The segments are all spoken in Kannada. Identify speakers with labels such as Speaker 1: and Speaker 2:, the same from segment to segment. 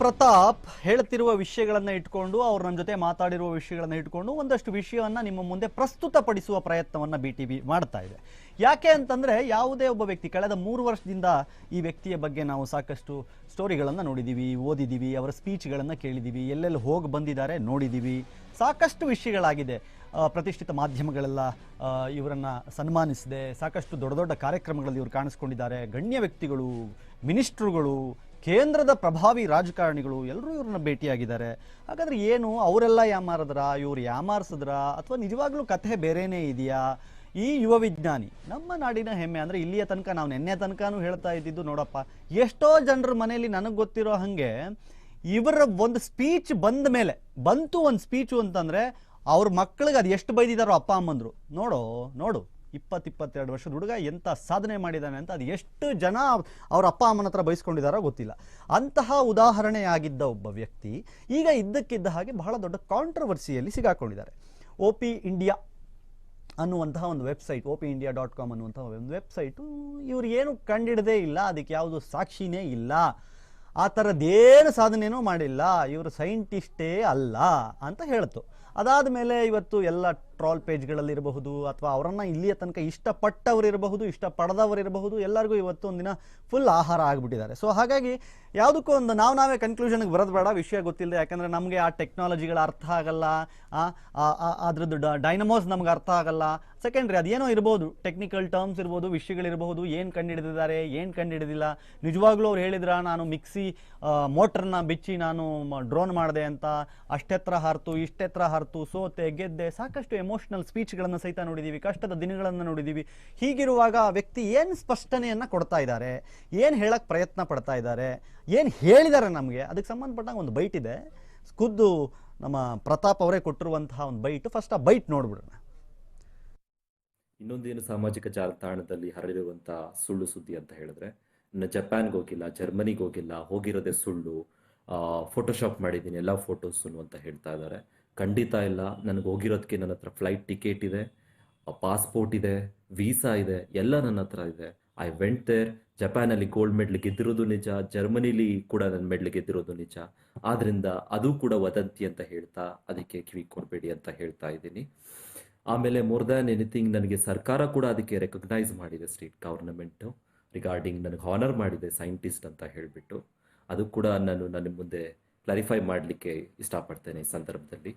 Speaker 1: ಪ್ರತಾಪ್ ಹೇಳ್ತಿರುವ ವಿಷಯಗಳನ್ನ ಇಟ್ಕೊಂಡು ಅವರು ನನ್ನ ಜೊತೆ ಮಾತಾಡಿರುವ ವಿಷಯಗಳನ್ನ ಇಟ್ಕೊಂಡು ಒಂದಷ್ಟು ವಿಷಯವನ್ನ ನಿಮ್ಮ ಮುಂದೆ ಪ್ರಸ್ತುತಪಡಿಸುವ ಪ್ರಯತ್ನವನ್ನ BTV ಮಾಡ್ತಾ ಇದೆ. ಯಾಕೆ ಅಂತಂದ್ರೆ ಯಾವುದೇ ಒಬ್ಬ ವ್ಯಕ್ತಿ ಕಳೆದ 3 ವರ್ಷದಿಂದ ಈ ವ್ಯಕ್ತಿಯ ಬಗ್ಗೆ ನಾವು ಸಾಕಷ್ಟು ಸ್ಟೋರಿಗಳನ್ನ ನೋಡಿದೀವಿ, ಓದಿದೀವಿ, ಅವರ ಸ್ಪೀಚ್ಗಳನ್ನ ಕೇಳಿದೀವಿ, ಎಲ್ಲೆಲ್ಲಿ ಹೋಗಿ ಬಂದಿದ್ದಾರೆ ನೋಡಿದೀವಿ, ಸಾಕಷ್ಟು ವಿಷಯಗಳಾಗಿದೆ. ಪ್ರತಿಷ್ಠಿತ ಮಾಧ್ಯಮಗಳೆಲ್ಲ ಇವರನ್ನ ಸನ್ಮಾನಿಸಿದೆ, ಸಾಕಷ್ಟು ದೊಡ್ಡ ದೊಡ್ಡ ಕಾರ್ಯಕ್ರಮಗಳಲ್ಲಿ ಇವರು ಕಾಣಿಸ್ಕೊಂಡಿದ್ದಾರೆ. ಗಣ್ಯ ವ್ಯಕ್ತಿಗಳು, ಮಿನಿಸ್ಟ್ರುಗಳು, ಕೇಂದ್ರದ ಪ್ರಭಾವಿ ರಾಜಕಾರಣಿಗಳು ಎಲ್ಲರೂ ಇವ್ರನ್ನ ಭೇಟಿಯಾಗಿದ್ದಾರೆ. ಹಾಗಾದ್ರೆ ಏನು ಅವರೆಲ್ಲ ಯಾಮಾರದ್ರ, ಇವ್ರು ಯಾಮಾರಿಸಿದ್ರ, ಅಥವಾ ನಿಜವಾಗ್ಲೂ ಕಥೆ ಬೇರೆನೇ ಇದೆಯಾ? ಈ ಯುವ ವಿಜ್ಞಾನಿ ನಮ್ಮ ನಾಡಿನ ಹೆಮ್ಮೆ. ಅಂದ್ರೆ ಇಲ್ಲಿಯ ತನಕ ನಾವು ನಿನ್ನೆ ತನಕನೂ ಹೇಳ್ತಾ ಇದ್ದಿದ್ದು, ನೋಡಪ್ಪ ಎಷ್ಟೋ ಜನರ ಮನೆಯಲ್ಲಿ ನನಗೆ ಗೊತ್ತಿರೋ ಹಾಗೆ ಇವರ ಒಂದು ಸ್ಪೀಚ್ ಬಂದ ಮೇಲೆ ಬಂತು, ಒಂದು ಸ್ಪೀಚು ಅಂತಂದ್ರೆ ಅವ್ರ ಮಕ್ಕಳಿಗೆ ಅದು ಎಷ್ಟು ಬೈದಿದಾರೋ ಅಪ್ಪ ಅಮ್ಮಂದ್ರು. ನೋಡು 22 ವರ್ಷದ ಹುಡುಗ ಎಂಥ ಸಾಧನೆ ಮಾಡಿದ್ದಾನೆ ಅಂತ ಅದು ಎಷ್ಟು ಜನ ಅವ್ರ ಅಪ್ಪ ಅಮ್ಮನ ಹತ್ರ ಬಯಸ್ಕೊಂಡಿದ್ದಾರೋ ಗೊತ್ತಿಲ್ಲ. ಅಂತಹ ಉದಾಹರಣೆಯಾಗಿದ್ದ ಒಬ್ಬ ವ್ಯಕ್ತಿ ಈಗ ಇದ್ದಕ್ಕಿದ್ದ ಹಾಗೆ ಬಹಳ ದೊಡ್ಡ ಕಾಂಟ್ರವರ್ಸಿಯಲ್ಲಿ ಸಿಗಾಕೊಂಡಿದ್ದಾರೆ. OP India ಅನ್ನುವಂತಹ ಒಂದು ವೆಬ್ಸೈಟ್, opindia.com ಅನ್ನುವಂತಹ ಒಂದು ವೆಬ್ಸೈಟು ಇವ್ರು ಏನು ಕಂಡಿಡದೇ ಇಲ್ಲ, ಅದಕ್ಕೆ ಯಾವುದು ಸಾಕ್ಷಿನೇ ಇಲ್ಲ, ಆ ಥರದ್ದೇನು ಸಾಧನೆಯೂ ಮಾಡಿಲ್ಲ, ಇವರು ಸೈಂಟಿಸ್ಟೇ ಅಲ್ಲ ಅಂತ ಹೇಳ್ತು. ಅದಾದ ಮೇಲೆ ಇವತ್ತು ಎಲ್ಲ ಟ್ರಾಲ್ ಪೇಜ್ಗಳಲ್ಲಿರಬಹುದು, ಅಥವಾ ಅವರನ್ನು ಇಲ್ಲಿಯ ತನಕ ಇಷ್ಟಪಟ್ಟವರಿರಬಹುದು, ಇಷ್ಟಪಡದವರಿರಬಹುದು, ಎಲ್ಲರಿಗೂ ಇವತ್ತು ಒಂದಿನ ಫುಲ್ ಆಹಾರ ಆಗಿಬಿಟ್ಟಿದ್ದಾರೆ. ಸೊ ಹಾಗಾಗಿ ಯಾವುದಕ್ಕೂ ಒಂದು ನಾವೇ ಕನ್ಕ್ಲೂಷನ್ಗೆ ಬರೋದು ಬೇಡ, ವಿಷಯ ಗೊತ್ತಿಲ್ಲದೆ. ಯಾಕಂದರೆ ನಮಗೆ ಆ ಟೆಕ್ನಾಲಜಿಗಳ ಅರ್ಥ ಆಗಲ್ಲ, ಅದ್ರದ್ದು ಡೈನಮೋಸ್ ನಮ್ಗೆ ಅರ್ಥ ಆಗಲ್ಲ. ಸೆಕೆಂಡ್ರಿ ಅದೇನೋ ಇರ್ಬೋದು, ಟೆಕ್ನಿಕಲ್ ಟರ್ಮ್ಸ್ ಇರ್ಬೋದು, ವಿಷಯಗಳಿರ್ಬೋದು, ಏನು ಕಂಡುಹಿಡಿದಿದ್ದಾರೆ, ಏನು ಕಂಡುಹಿಡಿದಿಲ್ಲ. ನಿಜವಾಗ್ಲೂ ಅವ್ರು ಹೇಳಿದ್ರ ನಾನು ಮಿಕ್ಸಿ ಮೋಟ್ರನ್ನ ಬಿಚ್ಚಿ ನಾನು ಡ್ರೋನ್ ಮಾಡಿದೆ ಅಂತ, ಅಷ್ಟೆತ್ರ ಹಾರ್ತು ಇಷ್ಟೆತ್ರ ಹಾರ್ತು, ಸೋತೆ ಗೆದ್ದೆ, ಸಾಕಷ್ಟು ಎಮೋಷನಲ್ ಸ್ಪೀಚ್ಗಳನ್ನು ಸಹಿತ ನೋಡಿದ್ದೀವಿ, ಕಷ್ಟದ ದಿನಗಳನ್ನು ನೋಡಿದ್ದೀವಿ. ಹೀಗಿರುವಾಗ ಆ ವ್ಯಕ್ತಿ ಏನು ಸ್ಪಷ್ಟನೆಯನ್ನು ಕೊಡ್ತಾ ಇದ್ದಾರೆ, ಏನು ಹೇಳಕ್ಕೆ ಪ್ರಯತ್ನ ಪಡ್ತಾ ಇದ್ದಾರೆ, ಏನು ಹೇಳಿದ್ದಾರೆ ನಮಗೆ, ಅದಕ್ಕೆ ಸಂಬಂಧಪಟ್ಟಂಗೆ ಒಂದು ಬೈಟ್ ಇದೆ. ಖುದ್ದು ನಮ್ಮ ಪ್ರತಾಪ್ ಅವರೇ ಕೊಟ್ಟಿರುವಂತಹ ಒಂದು ಬೈಟ್. ಫಸ್ಟ್ ಆ ಬೈಟ್ ನೋಡ್ಬಿಡೋಣ.
Speaker 2: ಇನ್ನೊಂದೇನು ಸಾಮಾಜಿಕ ಜಾಲತಾಣದಲ್ಲಿ ಹರಡಿರುವಂಥ ಸುಳ್ಳು ಸುದ್ದಿ ಅಂತ ಹೇಳಿದ್ರೆ, ನಾನು ಜಪಾನ್ಗೆ ಹೋಗಿಲ್ಲ, ಜರ್ಮನಿಗೆ ಹೋಗಿಲ್ಲ, ಹೋಗಿರೋದೇ ಸುಳ್ಳು, ಫೋಟೋಶಾಪ್ ಮಾಡಿದ್ದೀನಿ ಎಲ್ಲ ಫೋಟೋಸನ್ನು ಅಂತ ಹೇಳ್ತಾ ಇದ್ದಾರೆ. ಖಂಡಿತ ಇಲ್ಲ. ನನಗೆ ಹೋಗಿರೋದಕ್ಕೆ ನನ್ನ ಹತ್ರ ಫ್ಲೈಟ್ ಟಿಕೆಟ್ ಇದೆ, ಪಾಸ್ಪೋರ್ಟ್ ಇದೆ, ವೀಸಾ ಇದೆ, ಎಲ್ಲ ನನ್ನ ಹತ್ರ ಇದೆ. I went there. ಜಪಾನಲ್ಲಿ ಗೋಲ್ಡ್ ಮೆಡಲ್ ಗೆದ್ದಿರೋದು ನಿಜ, ಜರ್ಮನಿಲಿ ಕೂಡ ನನ್ನ ಮೆಡಲ್ ಗೆದ್ದಿರೋದು ನಿಜ. ಆದ್ರಿಂದ ಅದು ಕೂಡ ವದಂತಿ ಅಂತ ಹೇಳ್ತಾ ಅದಕ್ಕೆ ಕಿವಿ ಕೊಡಬೇಡಿ ಅಂತ ಹೇಳ್ತಾ ಇದ್ದೀನಿ. ಆಮೇಲೆ ಮೋರ್ ದ್ಯಾನ್ ಎನಿಥಿಂಗ್ ನನಗೆ ಸರ್ಕಾರ ಕೂಡ ಅದಕ್ಕೆ ರೆಕಗ್ನೈಸ್ ಮಾಡಿದೆ, ಸ್ಟೇಟ್ ಗವರ್ನಮೆಂಟು, ರಿಗಾರ್ಡಿಂಗ್ ನನಗೆ ಹಾನರ್ ಮಾಡಿದೆ ಸೈಂಟಿಸ್ಟ್ ಅಂತ ಹೇಳಿಬಿಟ್ಟು. ಅದು ಕೂಡ ನಾನು ನನ್ನ ಮುಂದೆ ಕ್ಲಾರಿಫೈ ಮಾಡಲಿಕ್ಕೆ ಇಷ್ಟಪಡ್ತೇನೆ ಈ ಸಂದರ್ಭದಲ್ಲಿ.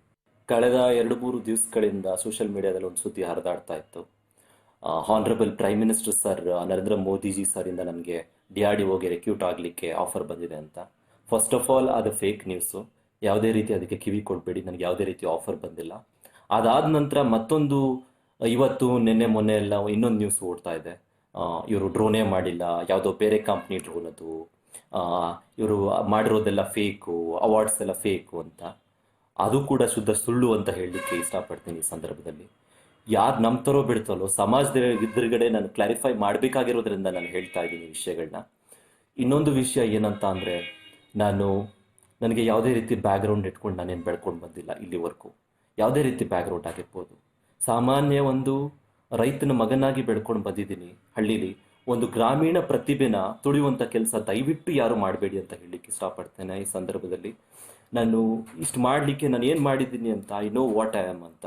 Speaker 2: ಕಳೆದ 2-3 ದಿವಸಗಳಿಂದ ಸೋಷಿಯಲ್ ಮೀಡಿಯಾದಲ್ಲಿ ಒಂದು ಸುದ್ದಿ ಹರಿದಾಡ್ತಾ ಇತ್ತು. Honourable prime minister sir Narendra Modiji ಸರಿಂದ ನನಗೆ DRDOಗೆ ರೆಕ್ಯೂಟ್ ಆಗಲಿಕ್ಕೆ ಆಫರ್ ಬಂದಿದೆ ಅಂತ. ಫಸ್ಟ್ ಆಫ್ ಆಲ್ ಅದು ಫೇಕ್ ನ್ಯೂಸು, ಯಾವುದೇ ರೀತಿ ಅದಕ್ಕೆ ಕಿವಿ ಕೊಡಬೇಡಿ, ನನಗೆ ಯಾವುದೇ ರೀತಿ ಆಫರ್ ಬಂದಿಲ್ಲ. ಅದಾದ ನಂತರ ಮತ್ತೊಂದು ಇವತ್ತು ನಿನ್ನೆ ಮೊನ್ನೆ ಎಲ್ಲ ಇನ್ನೊಂದು ನ್ಯೂಸ್ ಓಡ್ತಾ ಇದೆ, ಇವರು ಡ್ರೋನೇ ಮಾಡಿಲ್ಲ, ಯಾವುದೋ ಬೇರೆ ಕಂಪ್ನಿ ಡ್ರೋನ್ ಅದು, ಇವರು ಮಾಡಿರೋದೆಲ್ಲ ಫೇಕು, ಅವಾರ್ಡ್ಸ್ ಎಲ್ಲ ಫೇಕು ಅಂತ. ಅದು ಕೂಡ ಶುದ್ಧ ಸುಳ್ಳು ಅಂತ ಹೇಳಲಿಕ್ಕೆ ಇಷ್ಟಪಡ್ತೀನಿ ಈ ಸಂದರ್ಭದಲ್ಲಿ. ಯಾರು ನಂಬ್ತಾರೋ ಬಿಡ್ತಾರೋ ಸಮಾಜದ ಎದುರುಗಡೆ ನಾನು ಕ್ಲಾರಿಫೈ ಮಾಡಬೇಕಾಗಿರೋದ್ರಿಂದ ನಾನು ಹೇಳ್ತಾ ಇದ್ದೀನಿ ವಿಷಯಗಳನ್ನ. ಇನ್ನೊಂದು ವಿಷಯ ಏನಂತ ಅಂದರೆ, ನನಗೆ ಯಾವುದೇ ರೀತಿ ಬ್ಯಾಕ್ಗ್ರೌಂಡ್ ಇಟ್ಕೊಂಡು ನಾನೇನು ಬೆಳ್ಕೊಂಡು ಬಂದಿಲ್ಲ ಇಲ್ಲಿವರೆಗೂ. ಯಾವುದೇ ರೀತಿ ಬ್ಯಾಕ್ಗ್ರೌಂಡ್ ಆಗಿರ್ಬೋದು, ಸಾಮಾನ್ಯ ಒಂದು ರೈತನ ಮಗನಾಗಿ ಬೆಳ್ಕೊಂಡು ಬಂದಿದ್ದೀನಿ ಹಳ್ಳೀಲಿ. ಒಂದು ಗ್ರಾಮೀಣ ಪ್ರತಿಭೆನ ತುಳಿಯುವಂಥ ಕೆಲಸ ದಯವಿಟ್ಟು ಯಾರು ಮಾಡಬೇಡಿ ಅಂತ ಹೇಳಲಿಕ್ಕೆ ಇಷ್ಟಪಡ್ತೇನೆ ಈ ಸಂದರ್ಭದಲ್ಲಿ. ನಾನು ಇಷ್ಟು ಮಾಡಲಿಕ್ಕೆ ನಾನು ಏನು ಮಾಡಿದ್ದೀನಿ ಅಂತ I know what I am ಅಂತ.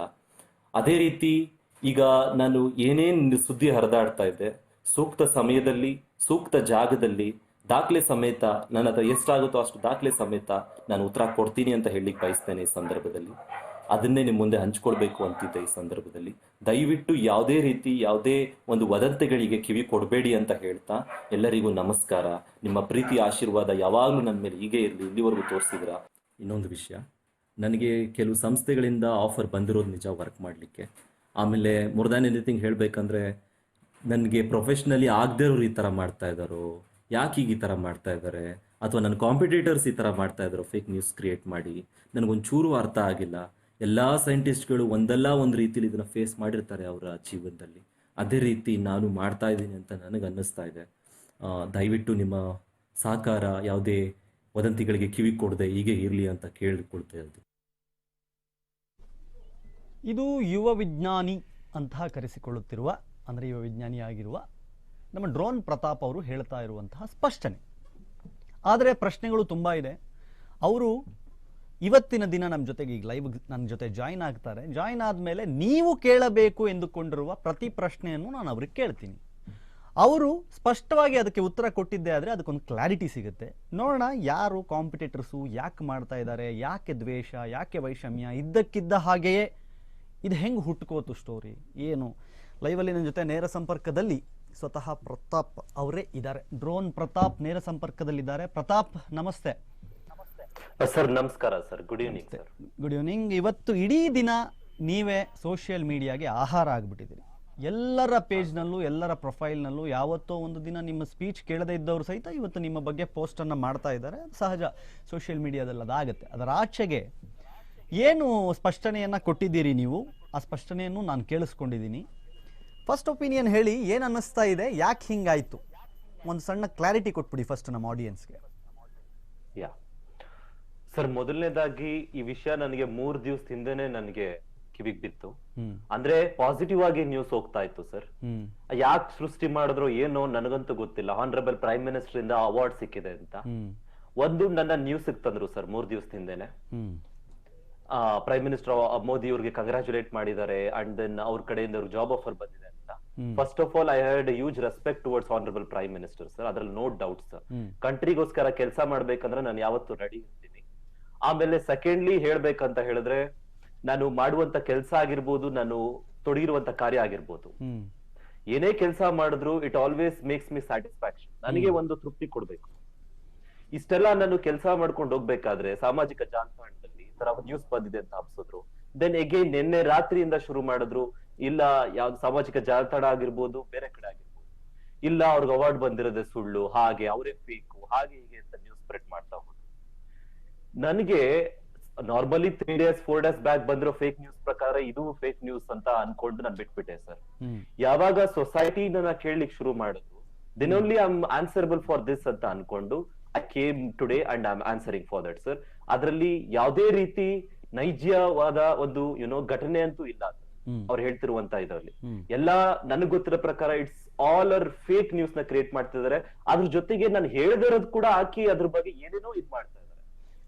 Speaker 2: ಅದೇ ರೀತಿ ಈಗ ನಾನು ಏನೇನು ಸುದ್ದಿ ಹರಿದಾಡ್ತಾ ಇದ್ದೆ, ಸೂಕ್ತ ಸಮಯದಲ್ಲಿ ಸೂಕ್ತ ಜಾಗದಲ್ಲಿ ದಾಖಲೆ ಸಮೇತ ನನ್ನ ಹತ್ರ ಎಷ್ಟಾಗುತ್ತೋ ಅಷ್ಟು ದಾಖಲೆ ಸಮೇತ ನಾನು ಉತ್ತರ ಕೊಡ್ತೀನಿ ಅಂತ ಹೇಳಲಿಕ್ಕೆ ಬಯಸ್ತೇನೆ ಈ ಸಂದರ್ಭದಲ್ಲಿ. ಅದನ್ನೇ ನಿಮ್ಮ ಮುಂದೆ ಹಂಚ್ಕೊಳ್ಬೇಕು ಅಂತಿದ್ದೆ ಈ ಸಂದರ್ಭದಲ್ಲಿ. ದಯವಿಟ್ಟು ಯಾವುದೇ ರೀತಿ ಯಾವುದೇ ಒಂದು ವದಂತಿಗಳಿಗೆ ಕಿವಿ ಕೊಡಬೇಡಿ ಅಂತ ಹೇಳ್ತಾ ಎಲ್ಲರಿಗೂ ನಮಸ್ಕಾರ. ನಿಮ್ಮ ಪ್ರೀತಿ ಆಶೀರ್ವಾದ ಯಾವಾಗಲೂ ನನ್ನ ಮೇಲೆ ಹೀಗೆ ಇರಲಿ, ಇಲ್ಲಿವರೆಗೂ ತೋರಿಸಿದ್ರ. ಇನ್ನೊಂದು ವಿಷಯ, ನನಗೆ ಕೆಲವು ಸಂಸ್ಥೆಗಳಿಂದ ಆಫರ್ ಬಂದಿರೋದು ನಿಜ ವರ್ಕ್ ಮಾಡಲಿಕ್ಕೆ. ಆಮೇಲೆ ಮೋರ್ ದ್ಯಾನ್ ಎನಿಥಿಂಗ್ ಹೇಳಬೇಕಂದ್ರೆ, ನನಗೆ ಪ್ರೊಫೆಷ್ನಲಿ ಆಗದೇ ಇರೋರು ಈ ಥರ ಮಾಡ್ತಾ ಇದ್ದಾರೋ, ಯಾಕೆ ಈಗ ಈ ಥರ ಮಾಡ್ತಾ ಇದ್ದಾರೆ, ಅಥವಾ ನನ್ನ ಕಾಂಪಿಟೇಟರ್ಸ್ ಈ ಥರ ಮಾಡ್ತಾ ಇದ್ದಾರೋ ಫೇಕ್ ನ್ಯೂಸ್ ಕ್ರಿಯೇಟ್ ಮಾಡಿ, ನನಗೊಂಚೂರು ಅರ್ಥ ಆಗಿಲ್ಲ. ಎಲ್ಲ ಸೈಂಟಿಸ್ಟ್ಗಳು ಒಂದಲ್ಲ ಒಂದು ರೀತಿಲಿ ಇದನ್ನು ಫೇಸ್ ಮಾಡಿರ್ತಾರೆ ಅವರ ಜೀವನದಲ್ಲಿ. ಅದೇ ರೀತಿ ನಾನು ಮಾಡ್ತಾ ಇದ್ದೀನಿ ಅಂತ ನನಗೆ ಅನ್ನಿಸ್ತಾ ಇದೆ. ದಯವಿಟ್ಟು ನಿಮ್ಮ ಸಹಕಾರ ಯಾವುದೇ ವದಂತಿಗಳಿಗೆ ಕಿವಿ ಕೊಡದೆ ಹೀಗೆ ಇರಲಿ ಅಂತ ಕೇಳಿಕೊಳ್ತಾ ಇದ್ದೀನಿ.
Speaker 1: ಇದು ಯುವ ವಿಜ್ಞಾನಿ ಅಂತ ಕರೆಸಿಕೊಳ್ಳುತ್ತಿರುವ, ಅಂದರೆ ಯುವ ವಿಜ್ಞಾನಿಯಾಗಿರುವ ನಮ್ಮ ಡ್ರೋನ್ ಪ್ರತಾಪ್ ಅವರು ಹೇಳ್ತಾ ಇರುವಂತಹ ಸ್ಪಷ್ಟನೆ. ಆದರೆ ಪ್ರಶ್ನೆಗಳು ತುಂಬ ಇದೆ. ಅವರು ಇವತ್ತಿನ ದಿನ ನಮ್ಮ ಜೊತೆಗೆ ಈಗ ಲೈವ್ ನನ್ನ ಜೊತೆ ಜಾಯಿನ್ ಆಗ್ತಾರೆ. ಜಾಯಿನ್ ಆದಮೇಲೆ ನೀವು ಕೇಳಬೇಕು ಎಂದುಕೊಂಡಿರುವ ಪ್ರತಿ ಪ್ರಶ್ನೆಯನ್ನು ನಾನು ಅವ್ರಿಗೆ ಕೇಳ್ತೀನಿ. ಅವರು ಸ್ಪಷ್ಟವಾಗಿ ಅದಕ್ಕೆ ಉತ್ತರ ಕೊಟ್ಟಿದ್ದೆ ಆದರೆ ಅದಕ್ಕೊಂದು ಕ್ಲಾರಿಟಿ ಸಿಗುತ್ತೆ. ನೋಡೋಣ ಯಾರು ಕಾಂಪಿಟೇಟರ್ಸು, ಯಾಕೆ ಮಾಡ್ತಾ ಇದ್ದಾರೆ, ಯಾಕೆ ದ್ವೇಷ, ಯಾಕೆ ವೈಷಮ್ಯ, ಇದ್ದಕ್ಕಿದ್ದ ಹಾಗೆಯೇ ಇದು ಹೆಂಗೆ ಹುಟ್ಕೋತು ಸ್ಟೋರಿ ಏನು. ಲೈವಲ್ಲಿ ನನ್ನ ಜೊತೆ ನೇರ ಸಂಪರ್ಕದಲ್ಲಿ ಸ್ವತಃ ಪ್ರತಾಪ್ ಅವರೇ ಇದ್ದಾರೆ. ಡ್ರೋನ್ ಪ್ರತಾಪ್ ನೇರ ಸಂಪರ್ಕದಲ್ಲಿದ್ದಾರೆ. ಪ್ರತಾಪ್ ನಮಸ್ತೆ.
Speaker 3: ಸರ್ ನಮಸ್ಕಾರ sir, good evening sir.
Speaker 1: Good evening. ಇವತ್ತು ಇಡೀ ದಿನ ನೀವೇ ಸೋಷಿಯಲ್ ಮೀಡಿಯಾಗೆ ಆಹಾರ ಆಗಿಬಿಟ್ಟಿದ್ದೀರಿ. ಎಲ್ಲರ ಪೇಜ್ನಲ್ಲೂ ಎಲ್ಲರ ಪ್ರೊಫೈಲ್ನಲ್ಲೂ ಯಾವತ್ತೋ ಒಂದು ದಿನ ನಿಮ್ಮ ಸ್ಪೀಚ್ ಕೇಳದೇ ಇದ್ದವರು ಸಹಿತ ಇವತ್ತು ನಿಮ್ಮ ಬಗ್ಗೆ ಪೋಸ್ಟನ್ನು ಮಾಡ್ತಾ ಇದ್ದಾರೆ. ಸಹಜ, ಸೋಷಿಯಲ್ ಮೀಡಿಯಾದಲ್ಲಿ ಅದಾಗುತ್ತೆ. ಅದರ ಆಚೆಗೆ ಏನು ಸ್ಪಷ್ಟನೆಯನ್ನು ಕೊಟ್ಟಿದ್ದೀರಿ ನೀವು, ಆ ಸ್ಪಷ್ಟನೆಯನ್ನು ನಾನು ಕೇಳಿಸ್ಕೊಂಡಿದ್ದೀನಿ. ಫಸ್ಟ್ ಒಪಿನಿಯನ್ ಹೇಳಿ, ಏನು ಅನ್ನಿಸ್ತಾ ಇದೆ, ಯಾಕೆ ಹಿಂಗಾಯಿತು, ಒಂದು ಸಣ್ಣ ಕ್ಲಾರಿಟಿ ಕೊಟ್ಬಿಡಿ ಫಸ್ಟ್ ನಮ್ಮ ಆಡಿಯನ್ಸ್ಗೆ.
Speaker 3: ಯಾ ಸರ್, ಮೊದಲನೇದಾಗಿ ಈ ವಿಷಯ ನನಗೆ 3 ದಿವಸ ಹಿಂದೆನೆ ನನಗೆ ಕಿವಿಗೆ ಬಿತ್ತು. ಅಂದ್ರೆ ಪಾಸಿಟಿವ್ ಆಗಿ ನ್ಯೂಸ್ ಹೋಗ್ತಾ ಇತ್ತು ಸರ್. ಯಾಕೆ ಸೃಷ್ಟಿ ಮಾಡಿದ್ರು ಏನೋ ನನಗಂತೂ ಗೊತ್ತಿಲ್ಲ. ಹಾನರಬಲ್ ಪ್ರೈಮ್ ಮಿನಿಸ್ಟರ್ ಇಂದ ಅವಾರ್ಡ್ ಸಿಕ್ಕಿದೆ ಅಂತ ಒಂದು ನನ್ನ ನ್ಯೂಸ್ ತಂದ್ರು ಸರ್ 3 ದಿವಸ ಹಿಂದೆನೆ. ಪ್ರೈಮ್ ಮಿನಿಸ್ಟರ್ ಮೋದಿ ಅವ್ರಿಗೆ ಕಂಗ್ರಾಚುಲೇಟ್ ಮಾಡಿದ್ದಾರೆ ಅಂಡ್ ದೆನ್ ಅವ್ರ ಕಡೆಯಿಂದ ಜಾಬ್ ಆಫರ್ ಬಂದಿದೆ ಅಂತ. First of all I had huge respect towards honourable prime minister sir. ಅದ್ರಲ್ಲಿ ನೋ ಡೌಟ್ ಸರ್. ಕಂಟ್ರಿಗೋಸ್ಕರ ಕೆಲಸ ಮಾಡ್ಬೇಕಂದ್ರೆ ನಾನು ಯಾವತ್ತೂ ರೆಡಿ ಇರ್ತೀನಿ. ಆಮೇಲೆ ಸೆಕೆಂಡ್ಲಿ ಹೇಳ್ಬೇಕಂತ ಹೇಳಿದ್ರೆ, ನಾನು ಮಾಡುವಂತ ಕೆಲಸ ಆಗಿರ್ಬೋದು, ನಾನು ತೊಡಗಿರುವಂತ ಕಾರ್ಯ ಆಗಿರ್ಬೋದು, ಏನೇ ಕೆಲಸ ಮಾಡಿದ್ರು it always makes me satisfaction. ನನಗೆ ಒಂದು ತೃಪ್ತಿ ಕೊಡ್ಬೇಕು. ಇಷ್ಟೆಲ್ಲ ನಾನು ಕೆಲಸ ಮಾಡ್ಕೊಂಡು ಹೋಗ್ಬೇಕಾದ್ರೆ ಸಾಮಾಜಿಕ ಜಾಲತಾಣದಲ್ಲಿ ಈ ತರ ನ್ಯೂಸ್ ಬಂದಿದೆ ಅಂತ ಹಬ್ಸಿದ್ರು. ದೆನ್ ಎಗೈನ್ ನಿನ್ನೆ ರಾತ್ರಿಯಿಂದ ಶುರು ಮಾಡಿದ್ರು, ಇಲ್ಲ ಯಾವ್ದು ಸಾಮಾಜಿಕ ಜಾಲತಾಣ ಆಗಿರ್ಬೋದು, ಬೇರೆ ಕಡೆ ಆಗಿರ್ಬೋದು, ಇಲ್ಲ ಅವ್ರಿಗೆ ಅವಾರ್ಡ್ ಬಂದಿರೋದೇ ಸುಳ್ಳು, ಹಾಗೆ ಅವರೇ ಫೇಕು, ಹಾಗೆ ಹೀಗೆ ಅಂತ ನ್ಯೂಸ್ ಸ್ಪ್ರೆಡ್ ಮಾಡ್ತಾ ಹೋದ್ರು. ನನಗೆ ನಾರ್ಮಲಿ 3 days 4 days ಬ್ಯಾಕ್ ಬಂದಿರೋ ಫೇಕ್ ನ್ಯೂಸ್ ಪ್ರಕಾರ ಇದು ಫೇಕ್ ನ್ಯೂಸ್ ಅಂತ ಅನ್ಕೊಂಡು ನಾನು ಬಿಟ್ಬಿಟ್ಟೆ ಸರ್. ಯಾವಾಗ ಸೊಸೈಟಿ ನನ್ನ ಕೇಳಲಿಕ್ಕೆ ಶುರು ಮಾಡಿದ್ರು, then only I am answerable for this ಅಂತ ಅನ್ಕೊಂಡು I came today and I am answering for that sir. ಅದರಲ್ಲಿ ಯಾವುದೇ ರೀತಿ ನೈಜವಾದ ಒಂದು ಘಟನೆ ಅಂತೂ ಇಲ್ಲ ಅವ್ರು ಹೇಳ್ತಿರುವಂತ ಇದರಲ್ಲಿ. ಎಲ್ಲಾ ನನಗ್ ಗೊತ್ತಿರೋ ಪ್ರಕಾರ it's all are fake news ನ ಕ್ರಿಯೇಟ್ ಮಾಡ್ತಿದ್ದಾರೆ. ಅದ್ರ ಜೊತೆಗೆ ನಾನು ಹೇಳದಿರೋದು ಕೂಡ ಹಾಕಿ ಅದ್ರ ಬಗ್ಗೆ ಏನೇನೋ ಇದ್ ಮಾಡ್ತಾ ಇದ್ದಾರೆ.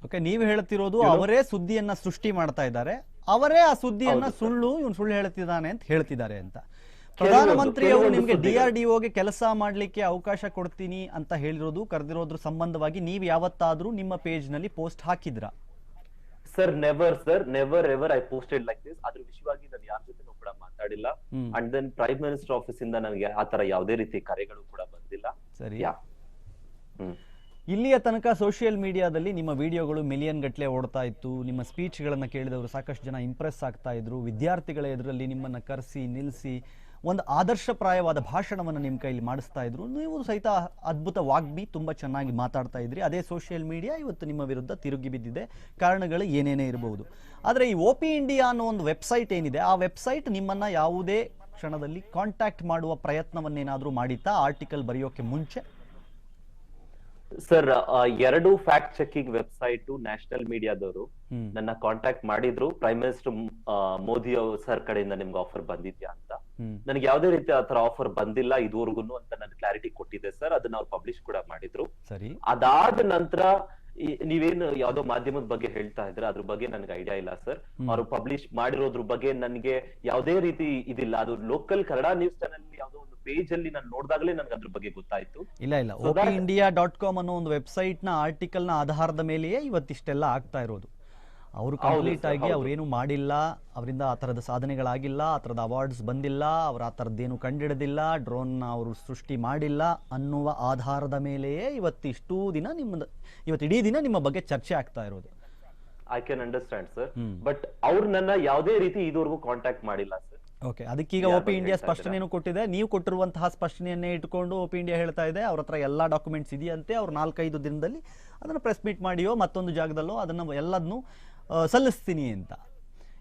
Speaker 1: ಓಕೆ, ನೀವು ಹೇಳ್ತಿರೋದು ಅವರೇ ಸುದ್ದಿಯನ್ನ ಸೃಷ್ಟಿ ಮಾಡ್ತಾ ಇದ್ದಾರೆ, ಅವರೇ ಆ ಸುದ್ದಿಯನ್ನ ಸುಳ್ಳು, ಇವನು ಸುಳ್ಳು ಹೇಳ್ತಿದ್ದಾನೆ ಅಂತ ಹೇಳ್ತಿದ್ದಾರೆ ಅಂತ. ಪ್ರಧಾನಮಂತ್ರಿಯವರು ನಿಮ್ಗೆ DRDOಗೆ ಕೆಲಸ ಮಾಡ್ಲಿಕ್ಕೆ ಅವಕಾಶ ಕೊಡ್ತೀನಿ ಅಂತ ಹೇಳಿರೋದು, ಕರೆದಿರೋದ್ರ ಸಂಬಂಧವಾಗಿ ನೀವು ಯಾವತ್ತಾದ್ರೂ ನಿಮ್ಮ ಪೇಜ್ ನಲ್ಲಿ ಪೋಸ್ಟ್ ಹಾಕಿದ್ರಾ?
Speaker 3: Sir never ever I posted like this. ಅದ್ರ ವಿಷಯವಾಗಿ ನಾನು ಯಾರ ಜೊತೆನೂ ಕೂಡ ಮಾತಾಡಿಲ್ಲ. And then prime minister office ಇಂದ ನನಗೆ ಆತರ ಯಾವುದೇ ರೀತಿ ಕರೆಗಳು ಕೂಡ ಬಂದಿಲ್ಲ.
Speaker 1: ಸರಿ, ಇಲ್ಲಿಯ ತನಕ ಸೋಷಿಯಲ್ ಮೀಡಿಯಾದಲ್ಲಿ ನಿಮ್ಮ ವಿಡಿಯೋಗಳು ಮಿಲಿಯನ್ ಗಟ್ಟಲೆ ಓಡ್ತಾ ಇತ್ತು. ನಿಮ್ಮ ಸ್ಪೀಚ್ಗಳನ್ನು ಕೇಳಿದವರು ಸಾಕಷ್ಟು ಜನ ಇಂಪ್ರೆಸ್ ಆಗ್ತಾ ಇದ್ರು. ವಿದ್ಯಾರ್ಥಿಗಳ ಎದುರಲ್ಲಿ ನಿಮ್ಮನ್ನು ಕರೆಸಿ ನಿಲ್ಲಿಸಿ ಒಂದು ಆದರ್ಶಪ್ರಾಯವಾದ ಭಾಷಣವನ್ನು ನಿಮ್ಮ ಕೈಲಿ ಮಾಡಿಸ್ತಾ ಇದ್ರು. ನೀವು ಸಹಿತ ಅದ್ಭುತ ವಾಗ್ಮಿ, ತುಂಬ ಚೆನ್ನಾಗಿ ಮಾತಾಡ್ತಾ ಇದ್ರಿ. ಅದೇ ಸೋಷಿಯಲ್ ಮೀಡಿಯಾ ಇವತ್ತು ನಿಮ್ಮ ವಿರುದ್ಧ ತಿರುಗಿ ಬಿದ್ದಿದೆ. ಕಾರಣಗಳು ಏನೇನೇ ಇರಬಹುದು. ಆದರೆ ಈ OP ಇಂಡಿಯಾ ಅನ್ನೋ ಒಂದು ವೆಬ್ಸೈಟ್ ಏನಿದೆ, ಆ ವೆಬ್ಸೈಟ್ ನಿಮ್ಮನ್ನು ಯಾವುದೇ ಕ್ಷಣದಲ್ಲಿ ಕಾಂಟ್ಯಾಕ್ಟ್ ಮಾಡುವ ಪ್ರಯತ್ನವನ್ನೇನಾದರೂ ಮಾಡಿತ್ತಾ ಆರ್ಟಿಕಲ್ ಬರೆಯೋಕೆ ಮುಂಚೆ?
Speaker 3: Sir, 2 fact checking website national ಮೀಡಿಯಾದವರು ನನ್ನ ಕಾಂಟ್ಯಾಕ್ಟ್ ಮಾಡಿದ್ರು. ಪ್ರೈಮ್ ಮಿನಿಸ್ಟರ್ ಮೋದಿ ಸರ್ ಕಡೆಯಿಂದ ನಿಮ್ಗೆ ಆಫರ್ ಬಂದಿದ್ಯಾ ಅಂತ. ನನಗೆ ಯಾವುದೇ ರೀತಿ ಆತರ ಆಫರ್ ಬಂದಿಲ್ಲ ಇದುವರೆಗೂ ಅಂತ ನಾನು ಕ್ಲಾರಿಟಿ ಕೊಟ್ಟಿದ್ದೆ ಸರ್. ಅದನ್ನ ಅವ್ರು ಪಬ್ಲಿಷ್ ಕೂಡ ಮಾಡಿದ್ರು. ಅದಾದ ನಂತರ ನೀವೇನು ಯಾವ್ದೋ ಮಾಧ್ಯಮದ ಬಗ್ಗೆ ಹೇಳ್ತಾ ಇದ್ರೆ ಅದ್ರ ಬಗ್ಗೆ ನನ್ಗೆ ಐಡಿಯಾ ಇಲ್ಲ ಸರ್. ಅವರು ಪಬ್ಲಿಷ್ ಮಾಡಿರೋದ್ರ ಬಗ್ಗೆ ನನ್ಗೆ ಯಾವುದೇ ರೀತಿ ಇದಿಲ್ಲ. ಅದು ಲೋಕಲ್ ಕನ್ನಡ ನ್ಯೂಸ್ ಚಾನೆಲ್ ಯಾವ್ದೋ ಒಂದು ಪೇಜ್ ಅಲ್ಲಿ ನಾನು ನೋಡಿದಾಗಲೇ ನನ್ಗೆ ಅದ್ರ ಬಗ್ಗೆ ಗೊತ್ತಾಯ್ತು.
Speaker 1: ಇಲ್ಲ opindia.com ಅನ್ನೋ ಒಂದು ವೆಬ್ಸೈಟ್ ನ ಆರ್ಟಿಕಲ್ ನ ಆಧಾರದ ಮೇಲೆಯೇ ಇವತ್ತಿಷ್ಟೆಲ್ಲ ಆಗ್ತಾ ಇರೋದು. ಅವರು ಕಂಪ್ಲೀಟ್ ಆಗಿ ಅವ್ರೇನು ಮಾಡಿಲ್ಲ, ಅವರಿಂದ ಆ ಥರದ ಸಾಧನೆಗಳಾಗಿಲ್ಲ, ಆ ಥರದ ಅವಾರ್ಡ್ಸ್ ಬಂದಿಲ್ಲ, ಅವ್ರು ಆ ಥರದ್ದೇನು ಕಂಡಿಡದಿಲ್ಲ, ಡ್ರೋನ್ನ ಅವರು ಸೃಷ್ಟಿ ಮಾಡಿಲ್ಲ ಅನ್ನುವ ಆಧಾರದ ಮೇಲೆಯೇ ಇವತ್ತು ಇಡೀ ದಿನ ನಿಮ್ಮ ಬಗ್ಗೆ ಚರ್ಚೆ ಆಗ್ತಾ ಇರೋದು.
Speaker 3: I can understand sir, but ಅವ್ರು ನನ್ನ ಯಾವುದೇ ರೀತಿ ಇದುವರೆಗೂ ಕಾಂಟ್ಯಾಕ್ಟ್ ಮಾಡಿಲ್ಲ ಸರ್.
Speaker 1: ಓಕೆ, ಅದಕ್ಕೀಗ OP ಇಂಡಿಯಾ ಸ್ಪಷ್ಟನೆಯನ್ನು ಕೊಟ್ಟಿದೆ. ನೀವು ಕೊಟ್ಟಿರುವಂತಹ ಸ್ಪಷ್ಟನೆಯನ್ನೇ ಇಟ್ಕೊಂಡು OP ಇಂಡಿಯಾ ಹೇಳ್ತಾ ಇದೆ ಅವ್ರ ಹತ್ರ ಎಲ್ಲ ಡಾಕ್ಯುಮೆಂಟ್ಸ್ ಇದೆಯಂತೆ. ಅವ್ರು 4-5 ದಿನದಲ್ಲಿ ಅದನ್ನು ಪ್ರೆಸ್ ಮೀಟ್ ಮಾಡಿಯೋ ಮತ್ತೊಂದು ಜಾಗದಲ್ಲೋ ಅದನ್ನು ಎಲ್ಲದನ್ನು ಸಲ್ಲಿಸ್ತೀನಿ ಅಂತ.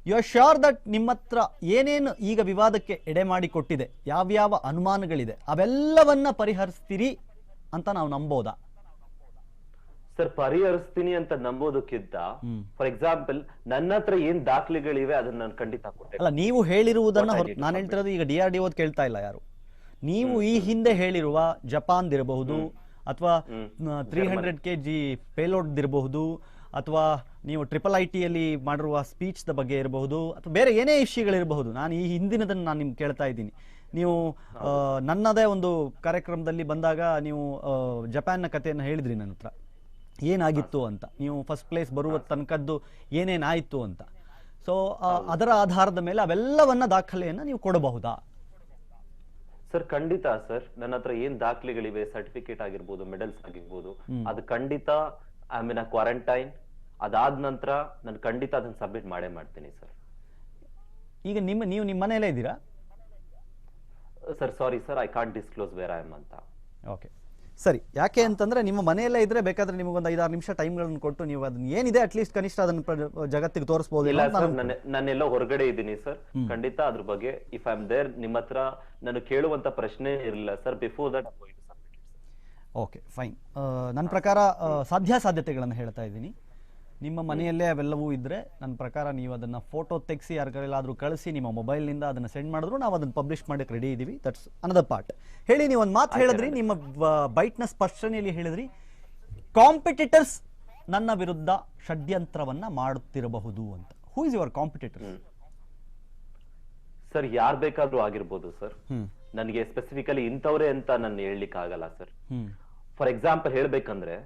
Speaker 1: ಯು ಆರ್ ಶ್ಯೂರ್ ದಟ್ ನಿಮ್ಮ ಹತ್ರ ಏನೇನು ಈಗ ವಿವಾದಕ್ಕೆ ಎಡೆ ಮಾಡಿ ಕೊಟ್ಟಿದೆ, ಯಾವ್ಯಾವ ಅನುಮಾನಗಳಿದೆ, ಅವೆಲ್ಲವನ್ನ ಪರಿಹರಿಸ್ತೀರಿ ಅಂತ ನಾವು ನಂಬೋದಾ?
Speaker 3: ಸರ್, ಪರಿಹರಿಸ್ತೀನಿ ಅಂತ ನಂಬೋದಕ್ಕಿಂತ ಫಾರ್ ಎಕ್ಸಾಂಪಲ್ ನನ್ನ ಹತ್ರ ಏನ್ ದಾಖಲೆಗಳಿವೆ ಅದನ್ನ ನಾನು ಖಂಡಿತ ಕೊಟ್ಟೆ.
Speaker 1: ಅಲ್ಲ, ನೀವು ಹೇಳಿರುವುದನ್ನ ನಾನು ಹೇಳ್ತಿರೋದು ಈಗ DRDO ಕೇಳ್ತಾ ಇಲ್ಲ ಯಾರು. ನೀವು ಈ ಹಿಂದೆ ಹೇಳಿರುವ ಜಪಾನ್ದಿರಬಹುದು ಅಥವಾ 300 kg ಪೇಲೋಡ್ ಇರಬಹುದು ಅಥವಾ ನೀವು IITಯಲ್ಲಿ ಮಾಡಿರುವ ಸ್ಪೀಚ್ದ ಬಗ್ಗೆ ಇರಬಹುದು, ಅಥವಾ ಬೇರೆ ಏನೇ ವಿಷಯಗಳಿರಬಹುದು. ನಾನು ಈ ಹಿಂದಿನದನ್ನು ನಾನು ನಿಮ್ಗೆ ಕೇಳ್ತಾ ಇದ್ದೀನಿ. ನೀವು ನನ್ನದೇ ಒಂದು ಕಾರ್ಯಕ್ರಮದಲ್ಲಿ ಬಂದಾಗ ನೀವು ಜಪಾನ್ನ ಕಥೆಯನ್ನು ಹೇಳಿದ್ರಿ ನನ್ನ ಹತ್ರ, ಏನಾಗಿತ್ತು ಅಂತ, ನೀವು ಫಸ್ಟ್ ಪ್ಲೇಸ್ ಬರುವ ತನಕದ್ದು ಏನೇನಾಯಿತು ಅಂತ. ಸೊ ಅದರ ಆಧಾರದ ಮೇಲೆ ಅವೆಲ್ಲವನ್ನ ದಾಖಲೆಯನ್ನು ನೀವು ಕೊಡಬಹುದಾ?
Speaker 3: ಸರ್ ಖಂಡಿತ ಸರ್, ನನ್ನ ಹತ್ರ ಏನ್ ದಾಖಲೆಗಳಿವೆ, ಸರ್ಟಿಫಿಕೇಟ್ ಆಗಿರ್ಬೋದು, ಮೆಡಲ್ಸ್ ಆಗಿರ್ಬೋದು, ಅದು ಖಂಡಿತ ಐ ಮೀನ್ ಕ್ವಾರಂಟೈನ್ ಅದಾದ ನಂತರ ನಾನು ಖಂಡಿತ ಅದನ್ನ ಸಬ್ಮಿಟ್ ಮಾಡೇ ಮಾಡ್ತೀನಿ ಸರ್.
Speaker 1: ಈಗ ನೀವು ನಿಮ್ಮ ಮನೆಯಲ್ಲೇ ಇದ್ದೀರಾ?
Speaker 3: Sir sorry sir, I can't disclose where I am ಅಂತ.
Speaker 1: ಓಕೆ ಸರಿ. ಯಾಕೆ ಅಂತಂದ್ರೆ ನಿಮ್ಮ ಮನೆಯಲ್ಲೇ ಇದ್ರೆ ಬೇಕಾದ್ರೆ ನಿಮಗೊಂದು 5-6 ನಿಮಿಷ ಟೈಮ್ಗಳನ್ನು ಕೊಟ್ಟು ನೀವು ಅದನ್ನ ಏನಿದೆ ಅಟ್ಲೀಸ್ಟ್ ಕನಿಷ್ಠ ಅದನ್ನ ಜಗತ್ತಿಗೆ ತೋರಿಸಬಹುದು.
Speaker 3: ಇಲ್ಲ ಸರ್, ನಾನೆಲ್ಲೋ ಹೊರಗಡೆ ಇದ್ದೀನಿ ಸರ್, ಖಂಡಿತ ಅದ್ರ ಬಗ್ಗೆ ಇಫ್ ಐ ಆಮ್ ದೇರ್ ನಿಮ್ಮ ಹತ್ರ ನಾನು ಕೇಳುವಂತ ಪ್ರಶ್ನೆ ಇರಲಿಲ್ಲ sir. Before that
Speaker 1: okay fine. ನನ್ನ ಪ್ರಕಾರ ಸಾಧ್ಯತೆಗಳನ್ನು ಹೇಳ್ತಾ ಇದ್ದೀನಿ. ನಿಮ್ಮ ಮನೆಯಲ್ಲೇ ಅವೆಲ್ಲವೂ ಇದ್ದರೆ ನನ್ನ ಪ್ರಕಾರ ನೀವು ಅದನ್ನು ಫೋಟೋ ತೆಗೆಸಿ ಯಾರಿಗಾದ್ರೂ ಕಳಿಸಿ ನಿಮ್ಮ ಮೊಬೈಲ್ನಿಂದ ಅದನ್ನು ಸೆಂಡ್ ಮಾಡಿದ್ರು ನಾವು ಅದನ್ನು ಪಬ್ಲಿಷ್ ಮಾಡೋಕ್ಕೆ ರೆಡಿ ಇದ್ದೀವಿ. That's another part. ಹೇಳಿ, ನೀವು ಒಂದು ಮಾತು ಹೇಳಿದ್ರಿ ನಿಮ್ಮ ಬೈಟ್ನ ಸ್ಪಷ್ಟನೆಯಲ್ಲಿ ಹೇಳಿದ್ರಿ, ಕಾಂಪಿಟೇಟರ್ಸ್ ನನ್ನ ವಿರುದ್ಧ ಷಡ್ಯಂತ್ರವನ್ನ ಮಾಡುತ್ತಿರಬಹುದು ಅಂತ. Who is your competitor?
Speaker 3: Sir ಯಾರು ಬೇಕಾದ್ರೂ ಆಗಿರ್ಬೋದು ಸರ್, ನನಗೆ ಸ್ಪೆಸಿಫಿಕಲಿ ಇಂಥವ್ರೆ ಅಂತ ನಾನು ಹೇಳಲಿಕ್ಕೆ ಆಗಲ್ಲ ಸರ್. ಫಾರ್ ಎಕ್ಸಾಂಪಲ್ ಹೇಳ್ಬೇಕಂದ್ರೆ,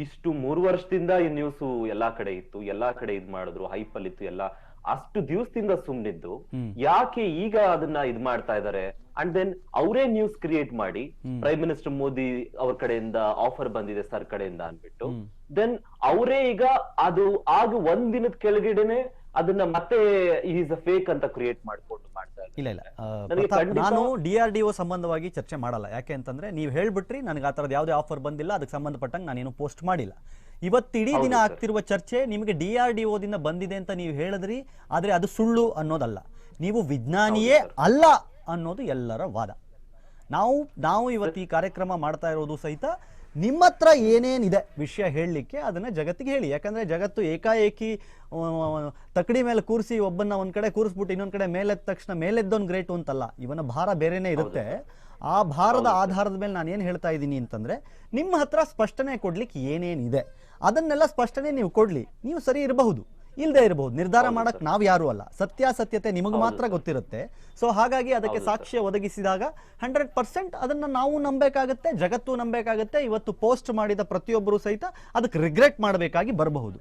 Speaker 3: ಇಷ್ಟು 3 ವರ್ಷದಿಂದ ಈ ನ್ಯೂಸ್ ಎಲ್ಲಾ ಕಡೆ ಇತ್ತು, ಎಲ್ಲಾ ಕಡೆ ಇದ್ ಮಾಡಿದ್ರು, ಹೈಪಲ್ ಇತ್ತು ಎಲ್ಲ, ಅಷ್ಟು ದಿವಸದಿಂದ ಸುಮ್ನಿದ್ದು ಯಾಕೆ ಈಗ ಅದನ್ನ ಇದ್ ಮಾಡ್ತಾ ಇದಾರೆ? ಅಂಡ್ ದೆನ್ ಅವರೇ ನ್ಯೂಸ್ ಕ್ರಿಯೇಟ್ ಮಾಡಿ ಪ್ರೈಮ್ ಮಿನಿಸ್ಟರ್ ಮೋದಿ ಅವ್ರ ಕಡೆಯಿಂದ ಆಫರ್ ಬಂದಿದೆ ಸರ್ ಕಡೆಯಿಂದ ಅನ್ಬಿಟ್ಟು, ದೆನ್ ಅವರೇ ಈಗ ಅದು ಆಗ ಒಂದ್ ದಿನದ ಕೆಳಗಡೆನೆ ಅದನ್ನ ಮತ್ತೆ ಈಸ್ ಅ ಫೇಕ್ ಅಂತ ಕ್ರಿಯೇಟ್ ಮಾಡ್ಕೊಂಡು ಮಾಡ್ತಾ
Speaker 1: ಇಲ್ಲ. ನಾನು DRDO ಸಂಬಂಧವಾಗಿ ಚರ್ಚೆ ಮಾಡಲ್ಲ. ಯಾಕೆ ಅಂತಂದ್ರೆ ನೀವು ಹೇಳ್ಬಿಟ್ರಿ ನನಗೆ ಆ ತರದ ಯಾವುದೇ ಆಫರ್ ಬಂದಿಲ್ಲ, ಅದಕ್ಕೆ ಸಂಬಂಧಪಟ್ಟಂಗೆ ನಾನೇನು ಪೋಸ್ಟ್ ಮಾಡಿಲ್ಲ. ಇವತ್ತು ಇಡೀ ದಿನ ಆಗ್ತಿರುವ ಚರ್ಚೆ ನಿಮಗೆ DRDO ದಿಂದ ಬಂದಿದೆ ಅಂತ ನೀವು ಹೇಳಿದ್ರಿ, ಆದ್ರೆ ಅದು ಸುಳ್ಳು ಅನ್ನೋದಲ್ಲ. ನೀವು ವಿಜ್ಞಾನಿಯೇ ಅಲ್ಲ ಅನ್ನೋದು ಎಲ್ಲರ ವಾದ. ನಾವು ಇವತ್ತು ಈ ಕಾರ್ಯಕ್ರಮ ಮಾಡ್ತಾ ಇರೋದು ಸಹಿತ ನಿಮ್ಮ ಹತ್ರ ಏನೇನಿದೆ ವಿಷಯ ಹೇಳಲಿಕ್ಕೆ ಅದನ್ನ ಜಗತ್ತಿಗೆ ಹೇಳಿ. ಯಾಕಂದ್ರೆ ಜಗತ್ತು ಏಕಾಏಕಿ ತಕಡಿ ಮೇಲೆ ಕೂರಿಸಿ ಒಬ್ಬನ್ನ ಒಂದ್ ಕಡೆ ಕೂರಿಸ್ಬಿಟ್ಟು ಇನ್ನೊಂದ್ ಕಡೆ ಮೇಲೆದ್ದ ತಕ್ಷಣ ಮೇಲೆದ್ದೊಂದು ಗ್ರೇಟು ಅಂತಲ್ಲ. ಇವನ ಭಾರ ಬೇರೆನೇ ಇರುತ್ತೆ. ಆ ಭಾರದ ಆಧಾರದ ಮೇಲೆ ನಾನು ಏನು ಹೇಳ್ತಾ ಇದ್ದೀನಿ ಅಂತಂದ್ರೆ, ನಿಮ್ಮ ಹತ್ರ ಸ್ಪಷ್ಟನೆ ಕೊಡ್ಲಿಕ್ಕೆ ಏನೇನಿದೆ ಅದನ್ನೆಲ್ಲ ಸ್ಪಷ್ಟನೆ ನೀವು ಕೊಡ್ಲಿ. ನೀವು ಸರಿ ಇರಬಹುದು, ಇಲ್ಲದೆ ಇರಬಹುದು, ನಿರ್ಧಾರ ಮಾಡಕ್ ನಾವು ಯಾರು ಅಲ್ಲ. ಸತ್ಯಾಸತ್ಯತೆ ನಿಮಗೆ ಮಾತ್ರ ಗೊತ್ತಿರುತ್ತೆ. ಸೊ ಹಾಗಾಗಿ ಅದಕ್ಕೆ ಸಾಕ್ಷ್ಯ ಒದಗಿಸಿದಾಗ 100% ಅದನ್ನ ನಾವು ನಂಬೇಕಾಗತ್ತೆ, ಜಗತ್ತು ನಂಬೇಕಾಗತ್ತೆ. ಇವತ್ತು ಪೋಸ್ಟ್ ಮಾಡಿದ ಪ್ರತಿಯೊಬ್ಬರು ಸಹಿತ ಅದಕ್ಕೆ ರಿಗ್ರೆಟ್ ಮಾಡಬೇಕಾಗಿ ಬರಬಹುದು,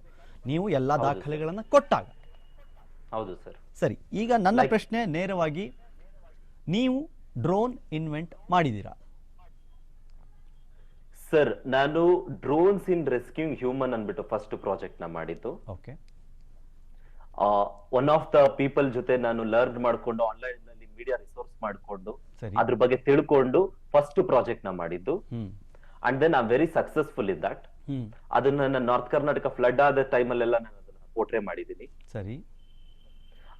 Speaker 1: ನೀವು ಎಲ್ಲಾ ದಾಖಲೆಗಳನ್ನ ಕೊಟ್ಟಾಗ.
Speaker 3: ಹೌದು ಸರ್.
Speaker 1: ಸರಿ, ಈಗ ನನ್ನ ಪ್ರಶ್ನೆ ನೇರವಾಗಿ, ನೀವು ಡ್ರೋನ್ ಇನ್ವೆಂಟ್ ಮಾಡಿದೀರಾ?
Speaker 3: ಸರ್ ನಾನು ಡ್ರೋನ್ಸ್ ಇನ್ ರೆಸ್ಕ್ಯೂಯಿಂಗ್ ಹ್ಯೂಮನ್ ಅನ್ಬಿಟ್ಟು ಫಸ್ಟ್ ಪ್ರಾಜೆಕ್ಟ್ ನ ಮಾಡಿದ್ದು.
Speaker 1: Okay.
Speaker 3: One of the people ಜೊತೆ ನಾನು ಲರ್ನ್ ಮಾಡ್ಕೊಂಡು ಆನ್ಲೈನ್ ನಲ್ಲಿ ಮೀಡಿಯಾ ರಿಸೋರ್ಸ್ ಮಾಡ್ಕೊಂಡು ಅದ್ರ ಬಗ್ಗೆ ತಿಳ್ಕೊಂಡು ಫಸ್ಟ್ ಪ್ರಾಜೆಕ್ಟ್ ನ ಮಾಡಿದ್ದು. And then I am very successful in that. ಅದನ್ನ ನಾನು ನಾರ್ತ್ ಕರ್ನಾಟಕ ಫ್ಲಡ್ ಆದ ಟೈಮ್ ಅಲ್ಲೆಲ್ಲ ನಾನು ಅದನ್ನ ಪೋರ್ಟ್ರೇ ಮಾಡಿದ್ದೀನಿ.
Speaker 1: ಸರಿ.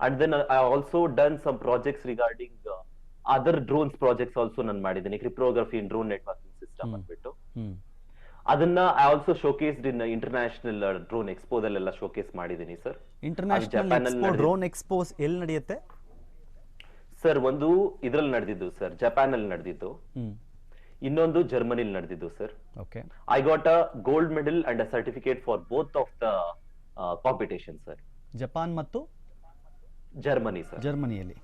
Speaker 3: And then I also done some projects regarding other drones projects also ನಾನು ಮಾಡಿದ್ದೀನಿ. Cryptography in drone networking system ಅಂದ್ಬಿಟ್ಟು ಅದನ್ನ I also showcased in international drone ಎಕ್ಸ್ಪೋದಲ್ಲೆಲ್ಲ ಶೋಕೇಸ್ ಮಾಡಿದ್ದೀನಿ ಸರ್.
Speaker 1: ಇಂಟರ್ನ್ಯಾಷನಲ್ ಡ್ರೋನ್ ಎಕ್ಸ್ಪೋಸ್ ಎಲ್ಲಿ ನಡೆಯುತ್ತೆ
Speaker 3: ಸರ್? ಒಂದು ಇದ್ರಲ್ಲಿ ನಡೆದಿದ್ದು ಸರ್, ಜಪಾನ್ ಅಲ್ಲಿ ನಡೆದಿದ್ದು, ಇನ್ನೊಂದು ಜರ್ಮನಿಲಿ ನಡೆದಿದ್ದು sir.
Speaker 1: Okay.
Speaker 3: I got a gold medal and a certificate for both of the competition sir.
Speaker 1: Japan ಮತ್ತು
Speaker 3: ಜರ್ಮನಿ ಸರ್.
Speaker 1: ಜರ್ಮನಿಯಲ್ಲಿ.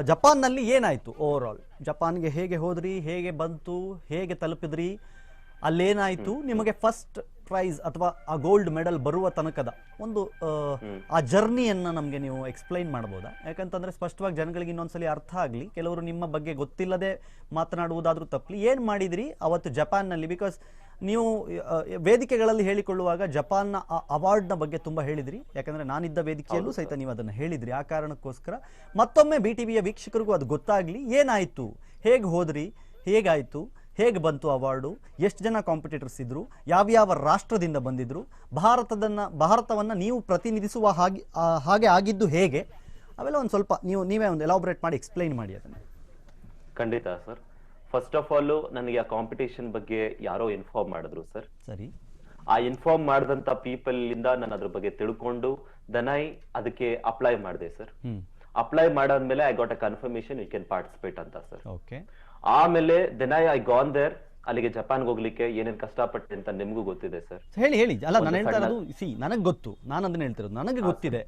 Speaker 1: ಜಪಾನ್ನಲ್ಲಿ ಏನಾಯ್ತು ಓವರ್ ಆಲ್? ಜಪಾನ್ಗೆ ಹೇಗೆ ಹೋದ್ರಿ, ಹೇಗೆ ಬಂತು, ಹೇಗೆ ತಲುಪಿದ್ರಿ, ಅಲ್ಲೇನಾಯ್ತು? ನಿಮಗೆ ಫಸ್ಟ್ ಪ್ರೈಸ್ ಅಥವಾ ಆ ಗೋಲ್ಡ್ ಮೆಡಲ್ ಬರುವ ತನಕದ ಒಂದು ಆ ಜರ್ನಿಯನ್ನ ನಮಗೆ ನೀವು ಎಕ್ಸ್ಪ್ಲೈನ್ ಮಾಡ್ಬೋದಾ? ಯಾಕಂತಂದ್ರೆ ಸ್ಪಷ್ಟವಾಗಿ ಜನಗಳಿಗೆ ಇನ್ನೊಂದ್ಸಲಿ ಅರ್ಥ ಆಗ್ಲಿ. ಕೆಲವರು ನಿಮ್ಮ ಬಗ್ಗೆ ಗೊತ್ತಿಲ್ಲದೆ ಮಾತನಾಡುವುದಾದ್ರೂ ತಪ್ಪಲಿ. ಏನ್ ಮಾಡಿದ್ರಿ ಅವತ್ತು ಜಪಾನ್ನಲ್ಲಿ? ಬಿಕಾಸ್ ನೀವು ವೇದಿಕೆಗಳಲ್ಲಿ ಹೇಳಿಕೊಳ್ಳುವಾಗ ಜಪಾನ್ನ ಅವಾರ್ಡ್ನ ಬಗ್ಗೆ ತುಂಬಾ ಹೇಳಿದ್ರಿ. ಯಾಕಂದ್ರೆ ನಾನಿದ್ದ ವೇದಿಕೆಯಲ್ಲೂ ಸಹಿತ ನೀವು ಅದನ್ನು ಹೇಳಿದ್ರಿ. ಆ ಕಾರಣಕ್ಕೋಸ್ಕರ ಮತ್ತೊಮ್ಮೆ BTVಯ ವೀಕ್ಷಕರಿಗೂ ಅದು ಗೊತ್ತಾಗ್ಲಿ, ಏನಾಯ್ತು, ಹೇಗೆ ಹೋದ್ರಿ, ಹೇಗಾಯ್ತು, ಹೇಗೆ ಬಂತು ಅವಾರ್ಡು, ಎಷ್ಟು ಜನ ಕಾಂಪಿಟೇಟರ್ಸ್ ಇದ್ರು, ಯಾವ್ಯಾವ ರಾಷ್ಟ್ರದಿಂದ ಬಂದಿದ್ರು, ಭಾರತವನ್ನ ನೀವು ಪ್ರತಿನಿಧಿಸುವ ಹಾಗೆ ಆಗಿದ್ದು ಹೇಗೆ, ಅವೆಲ್ಲ ಒಂದು ಸ್ವಲ್ಪ ನೀವೇ ಒಂದು ಎಲಾಬ್ರೇಟ್ ಮಾಡಿ ಎಕ್ಸ್ಪ್ಲೈನ್ ಮಾಡಿ ಅದನ್ನು.
Speaker 3: ಖಂಡಿತ ಸರ್. ಫಸ್ಟ್ ಆಫ್ ಆಲ್ ನನಗೆ ಆ ಕಾಂಪಿಟೇಷನ್ ಬಗ್ಗೆ ಯಾರೋ ಇನ್ಫಾರ್ಮ್ ಮಾಡಿದ್ರು ಸರ್.
Speaker 1: ಸರಿ.
Speaker 3: ಆ ಇನ್ಫಾರ್ಮ್ ಮಾಡಿದಂತ ಪೀಪಲ್ ಇಂದ ನಾನು ಅದ್ರ ಬಗ್ಗೆ ತಿಳ್ಕೊಂಡು ದೆನ್ ಅದಕ್ಕೆ ಅಪ್ಲೈ ಮಾಡಿದೆ ಸರ್. ಅಪ್ಲೈ ಮಾಡಾದ್ಮೇಲೆ I got a confirmation you can participate ಅಂತ ಸರ್.
Speaker 1: ಓಕೆ.
Speaker 3: ಆಮೇಲೆ ದೆನ್ ಐ ಗಾನ್ ದೇರ್, ಅಲ್ಲಿಗೆ ಜಪಾನ್ಗೆ ಹೋಗ್ಲಿಕ್ಕೆ ಏನೇನ್ ಕಷ್ಟಪಟ್ಟೆ ಅಂತ ನಿಮ್ಗೂ ಗೊತ್ತಿದೆ ಸರ್.
Speaker 1: ಹೇಳಿ ಹೇಳಿ. ಅಲ್ಲ ನಾನು ಹೇಳ್ತಾ ಇರೋದು ನನಗೆ ಗೊತ್ತು, ನಾನು ಅದನ್ನ ಹೇಳ್ತಿರೋದು, ನನಗೆ ಗೊತ್ತಿದೆ.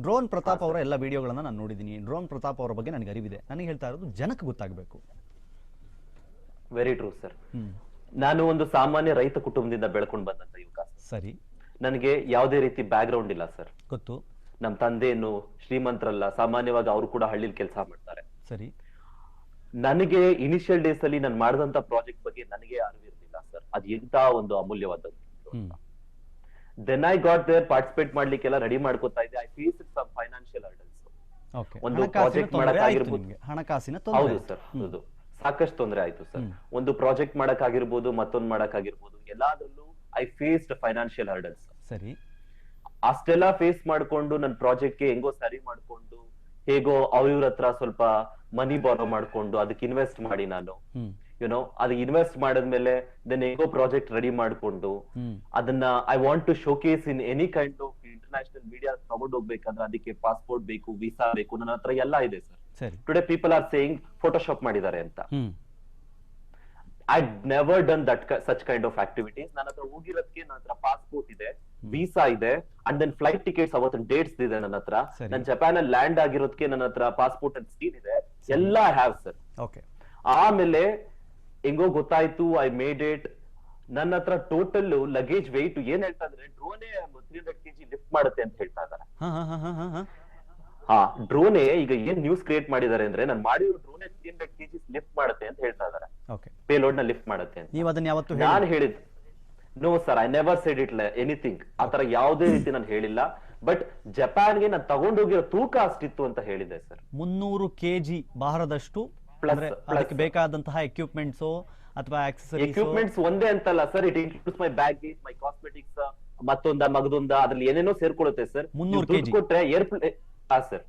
Speaker 1: ಡ್ರೋನ್ ಪ್ರತಾಪ್ ಅವರ ಎಲ್ಲ ವಿಡಿಯೋಗಳನ್ನ ನಾನು ನೋಡಿದ್ದೀನಿ. ಡ್ರೋನ್ ಪ್ರತಾಪ್ ಅವರ ಬಗ್ಗೆ ನನಗೆ ಅರಿವಿದೆ. ನನಗೆ ಹೇಳ್ತಾ ಇರೋದು ಜನಕ್ಕೆ ಗೊತ್ತಾಗಬೇಕು.
Speaker 3: Very true sir. ನಾನು ಒಂದು ಸಾಮಾನ್ಯ ರೈತ ಕುಟುಂಬದಿಂದ ಬೆಳ್ಕೊಂಡು ಬಂದಂತ ಯುವಕ.
Speaker 1: ಸರಿ.
Speaker 3: ನನಗೆ ಯಾವುದೇ ರೀತಿ ಬ್ಯಾಕ್ ಗ್ರೌಂಡ್ ಇಲ್ಲ ಸರ್.
Speaker 1: ಗೊತ್ತು.
Speaker 3: ನಮ್ ತಂದೆಯನ್ನು ಶ್ರೀಮಂತರಲ್ಲ, ಸಾಮಾನ್ಯವಾಗಿ ಅವರು ಕೂಡ ಹಳ್ಳಿಲಿ ಕೆಲಸ ಮಾಡ್ತಾರೆ.
Speaker 1: ಸರಿ.
Speaker 3: ನನಗೆ ಇನಿಷಿಯಲ್ ಡೇಸ್ ಅಲ್ಲಿ ನಾನು ಮಾಡಿದಂತ ಪ್ರಾಜೆಕ್ಟ್ ಬಗ್ಗೆ ನನಗೆ ಅರಿವಿರಲಿಲ್ಲ ಸರ್, ಅದು ಎಂತ ಒಂದು ಅಮೂಲ್ಯವಾದದ್ದು. Then I got there, participate ಮಾಡ್ಲಿಕ್ಕೆಲ್ಲ ರೆಡಿ ಮಾಡ್ಕೋತಾ ಇದ್ದೆ. I face some financial hurdles. ಒಂದು ಪ್ರಾಜೆಕ್ಟ್ ಮಾಡಕ್ಕಾಗಿರ್ಬೋದು.
Speaker 1: ಹಣಕಾಸಿನ
Speaker 3: ಹೌದು ಸರ್, ಹೌದು, ಸಾಕಷ್ಟು ತೊಂದರೆ ಆಯ್ತು ಸರ್. ಒಂದು ಪ್ರಾಜೆಕ್ಟ್ ಮಾಡಕ್ಕಾಗಿರ್ಬೋದು, ಮತ್ತೊಂದು ಮಾಡಕ್ಕಾಗಿರ್ಬೋದು, ಎಲ್ಲಾದ್ರಲ್ಲೂ ಐ ಫೇಸ್ಡ್ ಫೈನಾನ್ಷಿಯಲ್ ಹರ್ಡಲ್ಸ್.
Speaker 1: ಸರಿ.
Speaker 3: ಅಷ್ಟೆಲ್ಲ ಫೇಸ್ ಮಾಡ್ಕೊಂಡು ನನ್ನ ಪ್ರಾಜೆಕ್ಟ್ ಗೆ ಹೆಂಗೋ ಸರಿ ಮಾಡ್ಕೊಂಡು, ಹೇಗೋ ಅವ್ರ ಹತ್ರ ಸ್ವಲ್ಪ ಮನಿ ಬಾರೋ ಮಾಡ್ಕೊಂಡು ಅದಕ್ಕೆ ಇನ್ವೆಸ್ಟ್ ಮಾಡಿ ನಾನು ಯುನೋ ಅದು ಇನ್ವೆಸ್ಟ್ ಮಾಡಿದ್ಮೇಲೆ ದೆನ್ ಹೇಗೋ ಪ್ರಾಜೆಕ್ಟ್ ರೆಡಿ ಮಾಡ್ಕೊಂಡು ಅದನ್ನ I want to showcase in any kind of international media ತಗೊಂಡು ಹೋಗ್ಬೇಕಂದ್ರೆ ಅದಕ್ಕೆ ಪಾಸ್ಪೋರ್ಟ್ ಬೇಕು, ವೀಸಾ ಬೇಕು, ನನ್ನ ಹತ್ರ ಎಲ್ಲ ಇದೆ sir. Today people are saying Photoshop ಮಾಡಿದ್ದಾರೆ ಅಂತ. I never done that such kind of activities. ನನ್ನ ಹತ್ರ ಹೋಗಿರೋದಕ್ಕೆ ನನ್ನ ಹತ್ರ ಪಾಸ್ಪೋರ್ಟ್ ಇದೆ, ವೀಸಾ ಇದೆ, ಅಂಡ್ ದೆನ್ ಫ್ಲೈಟ್ ಟಿಕೆಟ್ಸ್ ಅವತ್ತಿನ ಡೇಟ್ಸ್ ಇದೆ ನನ್ನ ಹತ್ರ. ನಾನು ಜಪಾನ್ ಅಲ್ಲಿ ಲ್ಯಾಂಡ್ ಆಗಿರೋದಕ್ಕೆ ನನ್ನ ಹತ್ರ ಪಾಸ್ಪೋರ್ಟ್ ಅಂಡ್ ಸ್ಟೀಲ್ ಇದೆ, ಎಲ್ಲ ಐ ಹ್ಯಾವ್ ಸರ್. ಆಮೇಲೆ ಹೆಂಗೋ ಗೊತ್ತಾಯ್ತು, ಐ ಮೇಡ್ ಇಟ್. ನನ್ನ ಹತ್ರ ಟೋಟಲ್ ಲಗೇಜ್ ವೆಯ್ಟ್ ಏನ್ ಹೇಳ್ತಾ ಇದ್ರೆ ಡ್ರೋನೇ 300 kg ಲಿಫ್ಟ್ ಮಾಡುತ್ತೆ ಅಂತ ಹೇಳ್ತಾ ಇದ್ದಾರೆ. ಡ್ರೋನೇ ಈಗ ಏನ್ ನ್ಯೂಸ್ ಕ್ರಿಯೇಟ್ ಮಾಡಿದ್ದಾರೆ ಅಂದ್ರೆ ನಾನು ಮಾಡಿರೋ ಡ್ರೋನೇ 300 kg ಲಿಫ್ಟ್ ಮಾಡುತ್ತೆ ಅಂತ ಹೇಳ್ತಾ ಇದ್ದಾರೆ. ಪೇಲೋಡ್ ನ ಲಿಫ್ಟ್ ಮಾಡುತ್ತೆ ಅಂತ ನಾನು ಹೇಳಿದ್. No sir, I never said it anything. ಆತರ ಯಾವುದೇ ರೀತಿ ನಾನು ಹೇಳಿಲ್ಲ. ಬಟ್ ಜಪಾನ್ಗೆ ನಾನು ತಗೊಂಡೋಗಿರೋ ತೂಕ ಅಷ್ಟಿತ್ತು ಅಂತ ಹೇಳಿದೆ ಸರ್.
Speaker 1: 300 kg ಭಾರದಷ್ಟು ಅದಕ್ಕೆ ಬೇಕಾದಂತಹ ಎಕ್ವಿಪ್ಮೆಂಟ್ಸ್ ಅಥವಾ
Speaker 3: ಎಕ್ವಿಪ್ಮೆಂಟ್ಸ್ ಒಂದೇ ಅಂತಲ್ಲ sir, it includes my baggage, my cosmetics, ಮಗದೊಂದ ಅದ್ರಲ್ಲಿ ಏನೇನೋ ಸೇರ್ಕೊಳ್ಳುತ್ತೆ ಸರ್.
Speaker 1: 300 kg
Speaker 3: ಕೊಟ್ರೆ ಏರ್ಪ್ಲೇನ್ ಸರ್,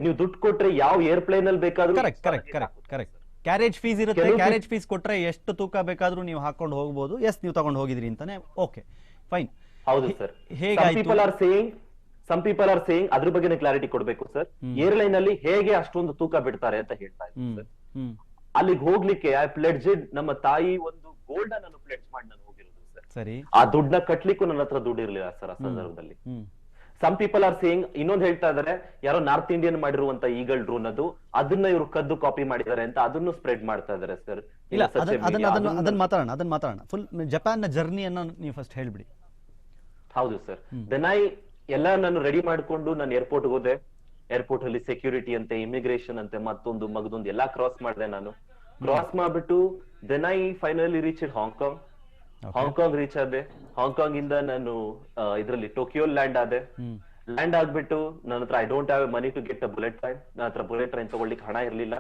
Speaker 3: ನೀವು ದುಡ್ಡು ಕೊಟ್ರೆ ಯಾವ ಏರ್ಪ್ಲೇನ್ ಅಲ್ಲಿ ಬೇಕಾದ್ರೂ
Speaker 1: ಕರೆಕ್ಟ್ ಕ್ಯಾರೇಜ್ ಫೀಸ್ ಇರುತ್ತೆ. ಕ್ಯಾರೇಜ್ ಫೀಸ್ ಕೊಟ್ರೆ ಎಷ್ಟು ತೂಕ ಬೇಕಾದ್ರೂ ನೀವು ಹಾಕೊಂಡು ಹೋಗಬಹುದು. ಎಸ್, ನೀವು ತಗೊಂಡು ಹೋಗಿದ್ರಿ ಅಂತಾನೆ. Okay, fine.
Speaker 3: ಹೌದು sir. Some people are saying ಅದ್ರ ಬಗ್ಗೆ ಕ್ಲಾರಿಟಿ ಕೊಡ್ಬೇಕು ಸರ್. ಏರ್ಲೈನ್ ಅಲ್ಲಿ ಹೇಗೆ ಅಷ್ಟೊಂದು ತೂಕ ಬಿಡ್ತಾರೆ ಅಂತ ಹೇಳ್ತಾ ಇದ್ದೀನಿ ಸರ್. ಅಲ್ಲಿಗೆ ಹೋಗ್ಲಿಕ್ಕೆ ಐ ಪ್ಲೆಡ್ಜೆಡ್, ನಮ್ಮ ತಾಯಿ ಒಂದು ಗೋಲ್ಡ್ ನಾನು ಪ್ಲೆಡ್ಜ್ ಮಾಡಿ ನಾನು ಹೋಗಿರೋದು ಸರ್.
Speaker 1: ಸರಿ.
Speaker 3: ಆ ದುಡ್ಡನ್ನ ಕಟ್ಲಿಕ್ಕೂ ನನ್ನ ಹತ್ರ ದುಡ್ಡು ಇರ್ಲಿಲ್ಲ ಸರ್ ಆ ಸಂದರ್ಭದಲ್ಲಿ. ಸಮ್ ಪೀಪಲ್ ಆರ್ ಸೇಯಿಂಗ್, ಇನ್ನೊಂದು ಹೇಳ್ತಾ ಇದಾರೆ, ಯಾರೋ ನಾರ್ತ್ ಇಂಡಿಯನ್ ಮಾಡಿರುವಂತ ಈಗಲ್ ಡ್ರೋನ್ ಅದನ್ನ ಇವರು ಕದ್ದು ಕಾಪಿ ಮಾಡಿದ್ದಾರೆ ಅಂತ ಅದನ್ನು ಸ್ಪ್ರೆಡ್ ಮಾಡ್ತಾ ಇದಾರೆ ಸರ್.
Speaker 1: ಇಲ್ಲ, ಅದನ್ನ ಮಾತಾಡೋಣ. ಫುಲ್ ಜಪಾನ್ ನ ಜರ್ನಿಯನ್ನ ನೀವು ಫಸ್ಟ್ ಹೇಳ್ಬಿಡಿ.
Speaker 3: ಹೌದು ಸರ್. ದೆನ್ ಎಲ್ಲ ನಾನು ರೆಡಿ ಮಾಡ್ಕೊಂಡು ನಾನು ಏರ್ಪೋರ್ಟ್ ಹೋದೆ. ಏರ್ಪೋರ್ಟ್ ಅಲ್ಲಿ ಸೆಕ್ಯೂರಿಟಿ ಅಂತೆ, ಇಮಿಗ್ರೇಷನ್ ಅಂತೆ, ಮಗದೊಂದು ಎಲ್ಲಾ ಕ್ರಾಸ್ ಮಾಡಿದೆ ನಾನು. ಕ್ರಾಸ್ ಮಾಡ್ಬಿಟ್ಟು then I finally reach Hong Kong reach ಆದೆ. ಹಾಂಗ್ಕಾಂಗ್ ಇಂದ ನಾನು ಇದ್ರಲ್ಲಿ ಟೋಕಿಯೋ ಲ್ಯಾಂಡ್ ಆದೆ. ಲ್ಯಾಂಡ್ ಆಗ್ಬಿಟ್ಟು ನನ್ನ ಹತ್ರ I don't have money to get a bullet train. ನನ್ನ ಹತ್ರ ಬುಲೆಟ್ ಟ್ರೈನ್ ತಗೊಳ್ಳಿಕ್ಕೆ ಹಣ ಇರ್ಲಿಲ್ಲ.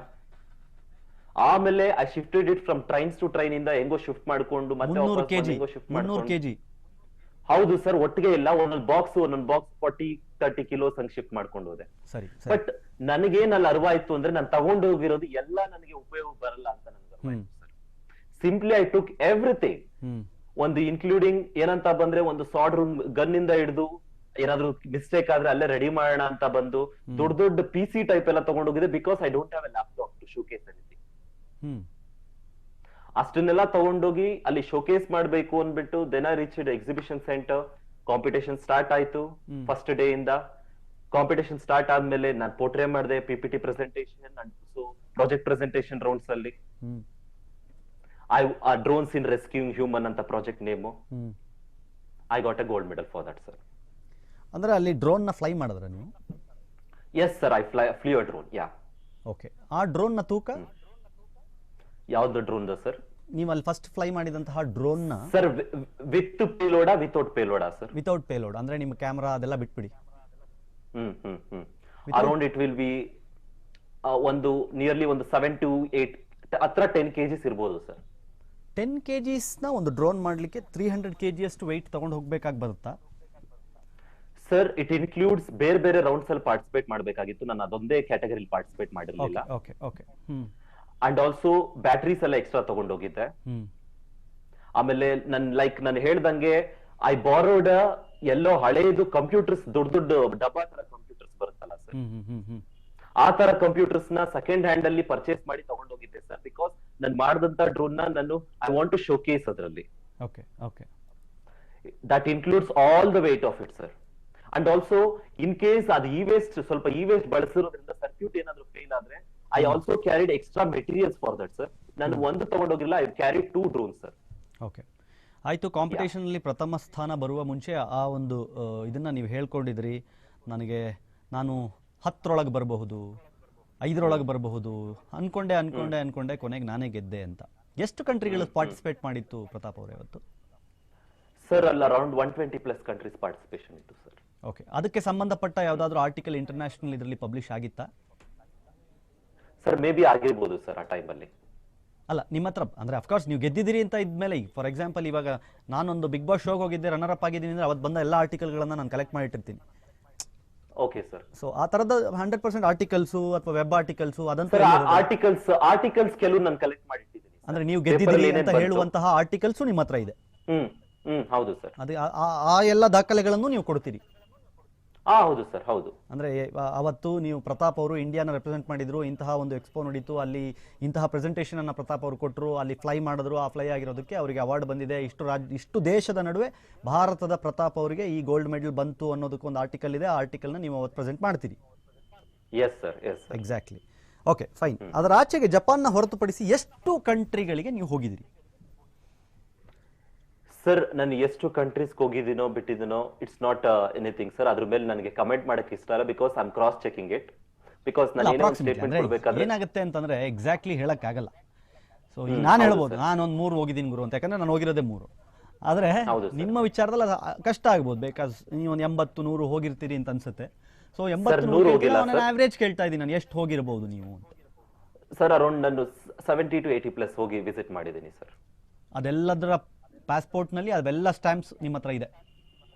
Speaker 3: ಆಮೇಲೆ I shifted it from trains to train ಇಂದ ಹೆಂಗೋ ಶಿಫ್ಟ್ ಮಾಡ್ಕೊಂಡು ಮತ್ತೆ
Speaker 1: 300 kg.
Speaker 3: ಹೌದು ಸರ್, ಒಟ್ಟಿಗೆ ಇಲ್ಲ, ಒಂದೊಂದು ಬಾಕ್ಸ್ 40-30 ಕಿಲೋಸ್ ಹಂಗ್ ಶಿಫ್ಟ್ ಮಾಡ್ಕೊಂಡು ಹೋದೆ. ಬಟ್ ನನಗೇನ್ ಅಲ್ಲಿ ಅರಿವಾಯ್ತು ಅಂದ್ರೆ ನಾನು ತಗೊಂಡು ಹೋಗಿರೋದು ಎಲ್ಲ ನನಗೆ ಉಪಯೋಗ ಬರಲ್ಲ ಅಂತ ನನಗೆ. Simply I took everything. ಒಂದು ಇನ್ಕ್ಲೂಡಿಂಗ್ ಏನಂತ ಬಂದ್ರೆ ಒಂದು ಸಾಡ್ ರೂಮ್ ಗನ್ ಇಂದ ಹಿಡಿದು ಏನಾದ್ರು ಮಿಸ್ಟೇಕ್ ಆದ್ರೆ ಅಲ್ಲೇ ರೆಡಿ ಮಾಡೋಣ ಅಂತ ಬಂದು ದೊಡ್ಡ PC ಟೈಪ್ ಎಲ್ಲ ತಗೊಂಡೋಗಿದೆ. Because I don't have a laptop to showcase anything. ಅಷ್ಟನ್ನೆಲ್ಲ ತಗೊಂಡೋಗಿ ಅಲ್ಲಿ ಶೋಕೇಸ್ ಮಾಡ್ಬೇಕು ಅನ್ಬಿಟ್ಟು then I reached exhibition centre. Competition start ಆಯ್ತು ಫಸ್ಟ್ ಡೇ ಇಂದ. ಕಾಂಪಿಟೇಷನ್ ಸ್ಟಾರ್ಟ್ ಆದ್ಮೇಲೆ ನಾನು ಪೋರ್ಟ್ರೇ ಮಾಡಿದೆ, PPT presentation and project presentation rounds ಅಲ್ಲಿ. ಡ್ರೋನ್ಸ್ ಇನ್ ರೆಸ್ಕ್ಯೂಯಿಂಗ್ ಹ್ಯೂಮನ್ ಅಂತ project name. I got a gold medal for that sir.
Speaker 1: ಅಂದ್ರೆ ಅಲ್ಲಿ ಡ್ರೋನ್ ನ ಫ್ಲೈ ಮಾಡಿದ್ರ ನೀವು?
Speaker 3: Yes sir, I flu a drone. Yeah.
Speaker 1: Okay. ಆ ಡ್ರೋನ್ ನ ತೂಕ
Speaker 3: ಯಾವ್ದು ಡ್ರೋನ್ ಸರ್?
Speaker 1: ನೀವು ಅಲ್ಲಿ ಫಸ್ಟ್ ಫ್ಲೈ ಮಾಡಿದಂತಹ ಡ್ರೋನ್ ನ
Speaker 3: ಸರ್ ವಿತ್ ಪೇಲೋಡಾ ವಿತೌಟ್ ಪೇಲೋಡಾ ಸರ್?
Speaker 1: ವಿತೌಟ್ ಪೇಲೋಡ್ ಅಂದ್ರೆ ನಿಮ್ಮ ಕ್ಯಾಮೆರಾ ಅದೆಲ್ಲ ಬಿಟ್ಬಿಡಿ.
Speaker 3: ಅರೌಂಡ್ ಇಟ್ ವಿಲ್ ಬಿ ಒಂದು ನಿಯರ್ಲಿ ಒಂದು 7 to 8 ಹತ್ರ 10 kgs ಇರ್ಬೋದು ಸರ್.
Speaker 1: 10 kgs ನ ಒಂದು ಡ್ರೋನ್ ಮಾಡ್ಲಿಕ್ಕೆ 300 kg ಅಷ್ಟು ವೆಯ್ಟ್ ತಗೊಂಡು ಹೋಗ್ಬೇಕಾಗಿ ಬರುತ್ತಾ
Speaker 3: ಸರ್? ಇಟ್ ಇನ್ಕ್ಲೂಡ್ಸ್ ಬೇರೆ ರೌಂಡ್ಸ್ ಅಲ್ಲಿ ಪಾರ್ಟಿಸಿಪೇಟ್ ಮಾಡಬೇಕಾಗಿತ್ತು. ನಾನು ಅದೊಂದೇ ಕ್ಯಾಟಗರಿಲಿ ಪಾರ್ಟಿಸಿಪೇಟ್ ಮಾಡಿರಲಿಲ್ಲ. ಅಂಡ್ ಆಲ್ಸೋ ಬ್ಯಾಟರೀಸ್ ಎಲ್ಲ ಎಕ್ಸ್ಟ್ರಾ ತಗೊಂಡೋಗಿದ್ದೆ. ಆಮೇಲೆ ನಾನು ಹೇಳ್ದಂಗೆ ಐ ಬಾರೋಡ್ ಎಲ್ಲೋ ಹಳೇದು ಕಂಪ್ಯೂಟರ್ಸ್, ದೊಡ್ಡ ಡಬ್ಬಾ ತರ ಕಂಪ್ಯೂಟರ್ಸ್ ಬರುತ್ತಲ್ಲ ಸರ್, ಆ ತರ ಕಂಪ್ಯೂಟರ್ಸ್ ನ ಸೆಕೆಂಡ್ ಹ್ಯಾಂಡ್ ಅಲ್ಲಿ ಪರ್ಚೇಸ್ ಮಾಡಿ ತಗೊಂಡೋಗಿದ್ದೆ ಸರ್. ಬಿಕಾಸ್ ನಾನು ಮಾಡಿದಂತ ಡ್ರೋನ್ ನಾನು I want to showcase ಅದರಲ್ಲಿ.
Speaker 1: Okay okay.
Speaker 3: That includes all the weight of it sir. And also in case ಅದು ಸ್ವಲ್ಪ ಇ ವೇಸ್ಟ್ ಬಳಸಿರೋದ್ರಿಂದ ಸರ್ಕ್ಯೂಟ್ ಏನಾದ್ರು ಫೇಲ್ ಆದ್ರೆ I also carried extra materials for that sir. ನಾನು ಒಂದು ತಗೊಂಡೋಗಿಲ್ಲ, I carry 2 drones sir.
Speaker 1: Okay ಆಯಿತು. ಕಾಂಪಿಟೇಷನ್ ಅಲ್ಲಿ ಪ್ರಥಮ ಸ್ಥಾನ ಬರುವ ಮುಂಚೆ ಆ ಒಂದು ಇದನ್ನ ನೀವು ಹೇಳ್ಕೊಂಡಿದ್ರಿ, ನಾನು 10ರೊಳಗೆ ಬರಬಹುದು, 5ರೊಳಗೆ ಬರಬಹುದು ಅನ್ಕೊಂಡೆ ಕೊನೆಗೆ ನಾನೇ ಗೆದ್ದೆ ಅಂತ. ಎಷ್ಟು ಕಂಟ್ರಿಗಳು ಪಾರ್ಟಿಸಿಪೇಟ್ ಮಾಡಿತ್ತು ಪ್ರತಾಪ್ ಅವರೇ ಅವತ್ತು?
Speaker 3: ಸರ್ ಅಲ್ಲಿ ಅರೌಂಡ್ 120+ ಕಂಟ್ರೀಸ್ ಪಾರ್ಟಿಸಿಪೇಷನ್ ಇತ್ತು ಸರ್.
Speaker 1: ಓಕೆ, ಅದಕ್ಕೆ ಸಂಬಂಧಪಟ್ಟ ಯಾವುದಾದ್ರೂ ಆರ್ಟಿಕಲ್ ಇಂಟರ್ನ್ಯಾಷನಲ್ ಇದರಲ್ಲಿ ಪಬ್ಲಿಷ್ ಆಗಿತ್ತಾ?
Speaker 3: ಸರ್ ಮೇ ಬಿ ಆಗಿರ್ಬೋದು ಸರ್ ಆ ಟೈಮಲ್ಲಿ.
Speaker 1: ಅಲ್ಲ ನಿಮ್ಮ ಹತ್ರ ಅಂದರೆ ಅಫ್ಕೋರ್ಸ್ ನೀವು ಗೆದ್ದಿದ್ದೀರಿ ಅಂತ ಇದ್ಮೇಲೆ, ಫಾರ್ ಎಕ್ಸಾಂಪಲ್ ಇವಾಗ ನಾನೊಂದು ಬಿಗ್ ಬಾಸ್ ಶೋಗೆ ಹೋಗಿದ್ದೆ, ರನ್ನರ್ ಅಪ್ ಆಗಿದ್ದೀನಿ ಅಂದರೆ ಅವತ್ತು ಬಂದ ಎಲ್ಲ ಆರ್ಟಿಕಲ್ಗಳನ್ನು ನಾನು ಕಲೆಕ್ಟ್ ಮಾಡಿಟ್ಟಿರ್ತೀನಿ.
Speaker 3: Okay sir.
Speaker 1: ಸೊ ಆ ಥರದ 100% ಆರ್ಟಿಕಲ್ಸು ಅಥವಾ ವೆಬ್ ಆರ್ಟಿಕಲ್ಸು ಅದಂತ
Speaker 3: ಆರ್ಟಿಕಲ್ಸ್ ಕೆಲವು ನಾನು ಕಲೆಕ್ಟ್ ಮಾಡಿಟ್ಟಿದ್ದೀನಿ.
Speaker 1: ಅಂದರೆ ನೀವು ಗೆದ್ದಿದ್ದೀರಿ ಅಂತ ಹೇಳುವಂತಹ ಆರ್ಟಿಕಲ್ಸು ನಿಮ್ಮ ಹತ್ರ ಇದೆ?
Speaker 3: ಹೌದು ಸರ್.
Speaker 1: ಅದೇ ಆ ಎಲ್ಲ ದಾಖಲೆಗಳನ್ನು ನೀವು ಕೊಡ್ತೀರಿ?
Speaker 3: ಹೌದು ಸರ್, ಹೌದು.
Speaker 1: ಅಂದ್ರೆ ಅವತ್ತು ನೀವು ಪ್ರತಾಪ್ ಅವರು ಇಂಡಿಯಾನ ರೆಪ್ರೆಸೆಂಟ್ ಮಾಡಿದ್ರು, ಇಂತಹ ಒಂದು ಎಕ್ಸ್ಪೋ ನಡೀತು, ಅಲ್ಲಿ ಇಂತಹ ಪ್ರೆಸೆಂಟೇಷನ್ ಅನ್ನ ಪ್ರತಾಪ್ ಅವರು ಕೊಟ್ಟರು, ಅಲ್ಲಿ ಫ್ಲೈ ಮಾಡಿದ್ರು, ಆ ಫ್ಲೈ ಆಗಿರೋದಕ್ಕೆ ಅವರಿಗೆ ಅವಾರ್ಡ್ ಬಂದಿದೆ, ಇಷ್ಟು ದೇಶದ ನಡುವೆ ಭಾರತದ ಪ್ರತಾಪ್ ಅವರಿಗೆ ಈ ಗೋಲ್ಡ್ ಮೆಡಲ್ ಬಂತು ಅನ್ನೋದಕ್ಕೆ ಒಂದು ಆರ್ಟಿಕಲ್ ಇದೆ, ಆ ಆರ್ಟಿಕಲ್ನ ನೀವು ಅವತ್ತು ಪ್ರೆಸೆಂಟ್ ಮಾಡ್ತೀರಿ?
Speaker 3: S sir, yes sir.
Speaker 1: Exactly. Okay fine. ಅದರ ಆಚೆಗೆ ಜಪಾನ್ನ ಹೊರತುಪಡಿಸಿ ಎಷ್ಟು ಕಂಟ್ರಿಗಳಿಗೆ ನೀವು ಹೋಗಿದ್ದೀರಿ?
Speaker 3: ಸರ್ ನಾನು ಎಷ್ಟು ಕಂಟ್ರೀಸ್ ಹೋಗಿದ್ದೀನೋ ಬಿಟ್ಟಿದ್ದೀನೋ ಇಟ್ಸ್ ನಾಟ್ ಎನಿಥಿಂಗ್ ಸರ್. ಅದ್ರ ಮೇಲೆ ನನಗೆ ಕಮೆಂಟ್ ಮಾಡಕ್ಕೆ ಇಷ್ಟ ಇಲ್ಲ, because I am cross checking it. Because ನಾನು ಏನೋ ಸ್ಟೇಟ್ಮೆಂಟ್ ಕೊಡಬೇಕಾದ್ರೆ
Speaker 1: ಏನಾಗುತ್ತೆ ಅಂತಂದ್ರೆ ಎಕ್ಸಾಕ್ಟ್ಲಿ ಹೇಳಕ್ಕಾಗಲ್ಲ. ಸೊ ಈಗ ನಾನು ಹೇಳ್ಬೋದು ನಾನೊಂದು 3 ಹೋಗಿದ್ದೀನಿ ಗುರು ಅಂತ, ಯಾಕಂದ್ರೆ ನಾನು ಹೋಗಿರೋದೇ 3. ಆದ್ರೆ ನಿಮ್ಮ ವಿಚಾರದಲ್ಲಿ ಕಷ್ಟ ಆಗ್ಬೋದು, ಬಿಕಾಸ್ ನೀವು ಒಂದು 80-100 ಹೋಗಿರ್ತೀರಿ ಅಂತ ಅನ್ಸುತ್ತೆ. ಸೊ 80-100 ಆವರೇಜ್ ಕೇಳ್ತಾ ಇದ್ದೀನಿ ನಾನು, ಎಷ್ಟು ಹೋಗಿರಬಹುದು ನೀವು ಅಂತ?
Speaker 3: ಸರ್ ಅರೌಂಡ್ ನಾನು 70 to 80+ ಹೋಗಿ ವಿಸಿಟ್ ಮಾಡಿದ್ದೀನಿ ಸರ್.
Speaker 1: ಅದೆಲ್ಲದರ ಪಾಸ್ಪೋರ್ಟ್ ನಲ್ಲಿ ಅವೆಲ್ಲ ಸ್ಟಾಂಪ್ಸ್ ನಿಮ್ಮ ಹತ್ರ ಇದೆ?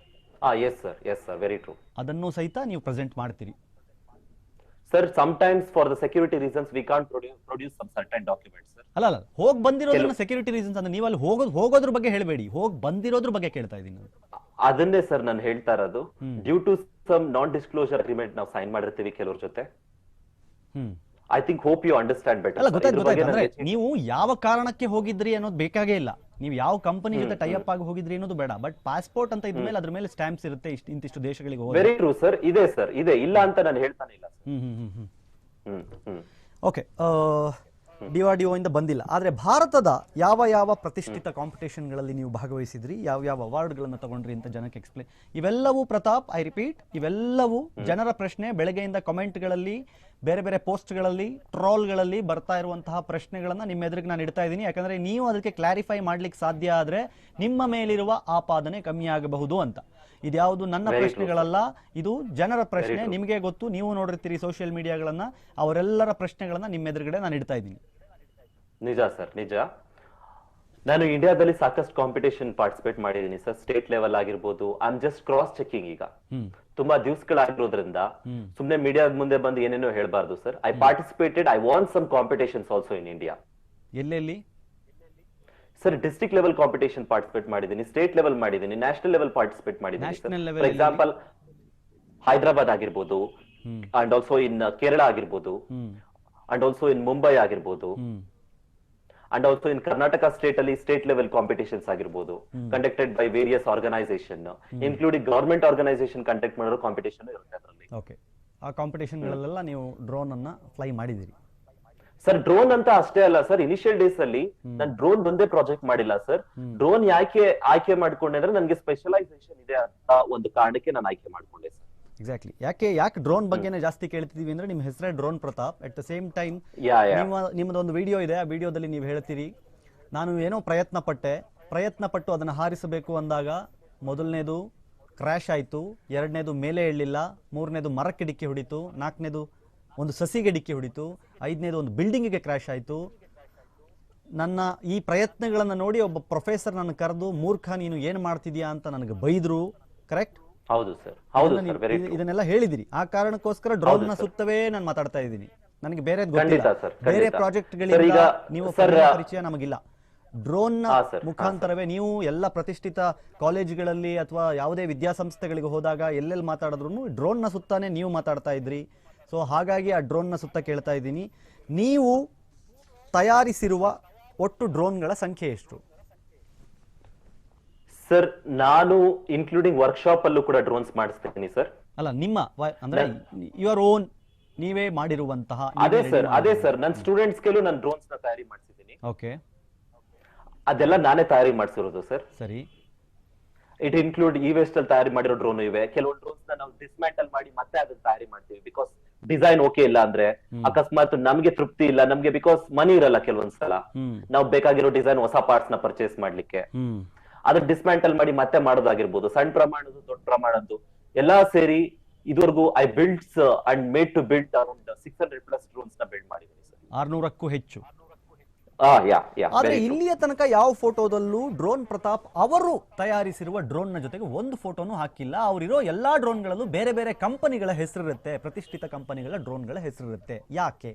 Speaker 3: Yes sir, yes sir, very true.
Speaker 1: ಅದನ್ನು ಸಹಿತ ನೀವು ಪ್ರೆಸೆಂಟ್ ಮಾಡ್ತೀರಿ?
Speaker 3: Sir sometimes for the security reasons we can't produce some certain documents sir.
Speaker 1: ಅಲ್ಲ ಹೋಗಿ ಬಂದಿರೋದನ್ನ ಸೆಕ್ಯೂರಿಟಿ ರೀಸನ್ಸ್ ಅಂದ್ರೆ ನೀವು ಅಲ್ಲಿ ಹೋಗೋದ್ರ ಬಗ್ಗೆ ಹೇಳಬೇಡಿ, ಹೋಗಿ ಬಂದಿರೋದ್ರ ಬಗ್ಗೆ ಕೇಳ್ತಾ ಇದ್ದೀನಿ ನಾನು.
Speaker 3: ಅದನ್ನೇ ಸರ್ ನಾನು ಹೇಳ್ತಾ ಇರೋದು. Due to some non disclosure agreement ನಾವು ಸೈನ್ ಮಾಡಿರ್ತೀವಿ ಕೆಲವ್ರ ಜೊತೆ. I think hope you understand better.
Speaker 1: ಅಲ್ಲ ಗೊತ್ತಾಯ್ತು. ನೀವು ಯಾವ ಕಾರಣಕ್ಕೆ ಹೋಗಿದ್ರಿ ಅನ್ನೋದು ಬೇಕಾಗೇ ಇಲ್ಲ, ನೀವು ಯಾವ ಕಂಪನಿ ಜೊತೆ ಟೈ ಅಪ್ ಆಗಿ ಹೋಗಿದ್ರಿ ಅನ್ನೋದು ಬೇಡ. ಬಟ್ ಪಾಸ್ಪೋರ್ಟ್ ಅಂತ ಇದ್ಮೇಲೆ ಅದ್ರ ಮೇಲೆ ಸ್ಟಾಂಪ್ಸ್ ಇರುತ್ತೆ, ಇಂತಿಷ್ಟು ದೇಶಗಳಿಗೆ ಹೋಗಿ.
Speaker 3: ವೆರಿ ಟ್ರೂ ಸರ್, ಇದೆ ಸರ್, ಇದೆ, ಇಲ್ಲ ಅಂತ ನಾನು ಹೇಳ್ತಾನೆ ಇಲ್ಲ.
Speaker 1: ಓಕೆ, ಡಿಒ ಇಂದ ಬಂದಿಲ್ಲ, ಆದ್ರೆ ಭಾರತದ ಯಾವ ಪ್ರತಿಷ್ಠಿತ ಕಾಂಪಿಟೇಷನ್ಗಳಲ್ಲಿ ನೀವು ಭಾಗವಹಿಸಿದ್ರಿ, ಯಾವ ಅವಾರ್ಡ್ಗಳನ್ನು ತಗೊಂಡ್ರಿ ಅಂತ ಜನಕ್ಕೆ ಎಕ್ಸ್ಪ್ಲೇನ್. ಇವೆಲ್ಲವೂ ಪ್ರತಾಪ್, ಐ ರಿಪೀಟ್, ಇವೆಲ್ಲವೂ ಜನರ ಪ್ರಶ್ನೆ. ಬೆಳಗ್ಗೆಯಿಂದ ಕಮೆಂಟ್ಗಳಲ್ಲಿ, ಬೇರೆ ಬೇರೆ ಪೋಸ್ಟ್ಗಳಲ್ಲಿ, ಟ್ರೋಲ್ಗಳಲ್ಲಿ ಬರ್ತಾ ಇರುವಂತಹ ಪ್ರಶ್ನೆಗಳನ್ನ ನಿಮ್ಮ ಎದುರಿಗೆ ನಾನು ಇಡ್ತಾ ಇದ್ದೀನಿ. ಯಾಕಂದ್ರೆ ನೀವು ಅದಕ್ಕೆ ಕ್ಲಾರಿಫೈ ಮಾಡ್ಲಿಕ್ಕೆ ಸಾಧ್ಯ ಆದ್ರೆ ನಿಮ್ಮ ಮೇಲಿರುವ ಆಪಾದನೆ ಕಮ್ಮಿ ಆಗಬಹುದು ಅಂತ. ಇದ್ಯಾವುದು ನನ್ನ ಪ್ರಶ್ನೆಗಳಲ್ಲ, ಇದು ಜನರ ಪ್ರಶ್ನೆ. ನಿಮಗೆ ಗೊತ್ತು, ನೀವು ನೋಡಿರ್ತೀರಿ ಸೋಷಿಯಲ್ ಮೀಡಿಯಾಗಳನ್ನ, ಅವರೆಲ್ಲರ ಪ್ರಶ್ನೆಗಳನ್ನ ನಿಮ್ಮ ಎದುರುಗಡೆ ನಾನು ಇಡ್ತಾ ಇದ್ದೀನಿ.
Speaker 3: ನಿಜ ಸರ್, ನಿಜ. ನಾನು ಇಂಡಿಯಾದಲ್ಲಿ ಸಾಕಷ್ಟು ಕಾಂಪಿಟೇಷನ್ ಪಾರ್ಟಿಸಿಪೇಟ್ ಮಾಡಿದ್ದೀನಿ ಸರ್. ಸ್ಟೇಟ್ ಲೆವೆಲ್ ಆಗಿರ್ಬೋದು. I am just cross checking. ಈಗ ತುಂಬಾ ದಿವಸಗಳಾಗಿರೋದ್ರಿಂದ ಸುಮ್ನೆ ಮೀಡಿಯಾದ ಮುಂದೆ ಬಂದು ಏನೇನೋ ಹೇಳ್ಬಾರ್ದು sir. I participated, I won some competitions also in India.
Speaker 1: ಎಲ್ಲೆಲ್ಲಿ
Speaker 3: sir? District level competition participate ಮಾಡಿದ್ದೀನಿ, ಸ್ಟೇಟ್ ಲೆವೆಲ್ ಮಾಡಿದ್ದೀನಿ, ನ್ಯಾಷನಲ್ ಲೆವೆಲ್ ಪಾರ್ಟಿಸಿಪೇಟ್ ಮಾಡಿದ್ದೀನಿ. ಫಾರ್ ಎಕ್ಸಾಂಪಲ್ ಹೈದರಾಬಾದ್ ಆಗಿರ್ಬೋದು, ಅಂಡ್ ಆಲ್ಸೋ ಇನ್ ಕೇರಳ ಆಗಿರ್ಬೋದು, ಅಂಡ್ ಆಲ್ಸೋ ಇನ್ ಮುಂಬೈ ಆಗಿರ್ಬೋದು, and also in Karnataka state ಅಲ್ಲಿ ಸ್ಟೇಟ್ ಲೆವೆಲ್ ಕಾಂಪಿಟೇಷನ್ಸ್ ಆಗಿರ್ಬೋದು, conducted by various organisation, including government organisation conduct ಮಾಡಿರೋ ಕಾಂಪಿಟೇಷನ್ ಇರುತ್ತೆ ಅದರಲ್ಲಿ.
Speaker 1: ಓಕೆ, ಆ ಕಾಂಪಿಟೇಷನ್ ಗಳಲ್ಲೆಲ್ಲ ನೀವು ಡ್ರೋನ್ ಅನ್ನ ಫ್ಲೈ ಮಾಡಿದಿರಿ
Speaker 3: ಸರ್? ಡ್ರೋನ್ ಅಂತ ಅಷ್ಟೇ ಅಲ್ಲ ಸರ್, ಇನಿಷಿಯಲ್ ಡೇಸ್ ಅಲ್ಲಿ ನಾನು ಡ್ರೋನ್ ಒಂದೇ ಪ್ರಾಜೆಕ್ಟ್ ಮಾಡಿಲ್ಲ ಸರ್. ಡ್ರೋನ್ ಯಾಕೆ ಆಯ್ಕೆ ಮಾಡ್ಕೊಂಡೆ ಅಂದ್ರೆ ನನಗೆ ಸ್ಪೆಷಲೈಸೇಷನ್ ಇದೆ ಅಂತ ಒಂದು ಕಾರಣಕ್ಕೆ ನಾನು ಆಯ್ಕೆ ಮಾಡ್ಕೊಂಡೆ ಸರ್.
Speaker 1: ಎಕ್ಸಾಕ್ಟ್ಲಿ. ಯಾಕೆ ಡ್ರೋನ್ ಬಗ್ಗೆನೇ ಜಾಸ್ತಿ ಕೇಳ್ತಿದೀವಿ ಅಂದ್ರೆ ನಿಮ್ಮ ಹೆಸರೇ drone Pratap. At the same time ನಿಮ್ಮದೊಂದು ವಿಡಿಯೋ ಇದೆ, ಆ ವಿಡಿಯೋದಲ್ಲಿ ನೀವು ಹೇಳ್ತೀರಿ, ನಾನು ಏನೋ ಪ್ರಯತ್ನ ಪಟ್ಟು ಅದನ್ನು ಹಾರಿಸಬೇಕು ಅಂದಾಗ ಮೊದಲನೇದು ಕ್ರ್ಯಾಶ್ ಆಯಿತು, ಎರಡನೇದು ಮೇಲೆ ಏಳಲಿಲ್ಲ, ಮೂರನೇದು ಮರಕ್ಕೆ ಡಿಕ್ಕಿ ಹೊಡಿತು, ನಾಲ್ಕನೇದು ಒಂದು ಸಸಿಗೆ ಡಿಕ್ಕಿ ಹೊಡಿತು, ಐದನೇದು ಒಂದು ಬಿಲ್ಡಿಂಗಿಗೆ ಕ್ರ್ಯಾಶ್ ಆಯಿತು. ನನ್ನ ಈ ಪ್ರಯತ್ನಗಳನ್ನು ನೋಡಿ ಒಬ್ಬ ಪ್ರೊಫೆಸರ್ ನನ್ನ ಕರೆದು ಮೂರ್ಖ ನೀನು ಏನು ಮಾಡ್ತಿದ್ಯಾ ಅಂತ ನನಗೆ ಬೈದ್ರು. ಕರೆಕ್ಟ್?
Speaker 3: ಹೌದು ಸರ್, ಹೌದು ಸರ್,
Speaker 1: ಇದನ್ನೆಲ್ಲ ಹೇಳಿದಿರಿ. ಆ ಕಾರಣಕ್ಕೋಸ್ಕರ ಡ್ರೋನ್ ನ ಸುತ್ತವೇ ನಾನು ಮಾತಾಡ್ತಾ ಇದ್ದೀನಿ. ನನಗೆ ಬೇರೆ ಗೊತ್ತಿಲ್ಲ, ಬೇರೆ ಪ್ರಾಜೆಕ್ಟ್ ಗಳಿಂದ ನೀವು ಪರಿಚಯ ನಮಗಿಲ್ಲ. ಡ್ರೋನ್ ನ ಮುಖಾಂತರವೇ ನೀವು ಎಲ್ಲ ಪ್ರತಿಷ್ಠಿತ ಕಾಲೇಜುಗಳಲ್ಲಿ ಅಥವಾ ಯಾವುದೇ ವಿದ್ಯಾಸಂಸ್ಥೆಗಳಿಗೆ ಹೋದಾಗ ಎಲ್ಲೆಲ್ಲಿ ಮಾತಾಡಿದ್ರು ಡ್ರೋನ್ ನ ಸುತ್ತಾನೆ ನೀವು ಮಾತಾಡ್ತಾ ಇದ್ರಿ. ಸೊ ಹಾಗಾಗಿ ಆ ಡ್ರೋನ್ನ ಸುತ್ತ ಕೇಳ್ತಾ ಇದ್ದೀನಿ, ನೀವು ತಯಾರಿಸಿರುವ ಒಟ್ಟು ಡ್ರೋನ್ಗಳ ಸಂಖ್ಯೆ ಎಷ್ಟು?
Speaker 3: ಸರ್ ನಾನು ಇನ್ಕ್ಲೂಡಿಂಗ್ ವರ್ಕ್ಶಾಪ್ ಅಲ್ಲೂ ಕೂಡ ಡ್ರೋನ್ಸ್ ಮಾಡಿಸ್ತೀನಿ ಸರ್.
Speaker 1: ಅಲ್ಲ ನಿಮ್ಮ ಅಂದ್ರೆ ಯುವರ್ ಓನ್, ನೀವೇ ಮಾಡಿರುವಂತಹ?
Speaker 3: ಅದೇ ಸರ್ ನನ್ನ ಸ್ಟೂಡೆಂಟ್ಸ್ ಗೆಲ್ಲೂ ನಾನು ಡ್ರೋನ್ಸ್ ನ ತಯಾರಿ ಮಾಡಿಸಿದ್ದೀನಿ.
Speaker 1: ಓಕೆ,
Speaker 3: ಅದೆಲ್ಲ ನಾನೇ ತಯಾರಿ ಮಾಡಿಸಿರೋದು ಸರ್.
Speaker 1: ಸರಿ.
Speaker 3: ಇಟ್ ಇನ್ಕ್ಲೂಡ್ ಈ ವೇಸ್ಟ್ ಅಲ್ಲಿ ತಯಾರಿ ಮಾಡಿರೋ ಡ್ರೋನ್ ಇವೆ. ಕೆಲವು ಡ್ರೋನ್ಸ್ ನಾವು ಡಿಸ್ಮ್ಯಾಂಟಲ್ ಮಾಡಿ ಮತ್ತೆ ಅದನ್ನ ತಯಾರಿ ಮಾಡ್ತೀವಿ. ಬಿಕಾಸ್ ಡಿಸೈನ್ ಓಕೆ ಇಲ್ಲ ಅಂದ್ರೆ, ಅಕಸ್ಮಾತ್ ನಮ್ಗೆ ತೃಪ್ತಿ ಇಲ್ಲ, ನಮ್ಗೆ ಬಿಕಾಸ್ ಮನಿ ಇರಲ್ಲ ಕೆಲವೊಂದ್ಸಲ, ನಾವು ಬೇಕಾಗಿರೋ ಡಿಸೈನ್ ಹೊಸ ಪಾರ್ಟ್ಸ್ ನ ಪರ್ಚೇಸ್ ಮಾಡ್ಲಿಕ್ಕೆ, ಅದನ್ನ ಡಿಸ್ಮ್ಯಾಂಟಲ್ ಮಾಡಿ ಮತ್ತೆ ಮಾಡೋದಾಗಿರ್ಬೋದು. ಸಣ್ಣ ಪ್ರಮಾಣದ್ದು, ದೊಡ್ಡ ಪ್ರಮಾಣದ್ದು ಎಲ್ಲಾ ಸೇರಿ ಇದುವರೆಗೂ I builds and made to build around 600+ drones ನ ಬಿಲ್ಡ್ ಮಾಡಿದ್ದೀನಿ ಸರ್.
Speaker 1: 600ಕ್ಕೂ ಹೆಚ್ಚು.
Speaker 3: ಆದ್ರೆ
Speaker 1: ಇಲ್ಲಿಯ ತನಕ ಯಾವ ಫೋಟೋದಲ್ಲೂ ಡ್ರೋನ್ ಪ್ರತಾಪ್ ಅವರು ತಯಾರಿಸಿರುವ ಡ್ರೋನ್ ನ ಜೊತೆಗೆ ಒಂದು ಫೋಟೋನು ಹಾಕಿಲ್ಲ. ಅವರಿರೋ ಎಲ್ಲಾ ಡ್ರೋನ್ಗಳಲ್ಲೂ ಬೇರೆ ಬೇರೆ ಕಂಪನಿಗಳ ಹೆಸರಿರುತ್ತೆ, ಪ್ರತಿಷ್ಠಿತ ಕಂಪನಿಗಳ ಡ್ರೋನ್ಗಳ ಹೆಸರಿರುತ್ತೆ. ಯಾಕೆ?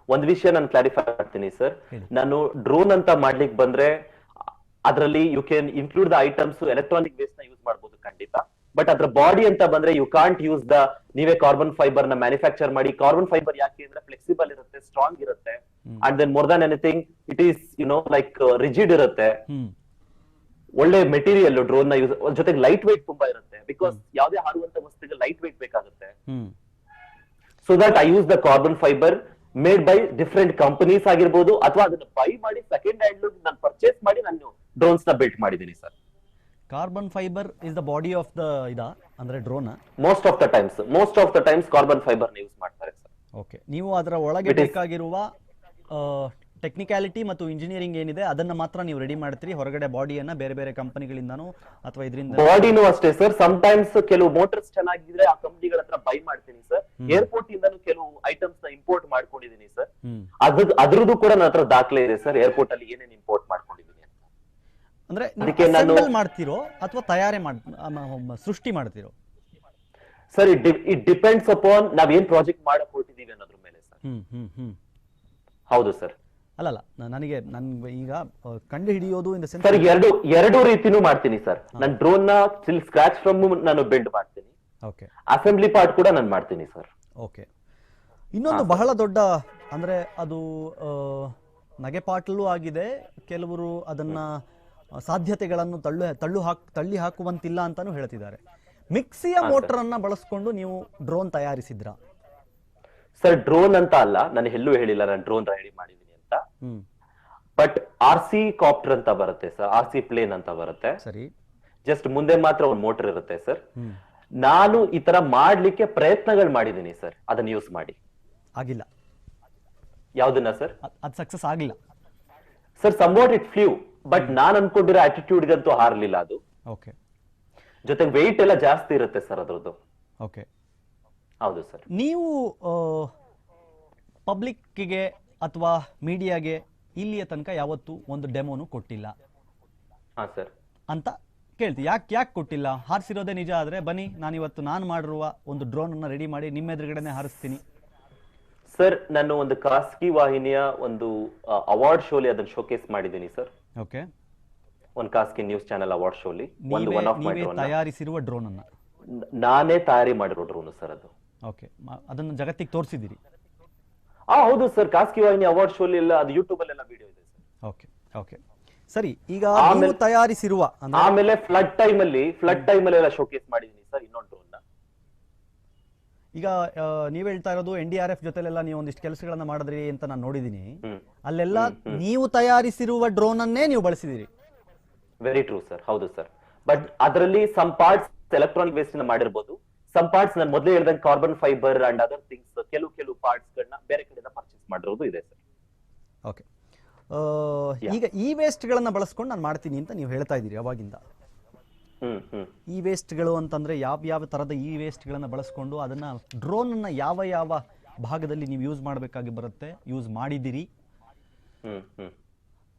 Speaker 3: ಒಂದ್ ವಿಷಯ ನಾನು ಕ್ಲಾರಿಫೈ ಮಾಡ್ತೀನಿ ಸರ್. ನಾನು ಡ್ರೋನ್ ಅಂತ ಮಾಡ್ಲಿಕ್ಕೆ ಬಂದ್ರೆ ಅದರಲ್ಲಿ you can include the items, electronic waste ನ ಯೂಸ್ ಮಾಡಬಹುದು ಖಂಡಿತ. ಬಟ್ ಅದ್ರ ಬಾಡಿ ಅಂತ ಬಂದ್ರೆ ಯು ಕಾಂಟ್ ಯೂಸ್ ದ, ನೀವೇ ಕಾರ್ಬನ್ ಫೈಬರ್ ನ ಮ್ಯಾನುಫ್ಯಾಕ್ಚರ್ ಮಾಡಿ. ಕಾರ್ಬನ್ ಫೈಬರ್ ಯಾಕೆ ಅಂದ್ರೆ ಫ್ಲೆಕ್ಸಿಬಲ್ ಇರುತ್ತೆ, ಸ್ಟ್ರಾಂಗ್ ಇರುತ್ತೆ, and then more than anything it is like rigid ಇರುತ್ತೆ, ಒಳ್ಳೆ ಮೆಟೀರಿಯಲ್ ಡ್ರೋನ್ ನ ಯೂಸ್, ಜೊತೆಗೆ ಲೈಟ್ weight ತುಂಬಾ ಇರುತ್ತೆ. ಬಿಕಾಸ್ ಯಾವುದೇ ಹಾರುವಂತ ವಸ್ತುಗೆ ಲೈಟ್ weight ಬೇಕಾಗುತ್ತೆ. So that I use the carbon fibre made by different companies ಆಗಿರ್ಬೋದು, ಅಥವಾ ಅದನ್ನ ಬೈ ಮಾಡಿ ಸೆಕೆಂಡ್ ಹ್ಯಾಂಡ್ ನಾನು ಪರ್ಚೇಸ್ ಮಾಡಿ ನಾನು ಡ್ರೋನ್ಸ್ ನ ಬಿಲ್ಡ್ ಮಾಡಿದ್ದೀನಿ sir.
Speaker 1: Carbon fibre is the body of the ಅಂದ್ರೆ drone
Speaker 3: most of the times carbon fibre ನ ಯೂಸ್ ಮಾಡ್ತಾರೆ ಸರ್.
Speaker 1: ಓಕೆ, ನೀವು ಅದರ ಒಳಗೆ ಬೇಕಾಗಿರುವ ಟೆಕ್ನಿಕ್ಯಾಲಿಟಿ ಮತ್ತು ಇಂಜಿನಿಯರಿಂಗ್ ಏನಿದೆ ಅದನ್ನ ಮಾತ್ರ ನೀವು ರೆಡಿ ಮಾಡ್ತೀರಿ, ಹೊರಗಡೆ ಬಾಡಿಯನ್ನ ಬೇರೆ ಬೇರೆ ಕಂಪನಿಗಳಿಂದಾನು ಅಥವಾ ಇದರಿಂದ?
Speaker 3: ಬಾಡಿನೂ ಅಷ್ಟೇ ಸರ್. ಸಮ್ ಟೈಮ್ಸ್ ಕೆಲವು ಮೋಟರ್ಸ್ ಚೆನ್ನಾಗಿದ್ರೆ ಆ ಕಂಪನಿಗಳ ಹತ್ರ ಬೈ ಮಾಡ್ತೀನಿ ಸರ್. ಏರ್ಪೋರ್ಟ್ ಇಂದಾನು ಕೆಲವು ಐಟಮ್ಸ್ ನ ಇಂಪೋರ್ಟ್ ಮಾಡ್ಕೊಂಡಿದ್ದೀನಿ ಸರ್. ಅದ್ರದ್ದು ಕೂಡ ನನ್ನ ಹತ್ರ ದಾಖಲೆ ಇದೆ ಸರ್, ಏರ್ಪೋರ್ಟ್ ಅಲ್ಲಿ ಏನೇನು ಇಂಪೋರ್ಟ್ ಮಾಡ್ಕೊಂಡಿದ್ದೀನಿ ಅಂತ.
Speaker 1: ಅಂದ್ರೆ ಅಸೆಂಬಲ್ ಮಾಡ್ತಿರೋ ಅಥವಾ ತಯಾರಿ ಸೃಷ್ಟಿ ಮಾಡ್ತಿರೋ?
Speaker 3: ಸರ್ ಇಟ್ ಡಿಪೆಂಡ್ಸ್ ಅಪಾನ್ ನಾವ್ ಏನ್ ಪ್ರಾಜೆಕ್ಟ್ ಮಾಡಕ್ ಹೊರಟಿದೀವಿ ಅನ್ನೋದ್ರ ಮೇಲೆ ಸರ್. ಹೌದು ಸರ್.
Speaker 1: ಅಲ್ಲಲ್ಲ, ನನ್ಗೆ ಈಗ ಕಂಡು ಹಿಡಿಯೋದು ಇನ್ ದ ಸೆನ್ಸ್
Speaker 3: ಸರ್ ಎರಡು ರೀತಿನೂ ಮಾಡ್ತೀನಿ ಸರ್. ನಾನು ಡ್ರೋನ್ ನ ಸ್ಕ್ರಾಚ್ ಫ್ರಮ್ ನಾನು ಬಿಲ್ಡ್ ಮಾಡ್ತೀನಿ.
Speaker 1: ಓಕೆ,
Speaker 3: ಅಸೆಂಬ್ಲಿ ಪಾರ್ಟ್ ಕೂಡ ನಾನು ಮಾಡ್ತೀನಿ ಸರ್.
Speaker 1: ಓಕೆ, ಇನ್ನೊಂದು ಬಹಳ ದೊಡ್ಡ ಅಂದ್ರೆ ಅದು ನಗೆಪಾಟಲು ಆಗಿದೆ. ಕೆಲವರು ಅದನ್ನ ಸಾಧ್ಯತೆಗಳನ್ನು ತಳ್ಳಿ ಹಾಕುವಂತಿಲ್ಲ ಅಂತಾನು ಹೇಳ್ತಿದ್ದಾರೆ. ಮಿಕ್ಸಿಯ ಮೋಟರ್ ಅನ್ನ ಬಳಸ್ಕೊಂಡು ನೀವು ಡ್ರೋನ್ ತಯಾರಿಸಿದ್ರ?
Speaker 3: ಸರ್ ಡ್ರೋನ್ ಅಂತ ಅಲ್ಲ, ನಾನು ಎಲ್ಲೂ ಹೇಳಿಲ್ಲ ನಾನು ಡ್ರೋನ್ ರೆಡಿ ಮಾಡಿದೀನಿ ಅಂತ. ಬಟ್ RC ಕಾಪ್ಟರ್ ಅಂತ ಬರುತ್ತೆ ಸರ್, RC ಪ್ಲೇನ್ ಅಂತ ಬರುತ್ತೆ.
Speaker 1: ಸರಿ,
Speaker 3: ಜಸ್ಟ್ ಮುಂದೆ ಮಾತ್ರ ಒಂದು ಮೋಟರ್ ಇರುತ್ತೆ ಸರ್. ನಾನು ಈ ತರ ಮಾಡ್ಲಿಕ್ಕೆ ಪ್ರಯತ್ನಗಳು ಮಾಡಿದೀನಿ ಸರ್, ಅದನ್ನ ಯೂಸ್ ಮಾಡಿ.
Speaker 1: ಆಗಿಲ್ಲ?
Speaker 3: ಯಾವ್ದನ್ನ ಸರ್?
Speaker 1: ಅದು ಸಕ್ಸಸ್ ಆಗಿಲ್ಲ
Speaker 3: sir. Somewhat it flew, but ನಾನ್ ಅನ್ಕೊಂಡಿರೋ ಆಟಿಟ್ಯೂಡ್ ಗಂತೂ ಹಾರ್ಲಿಲ್ಲ ಅದು.
Speaker 1: ಓಕೆ,
Speaker 3: ಜೊತೆಗೆ ವೆಯ್ಟ್ ಎಲ್ಲ ಜಾಸ್ತಿ ಇರುತ್ತೆ ಸರ್ ಅದ್ರದ್ದು.
Speaker 1: ಓಕೆ,
Speaker 3: ಹೌದು ಸರ್.
Speaker 1: ನೀವು ಪಬ್ಲಿಕ್ಗೆ ಅಥವಾ ಮೀಡಿಯಾಗೆ ಇಲ್ಲಿಯ ತನಕ ಯಾವತ್ತೂ ಒಂದು ಡೆಮೋನು ಕೊಟ್ಟಿಲ್ಲ
Speaker 3: ಸರ್
Speaker 1: ಅಂತ ಕೇಳ್ತೀವಿ. ಯಾಕೆ ಕೊಟ್ಟಿಲ್ಲ? ಹಾರಿಸಿರೋದೇ ನಿಜ ಆದ್ರೆ ಬನ್ನಿ, ನಾನು ಮಾಡಿರುವ ಒಂದು ಡ್ರೋನ್ ಅನ್ನ ರೆಡಿ ಮಾಡಿ ನಿಮ್ಮ ಎದುರುಗಡೆನೆ ಹಾರಿಸ್ತೀನಿ.
Speaker 3: ಸರ್ ನಾನು ಒಂದು ಖಾಸಗಿ ವಾಹಿನಿಯ ಒಂದು ಅವಾರ್ಡ್ ಶೋಲಿ ಅದನ್ನ ಶೋಕೇಸ್ ಮಾಡಿದ್ದೀನಿ ಸರ್.
Speaker 1: ಓಕೆ,
Speaker 3: ಒಂದು ಖಾಸಗಿ ನ್ಯೂಸ್ ಚಾನೆಲ್ ಅವಾರ್ಡ್ ಶೋಲಿ
Speaker 1: ತಯಾರಿಸಿರುವ ಡ್ರೋನ್ ಅನ್ನ
Speaker 3: ನಾನೇ ತಯಾರಿ ಮಾಡಿರೋ ಡ್ರೋನ್ ಸರ್ ಅದು.
Speaker 1: ಓಕೆ, ಅದನ್ನು ಜಗತ್ತಿಗೆ ತೋರಿಸಿದಿರಿ?
Speaker 3: ಹೌದು ಸರ್, ಖಾಸಗಿ ವಾಹಿನಿ ಅವಾರ್ಡ್ ಶೋಲಿ ಎಲ್ಲ ಅದು ಯೂಟ್ಯೂಬ್ ಅಲ್ಲೆಲ್ಲ ವಿಡಿಯೋ ಇದೆ ಸರ್.
Speaker 1: ಓಕೆ, ಓಕೆ, ಸರಿ. ಈಗ ನೀವು ತಯಾರಿಸಿರುವ
Speaker 3: ಆಮೇಲೆ ಫ್ಲಡ್ ಟೈಮ್ ಅಲ್ಲಿ ಎಲ್ಲ ಶೋಕೇಸ್ ಮಾಡಿದೀನಿ ಸರ್ ಇನ್ನೊಂದು ಡ್ರೋನ್ ನ.
Speaker 1: ಈಗ ನೀವ್ ಹೇಳ್ತಾ ಇರೋದು NDRF ಜೊತೆಲೆಲ್ಲ ನೀವು ಒಂದಿಷ್ಟು ಕೆಲಸಗಳನ್ನ ಮಾಡಿದ್ರಿ ಅಂತ ನಾನು ನೋಡಿದೀನಿ. ಅಲ್ಲೆಲ್ಲ ನೀವು ತಯಾರಿಸಿರುವ ಡ್ರೋನ್ ಅನ್ನೇ ನೀವು ಬಳಸಿದಿರಿ?
Speaker 3: ವೆರಿ ಟ್ರೂ ಸರ್, ಹೌದು ಸರ್. ಬಟ್ ಅದರಲ್ಲಿ ಸಮ್ ಪಾರ್ಟ್ಸ್ ಎಲೆಕ್ಟ್ರಾನಿಕ್ ವೇಸ್ಟ್ ನ ಮಾಡಿರ್ಬೋದು, ಸಮ್ ಪಾರ್ಟ್ಸ್ ನಾನು ಮೊದಲೇ ಹೇಳಿದಂಗೆ carbon fibre and other things ಕೆಲವು ಪಾರ್ಟ್ಸ್ ಗಳನ್ನ ಬೇರೆ ಕಡೆಯಿಂದ ಪರ್ಚೇಸ್ ಮಾಡಿರೋದು ಇದೆ ಸರ್.
Speaker 1: ಓಕೆ, ಈಗ ಈ ವೇಸ್ಟ್ ಗಳನ್ನ ಬಳಸ್ಕೊಂಡು ನಾನು ಮಾಡ್ತೀನಿ ಅಂತ ನೀವು ಹೇಳ್ತಾ ಇದ್ದೀರಿ ಅವಾಗಿಂದ. ಈ ವೇಸ್ಟ್ಗಳು ಅಂತಂದ್ರೆ ಯಾವ ತರದ ಈ ವೇಸ್ಟ್ ಗಳನ್ನ ಬಳಸ್ಕೊಂಡು ಅದನ್ನ ಡ್ರೋನ್ ಅನ್ನ ಯಾವ ಭಾಗದಲ್ಲಿ ನೀವು ಯೂಸ್ ಮಾಡಬೇಕಾಗಿ ಬರುತ್ತೆ, ಯೂಸ್ ಮಾಡಿದಿರಿ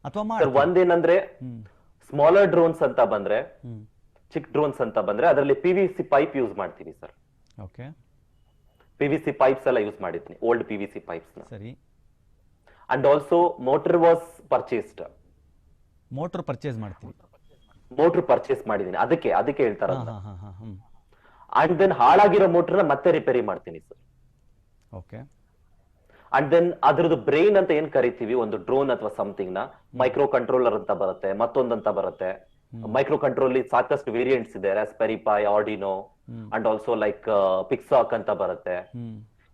Speaker 1: ಅಥವಾ
Speaker 3: ಒಂದೇನಂದ್ರೆ ಸ್ಮಾಲರ್ ಡ್ರೋನ್ಸ್ ಅಂತ ಬಂದ್ರೆ, ಚಿಕ್ ಡ್ರೋನ್ಸ್ ಅಂತ ಬಂದ್ರೆ ಅದರಲ್ಲಿ PVC ಪೈಪ್ ಯೂಸ್ ಮಾಡ್ತೀವಿ ಸರ್.
Speaker 1: ಓಕೆ,
Speaker 3: PVC ಪೈಪ್ಸ್ ಎಲ್ಲ ಯೂಸ್ ಮಾಡಿದ್ದೀನಿ, ಓಲ್ಡ್ PVC ಪೈಪ್ಸ್ ನ.
Speaker 1: ಸರಿ.
Speaker 3: And also motor was purchased.
Speaker 1: Motor purchase ಮಾಡ್ತೀವಿ?
Speaker 3: ಮೋಟರ್ ಪರ್ಚೇಸ್ ಮಾಡಿದ್ದೀನಿ, ಅದಕ್ಕೆ ಹೇಳ್ತಾರ. ಅಂಡ್ ದೆನ್ ಹಾಳಾಗಿರೋ ಮೋಟರ್ನ ಮತ್ತೆ ರಿಪೇರಿ ಮಾಡ್ತೀನಿ ಸರ್.
Speaker 1: ಓಕೆ.
Speaker 3: ಅಂಡ್ ದೆನ್ ಅದ್ರದ್ದು ಬ್ರೈನ್ ಅಂತ ಏನ್ ಕರಿತೀವಿ, ಒಂದು ಡ್ರೋನ್ ಅಥವಾ ಸಮಥಿಂಗ್ ನ ಮೈಕ್ರೋ ಕಂಟ್ರೋಲರ್ ಅಂತ ಬರುತ್ತೆ, ಮತ್ತೊಂದಂತ ಬರುತ್ತೆ. ಮೈಕ್ರೋ ಕಂಟ್ರೋಲ್ ಸಾಕಷ್ಟು ವೇರಿಯಂಟ್ಸ್ ಇದೆ, Raspberry Pi, Arduino and also like Pixhawk ಅಂತ ಬರುತ್ತೆ.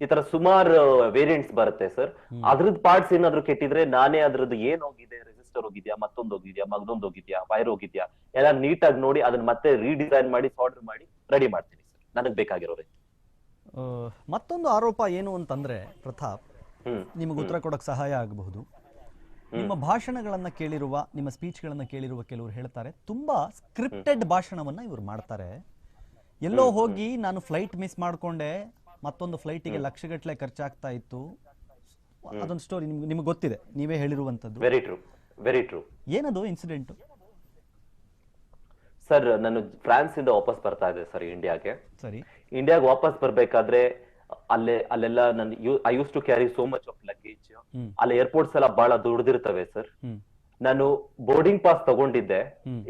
Speaker 3: ಈ ತರ ಸುಮಾರು ವೇರಿಯಂಟ್ಸ್ ಬರುತ್ತೆ ಸರ್. ಅದ್ರದ್ದು ಪಾರ್ಟ್ಸ್ ಏನಾದ್ರು ಕೆಟ್ಟಿದ್ರೆ ನಾನೇ ಅದ್ರದ್ದು ಏನ್ ಹೋಗಿದೆ, ರೆಜಿಸ್ಟರ್ ಹೋಗಿದ್ಯಾ, ಮತ್ತೊಂದು ಹೋಗಿದ್ಯಾ, ಮಗದೊಂದು ಹೋಗಿದ್ಯಾ, ವೈರ್ ಹೋಗಿದ್ಯಾ, ಎಲ್ಲ ನೀಟಾಗಿ ನೋಡಿ ಅದನ್ನ ಮತ್ತೆ ರೀಡಿಸೈನ್ ಮಾಡಿ ಸಾರ್ಡರ್ ಮಾಡಿ ರೆಡಿ ಮಾಡ್ತೀನಿ ಸರ್, ನನಗ್ ಬೇಕಾಗಿರೋರೆ.
Speaker 1: ಮತ್ತೊಂದು ಆರೋಪ ಏನು ಅಂತಂದ್ರೆ ಪ್ರತಾಪ್, ನಿಮಗೆ ಉತ್ತರ ಕೊಡಕ್ಕೆ ಸಹಾಯ ಆಗಬಹುದು. ನಿಮ್ಮ ಭಾಷಣಗಳನ್ನ ಕೇಳಿರುವ, ನಿಮ್ಮ ಸ್ಪೀಚ್ಗಳನ್ನ ಕೇಳಿರುವ ಕೆಲವರು ಹೇಳ್ತಾರೆ ತುಂಬಾ ಸ್ಕ್ರಿಪ್ಟೆಡ್ ಭಾಷಣವನ್ನ ಇವರು ಮಾಡ್ತಾರೆ. ಎಲ್ಲೋ ಹೋಗಿ ನಾನು ಫ್ಲೈಟ್ ಮಿಸ್ ಮಾಡ್ಕೊಂಡೆ, ಮತ್ತೊಂದು ಫ್ಲೈಟಿಗೆ ಲಕ್ಷಗಟ್ಟಲೆ ಖರ್ಚಾಗ್ತಾ ಇತ್ತು, ಅದೊಂದು ಸ್ಟೋರಿ ನಿಮ್ಗೆ ಗೊತ್ತಿದೆ, ನೀವೇ ಹೇಳಿರುವಂತದ್ದು.
Speaker 3: Very true, very true.
Speaker 1: ಏನದು ಇನ್ಸಿಡೆಂಟ್?
Speaker 3: ಸರ್ ನಾನು ಫ್ರಾನ್ಸ್ ಇಂದ ವಾಪಸ್ ಬರ್ತಾ ಇದ್ದೆ ಸರ್ ಇಂಡಿಯಾಗೆ.
Speaker 1: ಸರಿ.
Speaker 3: ಇಂಡಿಯಾಗೆ ವಾಪಸ್ ಬರ್ಬೇಕಾದ್ರೆ ಅಲ್ಲೆಲ್ಲ I use to carry so much of luggage. ಅಲ್ಲಿ ಏರ್ಪೋರ್ಟ್ಸ್ ಎಲ್ಲ ಬಹಳ ದುಡ್ದಿರ್ತವೆ ಸರ್. ನಾನು ಬೋರ್ಡಿಂಗ್ ಪಾಸ್ ತಗೊಂಡಿದ್ದೆ,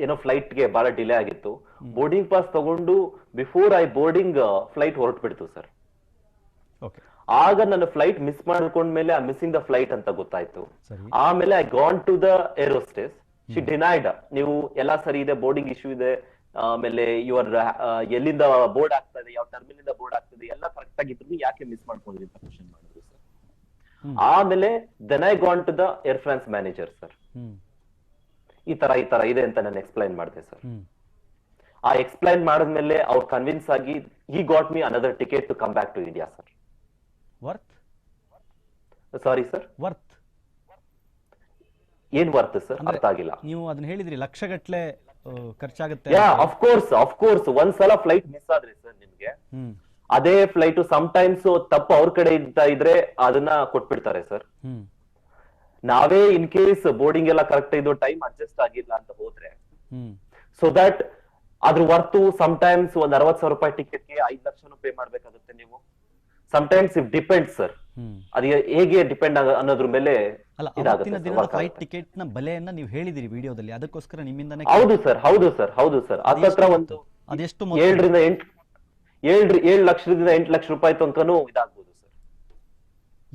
Speaker 3: ಏನೋ ಫ್ಲೈಟ್ ಗೆ ಬಹಳ ಡಿಲೇ ಆಗಿತ್ತು. ಬೋರ್ಡಿಂಗ್ ಪಾಸ್ ತಗೊಂಡು ಬಿಫೋರ್ ಐ ಬೋರ್ಡಿಂಗ್ ಫ್ಲೈಟ್ ಹೊರಟ್ಬಿಡ್ತು ಸರ್. ಆಗ ನನ್ನ ಫ್ಲೈಟ್ ಮಿಸ್ ಮಾಡ್ಕೊಂಡ್ಮೇಲೆ ಐ ಮಿಸ್ಸಿಂಗ್ ದ ಫ್ಲೈಟ್ ಅಂತ ಗೊತ್ತಾಯ್ತು. ಆಮೇಲೆ I gone to the air hostess, she denied, ನೀವು ಎಲ್ಲಾ ಸರಿ ಇದೆ, ಬೋರ್ಡಿಂಗ್ ಇಶ್ಯೂ ಇದೆ, ಆಮೇಲೆ ಯುವರ್ ಎಲ್ಲಿಂದ ಬೋರ್ಡ್ ಆಗ್ತದೆ, ಯಾವ ಟರ್ಮಿನಲ್ ಇಂದ ಬೋರ್ಡ್ ಆಗ್ತದೆ, ಎಲ್ಲ ಕರೆಕ್ಟ್ ಆಗಿದ್ರು ಯಾಕೆ ಮಿಸ್ ಮಾಡ್ಕೊಂಡ್ರಿ ಅಂತ ಕ್ವಶನ್ ಮಾಡಿದ್ರು ಸರ್. ಆಮೇಲೆ then I gone to the Air France manager sir, ಈ ತರ ಇದೆ ಅಂತ ನಾನು ಎಕ್ಸ್ಪ್ಲೈನ್ ಮಾಡಿದೆ ಸರ್. ಆ ಎಕ್ಸ್ಪ್ಲೈನ್ ಮಾಡಿದ್ಮೇಲೆ ಅವ್ರು ಕನ್ವಿನ್ಸ್ ಆಗಿ he got me another ticket to come back to India sir.
Speaker 1: Worth?
Speaker 3: Sorry sir,
Speaker 1: worth
Speaker 3: ಏನ್ ವರ್ತ್ ಸರ್? ಅರ್ಥ ಆಗಿಲ್ಲ.
Speaker 1: ನೀವು ಅದನ್ನ ಹೇಳಿದ್ರಿ ಲಕ್ಷಗಟ್ಲೆ ಖರ್ಚಾಗುತ್ತೆ.
Speaker 3: ಆಫ್ ಕೋರ್ಸ್ ಒಂದ್ಸಲ ಫ್ಲೈಟ್ ಮಿಸ್ ಆದ್ರೆ ಸರ್ ನಿಮ್ಗೆ ಅದೇ ಫ್ಲೈಟ್ ಸಮ್ ಟೈಮ್ಸ್ ತಪ್ಪು ಅವ್ರ ಕಡೆ ಇದ್ರೆ ಅದನ್ನ ಕೊಟ್ಬಿಡ್ತಾರೆ ಸರ್. ನಾವೇ ಇನ್ ಕೇಸ್ ಬೋರ್ಡಿಂಗ್ ಎಲ್ಲ ಕರೆಕ್ಟ್ ಇದು ಟೈಮ್ ಅಡ್ಜಸ್ಟ್ ಆಗಿಲ್ಲ ಅಂತ ಹೋದ್ರೆ, ಸೊ ದಟ್ ಅದ್ರ ವರ್ತು ಸಮ್ ಟೈಮ್ಸ್ ಒಂದ್ 60,000 ರೂಪಾಯಿ ಟಿಕೆಟ್ಗೆ 5 ಲಕ್ಷ ಪೇ ಮಾಡ್ಬೇಕಾಗುತ್ತೆ ನೀವು. Sometimes it depends sir, ಅದು ಹೇಗೆ ಡಿಪೆಂಡ್ ಅನ್ನೋದ್ರ ಮೇಲೆ.
Speaker 1: ಫ್ಲೈಟ್ ಟಿಕೆಟ್ ನ ಬೆಲೆಯನ್ನ ನೀವು ಹೇಳಿದಿರಿ ವಿಡಿಯೋದಲ್ಲಿ, ಅದಕ್ಕೋಸ್ಕರ ನಿಮ್ಮಿಂದನೇ.
Speaker 3: ಹೌದು ಸರ್, ಹೌದು ಸರ್, ಹೌದು ಸರ್. ಅದತ್ರ ಒಂದು
Speaker 1: ಅದೆಷ್ಟು
Speaker 3: 7 ಲಕ್ಷದಿಂದ 8 ಲಕ್ಷ ರೂಪಾಯಿ ತನಕನೂ ಇದಾಗ್ಬೋದು ಸರ್.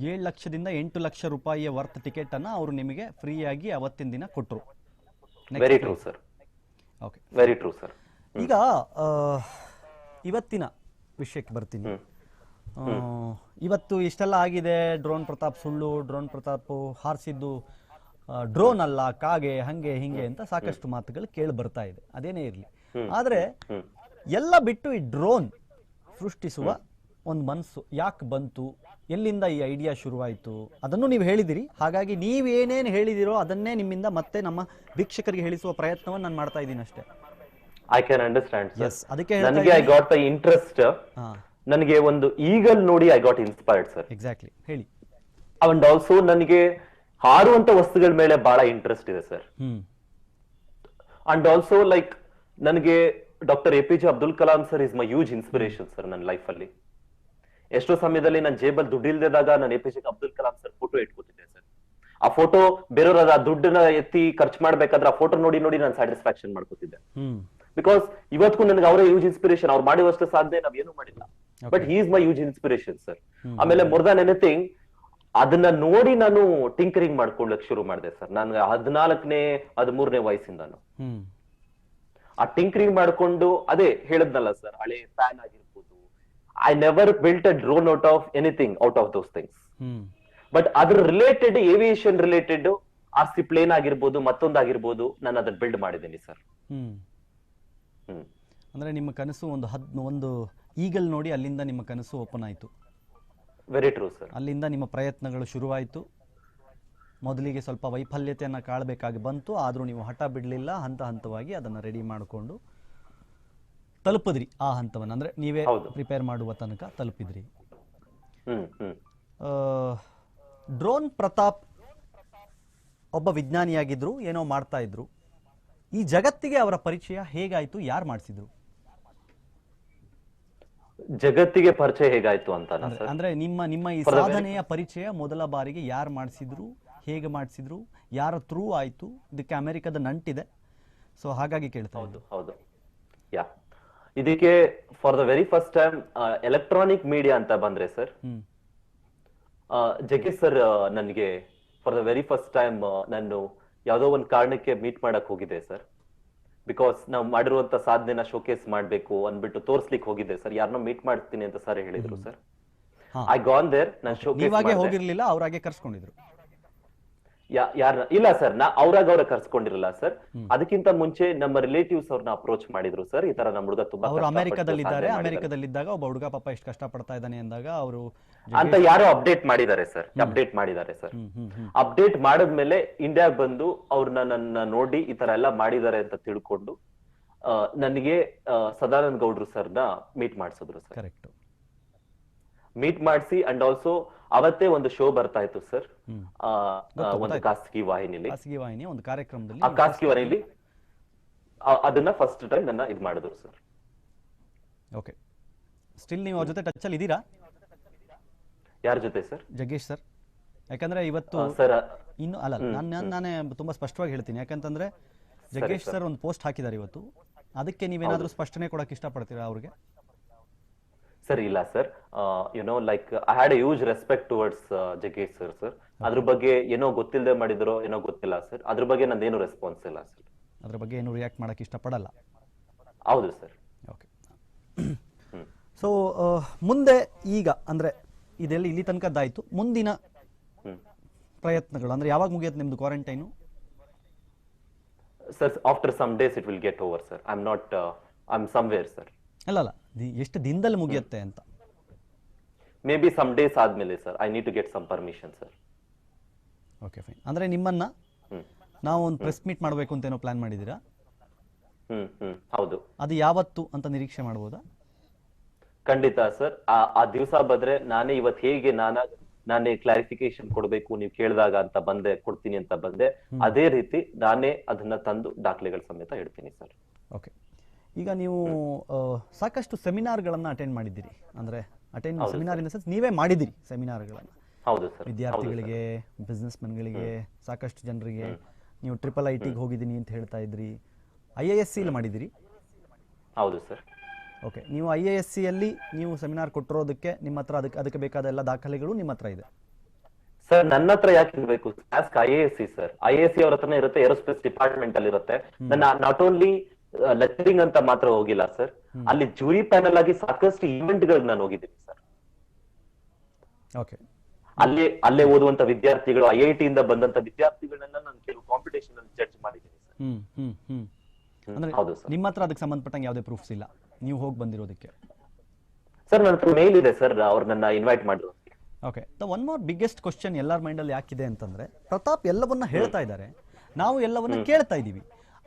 Speaker 1: 7 ಲಕ್ಷದಿಂದ 8 ಲಕ್ಷ ರೂಪಾಯಿಯ ವರ್ತ್ ಟಿಕೆಟ್ ಅನ್ನ ಅವರು ನಿಮಗೆ ಫ್ರೀ ಆಗಿ ಅವತ್ತಿನ ದಿನ ಕೊಟ್ಟರು.
Speaker 3: Very true sir.
Speaker 1: Okay,
Speaker 3: very true sir.
Speaker 1: ಈಗ ಇವತ್ತಿನ ವಿಷಯಕ್ಕೆ ಬರ್ತೀನಿ. ಇವತ್ತು ಇಷ್ಟೆಲ್ಲ ಆಗಿದೆ, ಡ್ರೋನ್ ಪ್ರತಾಪ್ ಸುಳ್ಳು, ಡ್ರೋನ್ ಪ್ರತಾಪ್ ಹಾರಿಸಿದ್ದು ಡ್ರೋನ್ ಅಲ್ಲ, ಕಾಗೆ, ಹಂಗೆ ಹಿಂಗೆ ಅಂತ ಸಾಕಷ್ಟು ಮಾತುಗಳು ಕೇಳಿ ಬರ್ತಾ ಇದೆ. ಅದೇನೇ ಇರಲಿ, ಆದ್ರೆ ಎಲ್ಲ ಬಿಟ್ಟು ಈ ಡ್ರೋನ್ ಸೃಷ್ಟಿಸುವ ಒಂದು ಮನಸ್ಸು ಯಾಕೆ ಬಂತು, ಎಲ್ಲಿಂದ ಈ ಐಡಿಯಾ ಶುರುವಾಯಿತು, ಅದನ್ನು ನೀವು ಹೇಳಿದಿರಿ. ಹಾಗಾಗಿ ನೀವೇನೇನು ಹೇಳಿದಿರೋ ಅದನ್ನೇ ನಿಮ್ಮಿಂದ ಮತ್ತೆ ನಮ್ಮ ವೀಕ್ಷಕರಿಗೆ ಹೇಳಿಸುವ ಪ್ರಯತ್ನವನ್ನು ನಾನು ಮಾಡ್ತಾ ಇದ್ದೀನಿ ಅಷ್ಟೇ.
Speaker 3: I can understand sir.
Speaker 1: ಅದಕ್ಕೆ
Speaker 3: ನನಗೆ ಐ ಗಾಟ್ ದ ಇಂಟ್ರೆಸ್ಟ್. ನನಗೆ ಒಂದು ಈಗಲ್ ನೋಡಿ I got inspired sir.
Speaker 1: Exactly, ಹೇಳಿ.
Speaker 3: ಅಂಡ್ ಆಲ್ಸೋ ನನಗೆ ಹಾರುವಂತ ವಸ್ತುಗಳ ಮೇಲೆ ಬಹಳ ಇಂಟ್ರೆಸ್ಟ್ ಇದೆ ಸರ್. ಅಂಡ್ ಆಲ್ಸೋ ಲೈಕ್ ನನಗೆ doctor APJ Abdul Kalam sir is my huge inspiration sir ನನ್ನ ಲೈಫ್ ಅಲ್ಲಿ. ಎಷ್ಟೋ ಸಮಯದಲ್ಲಿ ನನ್ನ ಜೇಬಲ್ ದುಡ್ಡು ಇಲ್ದಿದಾಗ ನಾನು APJ Abdul Kalam sir photo ಇಟ್ಕೊತಿದ್ದೆ ಸರ್. ಆ ಫೋಟೋ ಬೇರೆಯವ್ರ ಆ ದುಡ್ಡನ್ನ ಎತ್ತಿ ಖರ್ಚು ಮಾಡ್ಬೇಕಾದ್ರೆ ಆ ಫೋಟೋ ನೋಡಿ ನೋಡಿ ನಾನು ಸ್ಯಾಟಿಸ್ಫ್ಯಾಕ್ಷನ್ ಮಾಡ್ಕೊತಿದ್ದೆ. ಬಿಕಾಸ್ ಇವತ್ತಿಗೂ ನನಗೆ ಅವರೇ ಹ್ಯೂಜ್ ಇನ್ಸ್ಪಿರೇಷನ್. ಅವ್ರು ಮಾಡುವಷ್ಟು ಸಾಧನೆ ನಾವೇನು ಮಾಡಿಲ್ಲ, but he is my huge inspiration sir. ಆಮೇಲೆ ಮೋರ್ ದನ್ ಎನಿಥಿಂಗ್ ಅದನ್ನ ನೋಡಿ ನಾನು ಟಿಂಕರಿಂಗ್ ಮಾಡ್ಕೊಳ್ಳಕ್ ಶುರು ಮಾಡಿದೆ ಸರ್. ನಾನು 14ನೇ 13ನೇ ವಯಸ್ಸಿಂದಾನು ಆ ಟಿಂಕರಿಂಗ್ ಮಾಡ್ಕೊಂಡು, ಅದೇ ಹೇಳದ್ನಲ್ಲ ಸರ್, ಹಳೆ ಫ್ಯಾನ್ ಆಗಿರ್ಬೋದು. I never built a drone out of anything out of those things. But ಅದ್ರ related, aviation related RC plane ಆಗಿರ್ಬೋದು, ಮತ್ತೊಂದಾಗಿರ್ಬೋದು, ನಾನು ಅದನ್ನ ಬಿಲ್ಡ್ ಮಾಡಿದ್ದೀನಿ ಸರ್.
Speaker 1: ಅಂದ್ರೆ ನಿಮ್ಮ ಕನಸು ಒಂದು ಈಗಲ್ ನೋಡಿ ಅಲ್ಲಿಂದ ನಿಮ್ಮ ಕನಸು ಓಪನ್ ಆಯ್ತು.
Speaker 3: Very true sir.
Speaker 1: ಅಲ್ಲಿಂದ ನಿಮ್ಮ ಪ್ರಯತ್ನಗಳು ಶುರುವಾಯಿತು. ಮೊದಲಿಗೆ ಸ್ವಲ್ಪ ವೈಫಲ್ಯತೆಯನ್ನು ಕಾಳಬೇಕಾಗಿ ಬಂತು, ಆದರೂ ನೀವು ಹಠ ಬಿಡಲಿಲ್ಲ. ಹಂತ ಹಂತವಾಗಿ ಅದನ್ನು ರೆಡಿ ಮಾಡಿಕೊಂಡು ತಲುಪಿದ್ರಿ ಆ ಹಂತವನ್ನು. ಅಂದರೆ ನೀವೇ ಪ್ರಿಪೇರ್ ಮಾಡುವ ತನಕ ತಲುಪಿದ್ರಿ. ಡ್ರೋನ್ ಪ್ರತಾಪ್ ಒಬ್ಬ ವಿಜ್ಞಾನಿಯಾಗಿದ್ರು, ಏನೋ ಮಾಡ್ತಾ ಇದ್ರು. ಈ ಜಗತ್ತಿಗೆ ಅವರ ಪರಿಚಯ ಹೇಗಾಯ್ತು, ಯಾರು ಮಾಡಿಸಿದ್ರು?
Speaker 3: ಜಗತ್ತಿಗೆ ಪರಿಚಯ ಹೇಗಾಯ್ತು ಅಂತ
Speaker 1: ಅಂದ್ರೆ ನಿಮ್ಮ ಈ ಸಾಧನೆಯ ಪರಿಚಯ ಮೊದಲ ಬಾರಿಗೆ ಯಾರು ಮಾಡಿಸಿದ್ರು, ಹೇಗೆ ಮಾಡಿಸಿದ್ರು, ಯಾರ ಥ್ರೂ ಆಯ್ತು? ಇದಕ್ಕೆ ಅಮೆರಿಕದ ನಂಟಿದೆ, ಸೊ ಹಾಗಾಗಿ ಕೇಳ್ತಾ.
Speaker 3: ಹೌದು ಹೌದು. ಯಾ ಇದಕ್ಕೆ for the very first time electronic media ಅಂತ ಬಂದ್ರೆ ಸರ್,
Speaker 1: ಹ್ಮ್
Speaker 3: ಜಗ್ಗೇಶ್ ಸರ್ ನನಗೆ for the very first time ನಾನು ಯಾವ್ದೋ ಒಂದು ಕಾರಣಕ್ಕೆ ಮೀಟ್ ಮಾಡಕ್ ಹೋಗಿದ್ದೆ ಸರ್. ಬಿಕಾಸ್ ನಾವು ಮಾಡಿರುವಂತ ಸಾಧನೆನ ಶೋಕೇಸ್ ಮಾಡ್ಬೇಕು ಅಂದ್ಬಿಟ್ಟು ತೋರ್ಸ್ಲಿಕ್ಕೆ ಹೋಗಿದ್ದೆ ಸರ್. ಯಾರನ್ನೋ ಮೀಟ್ ಮಾಡ್ತೀನಿ ಅಂತ ಸರ್ ಹೇಳಿದ್ರು ಸರ್.
Speaker 1: ಹಾ.
Speaker 3: ಐ ಗಾನ್ ದೇರ್, ನಾನು ಶೋಕೇಸ್
Speaker 1: ನೀವಾಗೆ ಹೋಗಿರ್ಲಿಲ್ಲ, ಅವ್ರಾಗೆ ಕರ್ಸ್ಕೊಂಡಿದ್ರು.
Speaker 3: ಯಾರ ಇಲ್ಲ ಸರ್, ಅವ್ರಾಗ ಅವ್ರ ಕರ್ಸ್ಕೊಂಡಿರಲ್ಲ ಸರ್. ಅದಕ್ಕಿಂತ ಮುಂಚೆ ನಮ್ಮ ರಿಲೇಟಿವ್ಸ್ ಅವ್ರನ್ನ ಅಪ್ರೋಚ್ ಮಾಡಿದ್ರು ಸರ್. ಈ ತರ ನಮ್ಮ ಹುಡುಗ ತುಂಬಾ
Speaker 1: ಅವರು
Speaker 3: ಕಷ್ಟಪಟ್ಟು
Speaker 1: ಅಮೆರಿಕದಲ್ಲಿದ್ದಾರೆ,
Speaker 3: ಸಾಧನೆ ಮಾಡಿದ್ದಾರೆ
Speaker 1: ಅಮೆರಿಕದಲ್ಲಿದ್ದಾಗ ಒಬ್ಬ ಹುಡುಗ ಪಾಪ ಎಷ್ಟು ಕಷ್ಟ ಪಡ್ತಾ ಇದ್ದಾನೆ ಅಂದಾಗ ಅವರು
Speaker 3: ಅಂತ ಯಾರೋ ಅಪ್ಡೇಟ್ ಮಾಡಿದ್ದಾರೆ ಸರ್. ಅಪ್ಡೇಟ್ ಮಾಡಿದ್ಮೇಲೆ ಇಂಡಿಯಾಗ್ ಬಂದು ಅವ್ರನ್ನ ನನ್ನ ನೋಡಿ ಈ ತರ ಎಲ್ಲ ಮಾಡಿದ್ದಾರೆ ಅಂತ ತಿಳ್ಕೊಂಡು ನನಗೆ ಸದಾನಂದ ಗೌಡ್ರು ಸರ್ನ ಮೀಟ್ ಮಾಡಿಸಿದ್ರು ಸರ್.
Speaker 1: ಕರೆಕ್ಟ್.
Speaker 3: ಮೀಟ್ ಮಾಡಿಸಿ ಅಂಡ್ ಆಲ್ಸೋ ಅವತ್ತೇ ಒಂದು ಶೋ ಬರ್ತಾ ಇತ್ತು ಸರ್, ಒಂದು ಖಾಸಗಿ ವಾಹಿನಿಲಿ.
Speaker 1: ಖಾಸಗಿ ವಾಹಿನಿ ಒಂದು ಕಾರ್ಯಕ್ರಮದಲ್ಲಿ
Speaker 3: ಆ ಖಾಸಗಿ ವಾಹಿನಿಲಿ ಅದನ್ನ ಫಸ್ಟ್ ಟೈಮ್ ನನ್ನ ಇದು ಮಾಡಿದ್ರು ಸರ್.
Speaker 1: ಓಕೆ. ಸ್ಟಿಲ್ ನೀವು ಅವ್ರ ಜೊತೆ ಟಚ್ ಅಲ್ಲಿ ಇದ್ದೀರಾ?
Speaker 3: ಯಾರ ಜೊತೆ ಸರ್?
Speaker 1: ಜಗ್ಗೇಶ್ ಸರ್. ಯಾಕಂದ್ರೆ ಇವತ್ತು
Speaker 3: ಸರ್
Speaker 1: ಇನ್ನು ಅಲ್ಲ, ನಾನೇ ತುಂಬಾ ಸ್ಪಷ್ಟವಾಗಿ ಹೇಳ್ತೀನಿ. ಯಾಕಂತಂದ್ರೆ ಜಗ್ಗೇಶ್ ಸರ್ ಒಂದು ಪೋಸ್ಟ್ ಹಾಕಿದ್ದಾರೆ ಇವತ್ತು, ಅದಕ್ಕೆ ನೀವೇನಾದ್ರೂ ಸ್ಪಷ್ಟನೆ ಕೊಡಕ್ಕೆ ಇಷ್ಟಪಡ್ತೀರಾ ಅವ್ರಿಗೆ?
Speaker 3: ಸರ್ ಇಲ್ಲ sir, like I had A huge respect towards Jaggesh sir. Sir ಅದ್ರ ಬಗ್ಗೆ ಏನೋ ಗೊತ್ತಿಲ್ಲದೆ ಮಾಡಿದ್ರು ಏನೋ ಗೊತ್ತಿಲ್ಲ ಸರ್. ಅದ್ರ ಬಗ್ಗೆ ನಂದೇನು ರೆಸ್ಪಾನ್ಸ್ ಇಲ್ಲ ಸರ್.
Speaker 1: ಅದ್ರ ಬಗ್ಗೆ ಏನು ರಿಯಾಕ್ಟ್ ಮಾಡಕ್ಕೆ ಇಷ್ಟಪಡಲ್ಲ?
Speaker 3: ಹೌದು ಸರ್.
Speaker 1: ಓಕೆ. ಸೊ ಮುಂದೆ ಈಗ ಅಂದ್ರೆ ಇದೆಲ್ಲ ಇಲ್ಲಿ ತನಕದ್ದಾಯ್ತು, ಮುಂದಿನ ಪ್ರಯತ್ನಗಳು ಅಂದ್ರೆ ಯಾವಾಗ ಮುಗಿಯುತ್ತೆ ನಿಮ್ದು quarantine?
Speaker 3: Sir after some days it will get over sir. I am somewhere sir.
Speaker 1: ಅಲ್ಲ, ಎಷ್ಟು ದಿನದಲ್ಲಿ ಮುಗಿಯುತ್ತೆ ಅಂತ?
Speaker 3: ಮೇ ಬಿ ಸಮ್ ಡೇಸ್ ಆದ್ಮೇಲೆ sir. I need to get some permission sir.
Speaker 1: Okay fine. ಅಂದ್ರೆ ನಿಮ್ಮನ್ನ ನಾವು ಒಂದು ಪ್ರೆಸ್ ಮೀಟ್ ಮಾಡಬೇಕು ಅಂತ ಏನೋ ಪ್ಲಾನ್ ಮಾಡಿದ್ದೀರಾ?
Speaker 3: ಹೌದು.
Speaker 1: ಅದು ಯಾವತ್ತು ಅಂತ ನಿರೀಕ್ಷೆ ಮಾಡಬಹುದಾ?
Speaker 3: ಖಂಡಿತ ಸರ್. ಆ ದಿವಸ ಬಂದ್ರೆ ನಾನೇ ಇವತ್ತು ಹೇಗೆ ನಾನೇ ಕ್ಲಾರಿಫಿಕೇಶನ್ ಕೊಡ್ಬೇಕು ನೀವು ಕೇಳಿದಾಗ ಅಂತ ಬಂದೆ, ಕೊಡ್ತೀನಿ ಅಂತ ಬಂದೆ, ಅದೇ ರೀತಿ ನಾನೇ ಅದನ್ನ ತಂದು ದಾಖಲೆಗಳ ಸಮೇತ ಹೇಳ್ತೀನಿ ಸರ್.
Speaker 1: ಓಕೆ. ಈಗ ನೀವು ಸಾಕಷ್ಟು ಸೆಮಿನಾರ್ಗಳನ್ನ ಅಟೆಂಡ್ ಮಾಡಿದ್ದೀರಿ, ಅಂದ್ರೆ ಸೆಮಿನಾರ್ ಇನ್ ದ ಸೆನ್ಸ್ ನೀವೇ ಮಾಡಿದಿರಿ ಸೆಮಿನಾರ್ಗಳನ್ನ.
Speaker 3: ಹೌದು ಸರ್.
Speaker 1: ವಿದ್ಯಾರ್ಥಿಗಳಿಗೆ, ಬಿಸ್ನೆಸ್ ಮೆನ್ಗಳಿಗೆ, ಸಾಕಷ್ಟು ಜನರಿಗೆ. ನೀವು IIIT ಹೋಗಿದ್ದೀನಿ ಅಂತ ಹೇಳ್ತಾ ಇದ್ರಿ, IISc ಮಾಡಿದಿರಿ.
Speaker 3: ಹೌದು ಸರ್.
Speaker 1: ಓಕೆ. ನೀವು IISc ಅಲ್ಲಿ ನೀವು ಸೆಮಿನಾರ್ ಕೊಟ್ಟಿರೋದಕ್ಕೆ ನಿಮ್ಮ ಹತ್ರ ಅದಕ್ಕೆ ಬೇಕಾದ ಎಲ್ಲ ದಾಖಲೆಗಳು ನಿಮ್ಮ ಹತ್ರ ಇದೆ
Speaker 3: ಸರ್? ನನ್ನ ಹತ್ರ ಯಾಕೆ ಇರಬೇಕು? IISc ಸರ್, IISc ಅವ್ರ ಹತ್ರನೇ ಇರುತ್ತೆ, ಏರೋಸ್ಪೇಸ್ ಡಿಪಾರ್ಟ್ಮೆಂಟ್ ಅಲ್ಲಿ ಇರುತ್ತೆ. ನನ್ನ ನಾಟ್ ಓನ್ಲಿ ಲೆಕ್ಚರಿಂಗ್ ಅಂತ ಮಾತ್ರ ಹೋಗಿಲ್ಲ ಸರ್, ಅಲ್ಲಿ ಜೂರಿ ಪ್ಯಾನಲ್ ಆಗಿ ಸಾಕಷ್ಟು ಈವೆಂಟ್ ಗಳಿಗೆ ನಾನು ಹೋಗಿದ್ದೀನಿ ಸರ್.
Speaker 1: ಓಕೆ.
Speaker 3: ಅಲ್ಲೇ ಓದುವಂತ ವಿದ್ಯಾರ್ಥಿಗಳು, IIT ಇಂದ ಬಂದಂತ ವಿದ್ಯಾರ್ಥಿಗಳನ್ನ ನಾನು ಕೆಲವು ಕಾಂಪಿಟೇಷನ್ ಅಲ್ಲಿ ಜಡ್ಜ್ ಮಾಡಿದ್ದೀನಿ ಸರ್.
Speaker 1: ಅಂದ್ರೆ
Speaker 3: ಹೌದು ಸರ್.
Speaker 1: ನಿಮ್ಮ ಹತ್ರ ಅದಕ್ಕೆ ಸಂಬಂಧಪಟ್ಟಂಗೆ ಯಾವುದೇ ಪ್ರೂಫ್ಸ್ ಇಲ್ಲ ನೀವು ಹೋಗಿ ಬಂದಿರೋದಕ್ಕೆ?
Speaker 3: ಸರ್ ನನ್ನ ಹತ್ರ ಮೇಲ್ ಇದೆ ಸರ್, ಅವ್ರು ನನ್ನ ಇನ್ವೈಟ್ ಮಾಡಿದ್ರು.
Speaker 1: Okay. The one more biggest question ಎಲ್ಲರ ಮೈಂಡಲ್ಲಿ ಯಾಕಿದೆ ಅಂತಂದ್ರೆ, ಪ್ರತಾಪ್ ಎಲ್ಲವನ್ನ ಹೇಳ್ತಾ ಇದ್ದಾರೆ, ನಾವು ಎಲ್ಲವನ್ನ ಕೇಳ್ತಾ ಇದ್ದೀವಿ.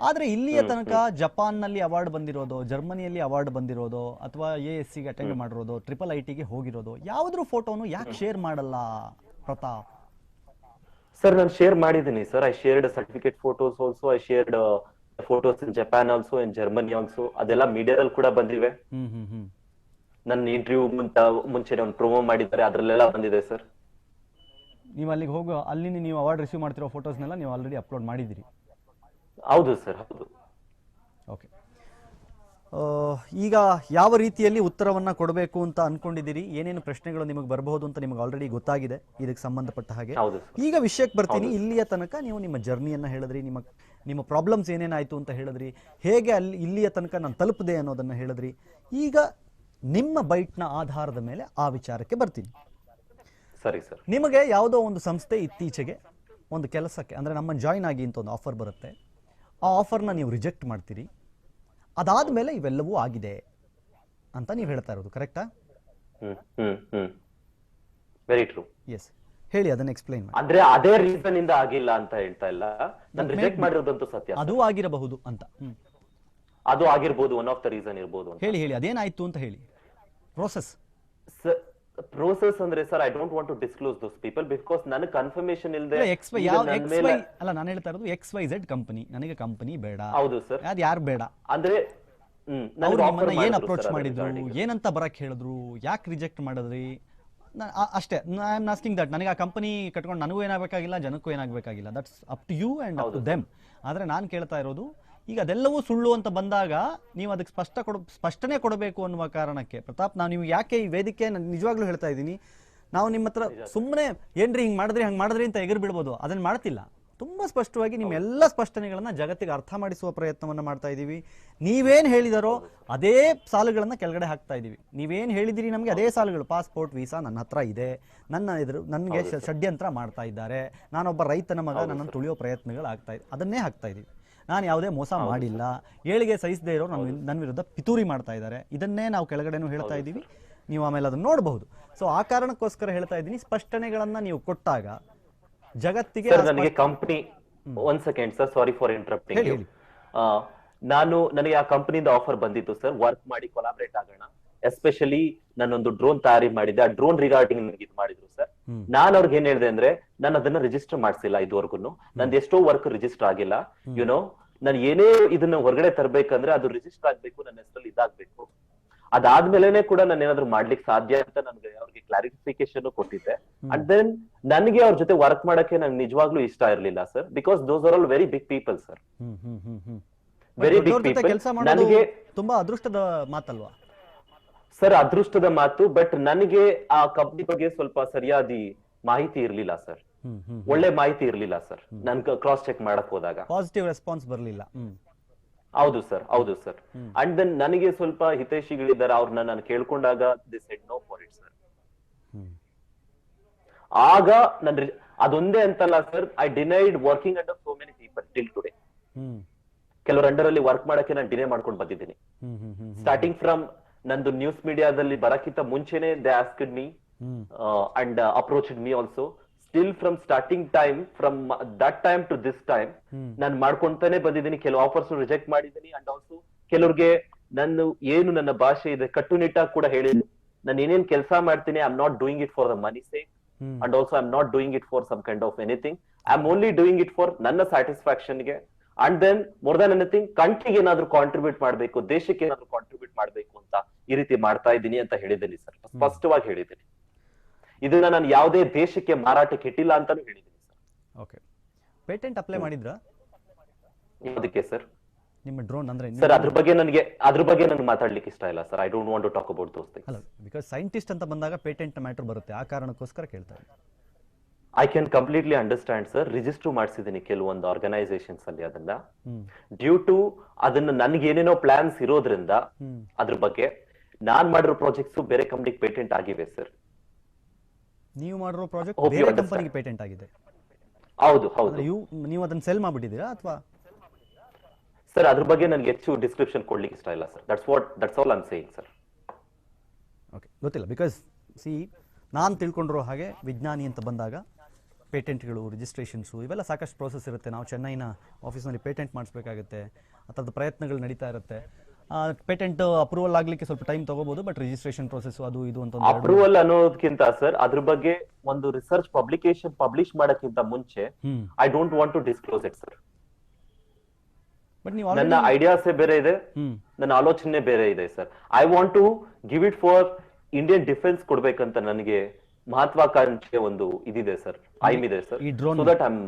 Speaker 1: ಆದ್ರೆ ಇಲ್ಲಿಯ ತನಕ ಜಪಾನ್ನಲ್ಲಿ ಅವಾರ್ಡ್ ಬಂದಿರೋದು, ಜರ್ಮನಿಯಲ್ಲಿ ಅವಾರ್ಡ್ ಬಂದಿರೋದು, ಅಥವಾ ASCಗೆ ಅಟೆಂಡ್ ಮಾಡಿರೋದು, IIITಗೆ ಹೋಗಿರೋದು, ಯಾವುದ್ರ ಫೋಟೋನು ಯಾಕೆ ಶೇರ್ ಮಾಡಲ್ಲ ಪ್ರತಾಪ್?
Speaker 3: ಸರ್ ನಾನು ಶೇರ್ ಮಾಡಿದ್ದೀನಿ sir. I shared certificate photos also. I shared photos in Japan also, in Germany also. ಅದೆಲ್ಲ ಮೀಡಿಯಾದಲ್ಲಿ ಕೂಡ ಬಂದಿವೆ. ನನ್ನ ಇಂಟರ್ವ್ಯೂ ಮುಂಚೆನೆ ಒಂದು ಪ್ರೊಮೋ ಮಾಡಿದ್ದಾರೆ, ಅದ್ರಲ್ಲೆಲ್ಲ ಬಂದಿದೆ ಸರ್.
Speaker 1: ನೀವು ಅಲ್ಲಿಗೆ ಹೋಗೋ ಅಲ್ಲಿ ನೀವು ಅವಾರ್ಡ್ ರಿಸೀವ್ ಮಾಡ್ತಿರೋ ಫೋಟೋಸ್ನೆಲ್ಲ ನೀವು ಆಲ್ರೆಡಿ ಅಪ್ಲೋಡ್ ಮಾಡಿದಿರಿ?
Speaker 3: ಹೌದು ಸರ್, ಹೌದು.
Speaker 1: ಓಕೆ. ಈಗ ಯಾವ ರೀತಿಯಲ್ಲಿ ಉತ್ತರವನ್ನ ಕೊಡಬೇಕು ಅಂತ ಅನ್ಕೊಂಡಿದ್ದೀರಿ? ಏನೇನು ಪ್ರಶ್ನೆಗಳು ನಿಮಗೆ ಬರಬಹುದು ಅಂತ ನಿಮಗೆ ಆಲ್ರೆಡಿ ಗೊತ್ತಾಗಿದೆ ಇದಕ್ಕೆ ಸಂಬಂಧಪಟ್ಟ ಹಾಗೆ. ಈಗ ವಿಷಯಕ್ಕೆ ಬರ್ತೀನಿ. ಇಲ್ಲಿಯ ತನಕ ನೀವು ನಿಮ್ಮ ಜರ್ನಿಯನ್ನ ಹೇಳಿದ್ರಿ, ನಿಮ್ಮ ಪ್ರಾಬ್ಲಮ್ಸ್ ಏನೇನಾಯ್ತು ಅಂತ ಹೇಳಿದ್ರಿ, ಹೇಗೆ ಇಲ್ಲಿಯ ತನಕ ನಾನು ತಲುಪದೆ ಅನ್ನೋದನ್ನ ಹೇಳಿದ್ರಿ. ಈಗ ನಿಮ್ಮ ಬೈಟ್ನ ಆಧಾರದ ಮೇಲೆ ಆ ವಿಚಾರಕ್ಕೆ ಬರ್ತೀನಿ.
Speaker 3: ಸರಿ ಸರ್.
Speaker 1: ನಿಮಗೆ ಯಾವುದೋ ಒಂದು ಸಂಸ್ಥೆ ಇತ್ತೀಚೆಗೆ ಒಂದು ಕೆಲಸಕ್ಕೆ ಅಂದ್ರೆ ನಮ್ಮನ್ನು ಜಾಯಿನ್ ಆಗಿ ಅಂತ ಒಂದು ಆಫರ್ ಬರುತ್ತೆ, ಆ ಆಫರ್ನ ನೀವು ರಿಜೆಕ್ಟ್ ಮಾಡ್ತೀರಿ, ಅದಾದ್ಮೇಲೆ ಇವೆಲ್ಲವೂ ಆಗಿದೆ ಅಂತ ನೀವು ಹೇಳ್ತಾ ಇರೋದು ಕರೆಕ್ಟಾ?
Speaker 3: Very true.
Speaker 1: ಎಸ್. ಹೇಳಿ, ಅದನ್ನ ಎಕ್ಸ್ಪ್ಲೈನ್ ಮಾಡಿ.
Speaker 3: ಅಂದ್ರೆ ಅದೇ ರೀಸನ್ ಇಂದ ಆಗಿಲ್ಲ ಅಂತ ಹೇಳ್ತಾ ಇಲ್ಲ, ನಾನು ರಿಜೆಕ್ಟ್ ಮಾಡಿರೋದಂತೂ ಸತ್ಯ.
Speaker 1: ಅದು ಆಗಿರಬಹುದು ಅಂತ.
Speaker 3: ಅದು ಆಗಿರ್ಬೋದು, ಒನ್ ಆಫ್ ದ ರೀಸನ್ ಇರಬಹುದು.
Speaker 1: ಹೇಳಿ ಅದೇನಾಯ್ತು ಅಂತ ಹೇಳಿ.
Speaker 3: ಪ್ರೋಸೆಸ್ ಅಂದ್ರೆ sir, I don't want to disclose those people because ನನಗೆ ಕನ್ಫರ್ಮೇಶನ್ ಇಲ್ಲದೆ.
Speaker 1: ಅಲ್ಲ, ನಾನು ಹೇಳ್ತಾ ಇರೋದು XYZ ಕಂಪನಿ, ನನಗೆ ಕಂಪನಿ ಬೇಡ.
Speaker 3: ಹೌದು ಸರ್.
Speaker 1: ಅದು ಯಾರು ಬೇಡ
Speaker 3: ಅಂದ್ರೆ
Speaker 1: ಅವ್ರು ನಿಮ್ಮನ್ನ ಏನ್ ಅಪ್ರೋಚ್ ಮಾಡಿದ್ರು, ಏನಂತ ಬರಕ್ ಹೇಳಿದ್ರು, ಯಾಕೆ ರಿಜೆಕ್ಟ್ ಮಾಡಿದ್ರಿ ಅಷ್ಟೇ. I am asking that. ನನಗೆ ಆ ಕಂಪನಿ ಕಟ್ಕೊಂಡು ನನಗೂ ಏನಾಗಬೇಕಾಗಿಲ್ಲ, ಜನಕ್ಕೂ ಏನಾಗಬೇಕಾಗಿಲ್ಲ. That's up to you and up to them. ಆದ್ರೆ ನಾನು ಕೇಳ್ತಾ ಇರೋದು, ಈಗ ಅದೆಲ್ಲವೂ ಸುಳ್ಳು ಅಂತ ಬಂದಾಗ ನೀವು ಅದಕ್ಕೆ ಸ್ಪಷ್ಟನೆ ಕೊಡಬೇಕು ಅನ್ನುವ ಕಾರಣಕ್ಕೆ ಪ್ರತಾಪ್, ನಾವು ನೀವು ಯಾಕೆ ಈ ವೇದಿಕೆ ನಿಜವಾಗ್ಲೂ ಹೇಳ್ತಾ ಇದ್ದೀನಿ, ನಾವು ನಿಮ್ಮ ಹತ್ರ ಸುಮ್ಮನೆ ಏನ್ರಿ ಹಿಂಗೆ ಮಾಡಿದ್ರಿ ಹಂಗೆ ಮಾಡಿದ್ರಿ ಅಂತ ಎಗರು ಬಿಡ್ಬೋದು, ಅದನ್ನು ಮಾಡ್ತಿಲ್ಲ. ತುಂಬ ಸ್ಪಷ್ಟವಾಗಿ ನಿಮ್ಮ ಎಲ್ಲ ಸ್ಪಷ್ಟನೆಗಳನ್ನು ಜಗತ್ತಿಗೆ ಅರ್ಥ ಮಾಡಿಸುವ ಪ್ರಯತ್ನವನ್ನು ಮಾಡ್ತಾ ಇದ್ದೀವಿ. ನೀವೇನು ಹೇಳಿದಾರೋ ಅದೇ ಸಾಲುಗಳನ್ನು ಕೆಳಗಡೆ ಹಾಕ್ತಾ ಇದ್ದೀವಿ. ನೀವೇನು ಹೇಳಿದಿರಿ ನಮಗೆ ಅದೇ ಸಾಲುಗಳು, ಪಾಸ್ಪೋರ್ಟ್ ವೀಸಾ ನನ್ನ ಹತ್ರ ಇದೆ, ನನಗೆ ಷಡ್ಯಂತ್ರ ಮಾಡ್ತಾ ಇದ್ದಾರೆ, ನಾನೊಬ್ಬ ರೈತನ ಮಗ, ನನ್ನನ್ನು ತುಳಿಯೋ ಪ್ರಯತ್ನಗಳು ಆಗ್ತಾ ಇದೆ, ಅದನ್ನೇ ಹಾಕ್ತಾ ಇದ್ದೀವಿ. ನಾನು ಯಾವುದೇ ಮೋಸ ಮಾಡಿಲ್ಲ, ಏಳಿಗೆ ಸಹಿಸದೇ ಇರೋ ನನ್ನ ವಿರುದ್ಧ ಪಿತೂರಿ ಮಾಡ್ತಾ ಇದ್ದಾರೆ, ಇದನ್ನೇ ನಾವು ಕೆಳಗಡೆನೂ ಹೇಳ್ತಾ ಇದ್ದೀವಿ. ನೀವು ಆಮೇಲೆ ಅದನ್ನು ನೋಡಬಹುದು. ಸೊ ಆ ಕಾರಣಕ್ಕೋಸ್ಕರ ಹೇಳ್ತಾ ಇದ್ದೀನಿ, ಸ್ಪಷ್ಟನೆಗಳನ್ನ ನೀವು ಕೊಟ್ಟಾಗ ಜಗತ್ತಿಗೆ
Speaker 3: ನನಗೆ ಕಂಪನಿ ಒಂದ್ ಸೆಕೆಂಡ್ ಸರ್, ಸಾರಿ ಫಾರ್ ಇಂಟರಪ್ಟಿಂಗ್. ನನಗೆ ಆ ಕಂಪನಿಯಿಂದ ಆಫರ್ ಬಂದಿತ್ತು ಸರ್, ವರ್ಕ್ ಮಾಡಿ ಕೊಲಾಬ್ರೇಟ್ ಆಗೋಣ, ಎಸ್ಪೆಷಲಿ ನಾನೊಂದು ಡ್ರೋನ್ ತಯಾರಿ ಮಾಡಿದ್ದೆ, ಆ ಡ್ರೋನ್ ರಿಗಾರ್ಡಿಂಗ್ ನನಗೆ ಇದು ಮಾಡಿದ್ರು ಸರ್. ನಾನು ಅವ್ರಿಗೆ ಏನ್ ಹೇಳಿದೆ ಅಂದ್ರೆ, ನಾನು ಅದನ್ನ ರಿಜಿಸ್ಟರ್ ಮಾಡ್ಸಿಲ್ಲ ಇದುವರೆಗೂ, ನಂದು ಎಷ್ಟೋ ವರ್ಕ್ ರಿಜಿಸ್ಟರ್ ಆಗಿಲ್ಲ. ಯುನೋ ನಾನು ಏನೇ ಇದನ್ನ ಹೊರಗಡೆ ತರಬೇಕಂದ್ರೆ ಅದು ರಿಜಿಸ್ಟರ್ ಆಗ್ಬೇಕು, ನನ್ನ ಹೆಸರಲ್ಲಿ ಇದಾಗ್ಬೇಕು. ಅದಾದ್ಮೇಲೆನೆ ಕೂಡ ನಾನು ಏನಾದ್ರು ಮಾಡ್ಲಿಕ್ಕೆ ಸಾಧ್ಯ ಅಂತ ನನ್ಗೆ ಅವ್ರಿಗೆ ಕ್ಲಾರಿಫಿಕೇಶನ್ ಕೊಟ್ಟಿದ್ದೆ. ಅಂಡ್ ದೆನ್ ನನಗೆ ಅವ್ರ ಜೊತೆ ವರ್ಕ್ ಮಾಡಕ್ಕೆ ನಂಗೆ ನಿಜವಾಗ್ಲೂ ಇಷ್ಟ ಇರ್ಲಿಲ್ಲ sir, because those are all very big people sir, very big people. ನನಗೆ
Speaker 1: ತುಂಬಾ ಅದೃಷ್ಟದ ಮಾತಲ್ವಾ
Speaker 3: ಸರ್? ಅದೃಷ್ಟದ ಮಾತು, ಬಟ್ ನನಗೆ ಆ ಕಂಪ್ನಿ ಬಗ್ಗೆ ಸ್ವಲ್ಪ ಸರಿಯಾದ ಮಾಹಿತಿ ಇರ್ಲಿಲ್ಲ ಸರ್, ಒಳ್ಳೆ ಮಾಹಿತಿ ಇರ್ಲಿಲ್ಲ ಸರ್. ನನ್ ಕ್ರಾಸ್ ಚೆಕ್ ಮಾಡಕ್ ಹೋದಾಗ
Speaker 1: ಪಾಸಿಟಿವ್ ರೆಸ್ಪಾನ್ಸ್ ಬರಲಿಲ್ಲ.
Speaker 3: ಹೌದು ಸರ್, ಹೌದು ಸರ್. ಅಂಡ್ ದೆನ್ ನನಗೆ ಸ್ವಲ್ಪ ಹಿತೈಷಿಗಳಿದ್ದಾರೆ, ಅವ್ರನ್ನ ನಾನು ಕೇಳ್ಕೊಂಡಾಗ they said no for it sir. ಆಗ ಅದೊಂದೇ ಅಂತಲ್ಲ sir, I denied working under so many people till today. ಕೆಲವ್ರ ಅಂಡರ್ ಅಲ್ಲಿ ವರ್ಕ್ ಮಾಡಕ್ಕೆ ನಾನು ಡಿನೇ ಮಾಡ್ಕೊಂಡು ಬಂದಿದ್ದೀನಿ. ಸ್ಟಾರ್ಟಿಂಗ್ ಫ್ರಮ್ ನಂದು ನ್ಯೂಸ್ ಮೀಡಿಯಾದಲ್ಲಿ ಬರಕ್ಕಿಂತ ಮುಂಚೆನೆ they asked me and approached me also. Still from starting time, from that time to this time ನಾನು ಮಾಡ್ಕೊಂತಾನೆ ಬಂದಿದ್ದೀನಿ. ಕೆಲವು ಆಫರ್ಸ್ ರಿಜೆಕ್ಟ್ ಮಾಡಿದ್ದೀನಿ. ಅಂಡ್ ಆಲ್ಸೋ ಕೆಲವ್ರಿಗೆ ನನ್ನ ಭಾಷೆ ಇದೆ ಕಟ್ಟುನಿಟ್ಟಾಗಿ ಕೂಡ ಹೇಳಿದ್ದೀನಿ, ನಾನು ಏನೇನ್ ಕೆಲಸ ಮಾಡ್ತೀನಿ, I am not doing it for the money sake, and also I am not doing it for some kind of anything. I am only doing it for ನನ್ನ ಸ್ಯಾಟಿಸ್ಫ್ಯಾಕ್ಷನ್ ಗೆ. And then more than anything ಕಂಟ್ರಿಗೆ ಏನಾದ್ರು ಕಾಂಟ್ರಿಬ್ಯೂಟ್ ಮಾಡ್ಬೇಕು, ದೇಶಕ್ಕೆ ಏನಾದ್ರು ಕಾಂಟ್ರಿಬ್ಯೂಟ್ ಮಾಡ್ಬೇಕು ಅಂತ ಈ ರೀತಿ ಮಾಡ್ತಾ ಇದ್ದೀನಿ ಅಂತ ಹೇಳಿದ್ದೀನಿ ಸರ್, ಸ್ಪಷ್ಟವಾಗಿ ಹೇಳಿದ್ದೀನಿ. ಇದನ್ನ ನಾನು ಯಾವುದೇ ದೇಶಕ್ಕೆ ಮಾರಾಟಕ್ಕೆ ಇಟ್ಟಿಲ್ಲ ಅಂತಾನು ಹೇಳಿದ್ದೀನಿ ಸರ್.
Speaker 1: ಓಕೆ, ಪೇಟೆಂಟ್ ಅಪ್ಲೈ ಮಾಡಿದ್ರಾ?
Speaker 3: ಅದಕ್ಕೆ ಸರ್
Speaker 1: ನಿಮ್ಮ ಡ್ರೋನ್ ಅಂದ್ರೆ
Speaker 3: ಸರ್ ಅದ್ರ ಬಗ್ಗೆ ನನಗೆ ಮಾತಾಡ್ಲಿಕ್ಕೆ ಇಷ್ಟ ಇಲ್ಲ sir. I don't want to talk about those things.
Speaker 1: ಅಲ್ಲ, ಬಿಕಾಸ್ ಸೈಂಟಿಸ್ಟ್ ಅಂತ ಬಂದಾಗ ಪೇಟೆಂಟ್ ಮ್ಯಾಟರ್ ಬರುತ್ತೆ, ಆ ಕಾರಣಕ್ಕೋಸ್ಕರ ಕೇಳ್ತಾ ಇದ್ದೀನಿ.
Speaker 3: I can completely understand sir. Register ಮಾಡಿಸಿದ್ದೀನಿ ಕೆಲವೊಂದು ಆರ್ಗನೈಸೇಷನ್ಸ್ ಅಲ್ಲಿ ಅದನ್ನ, ಡ್ಯೂ ಟು ಅದನ್ನ ನನಗೆ ಏನೇನೋ ಪ್ಲಾನ್ಸ್ ಇರೋದ್ರಿಂದ ಅದ್ರ ಬಗ್ಗೆ. ನಾನ್ ಮಾಡಿರೋ ಪ್ರಾಜೆಕ್ಟ್ಸ್ ಬೇರೆ ಕಂಪ್ನಿಗೆ ಪೇಟೆಂಟ್ ಆಗಿವೆ ಸರ್.
Speaker 1: ನೀವು ಮಾಡಿರೋ ಪ್ರಾಜೆಕ್ಟ್ ಬೇರೆ ಕಂಪನಿಗೆ ಪೇಟೆಂಟ್ ಆಗಿದೆ?
Speaker 3: ಹೌದು ಹೌದು.
Speaker 1: ನೀವು ಅದನ್ನ ಸೆಲ್ ಮಾಡ್ಬಿಟ್ಟಿದ್ದೀರಾ ಅಥವಾ?
Speaker 3: ಸರ್ ಅದ್ರ ಬಗ್ಗೆ ನನಗೆ ಹೆಚ್ಚು ಡಿಸ್ಕ್ರಿಪ್ಷನ್ ಕೊಡ್ಲಿಕ್ಕೆ ಇಷ್ಟ ಇಲ್ಲ sir. That's all I am saying sir.
Speaker 1: Okay, ಗೊತ್ತಿಲ್ಲ. ಬಿಕಾಸ್ ನಾನು ತಿಳ್ಕೊಂಡಿರೋ ಹಾಗೆ ವಿಜ್ಞಾನಿ ಅಂತ ಬಂದಾಗ ಪೇಟೆಂಟ್ಗಳು, ರಿಜಿಸ್ಟ್ರೇಷನ್ಸು ಇವೆಲ್ಲ ಸಾಕಷ್ಟು ಪ್ರೋಸೆಸ್ ಇರುತ್ತೆ. ನಾವು ಚೆನ್ನೈನ ಆಫೀಸ್ನಲ್ಲಿ ಪೇಟೆಂಟ್ ಮಾಡಿಸ್ಬೇಕಾಗುತ್ತೆ, ಆ ಥರದ ಪ್ರಯತ್ನಗಳು ನಡೀತಾ ಇರುತ್ತೆ. ಪೇಟೆಂಟ್ ಅಪ್ರೂವಲ್ ಆಗ್ಲಿಕ್ಕೆ ಸ್ವಲ್ಪ ಟೈಮ್ ತಗೋಬಹುದು, ಬಟ್ ರಿಜಿಸ್ಟ್ರೇಷನ್ ಪ್ರೋಸೆಸ್ ಅದು ಇದು ಅಂತ
Speaker 3: ಅಪ್ರೂವಲ್ ಅನ್ನೋದಕ್ಕಿಂತ ಸರ್ ಅದ್ರ ಬಗ್ಗೆ ಒಂದು ರಿಸರ್ಚ್ ಪಬ್ಲಿಕೇಶನ್ ಪಬ್ಲಿಷ್ ಮಾಡಕ್ಕಿಂತ ಮುಂಚೆ I don't want to disclose it sir.
Speaker 1: But ನೀವು
Speaker 3: ನನ್ನ ಐಡಿಯಾಸೇ ಬೇರೆ ಇದೆ, ನನ್ನ ಆಲೋಚನೆ ಬೇರೆ ಇದೆ sir. I want to give it for Indian defence ಕೊಡ್ಬೇಕಂತ ನನಗೆ ಮಹತ್ವಾಕಾಂಕ್ಷೆ ಒಂದು ಇದಿದೆ ಸರ್, ಐಮ್ ಇದೆ ಸರ್. ಸೊ ದಟ್ ಐಮ್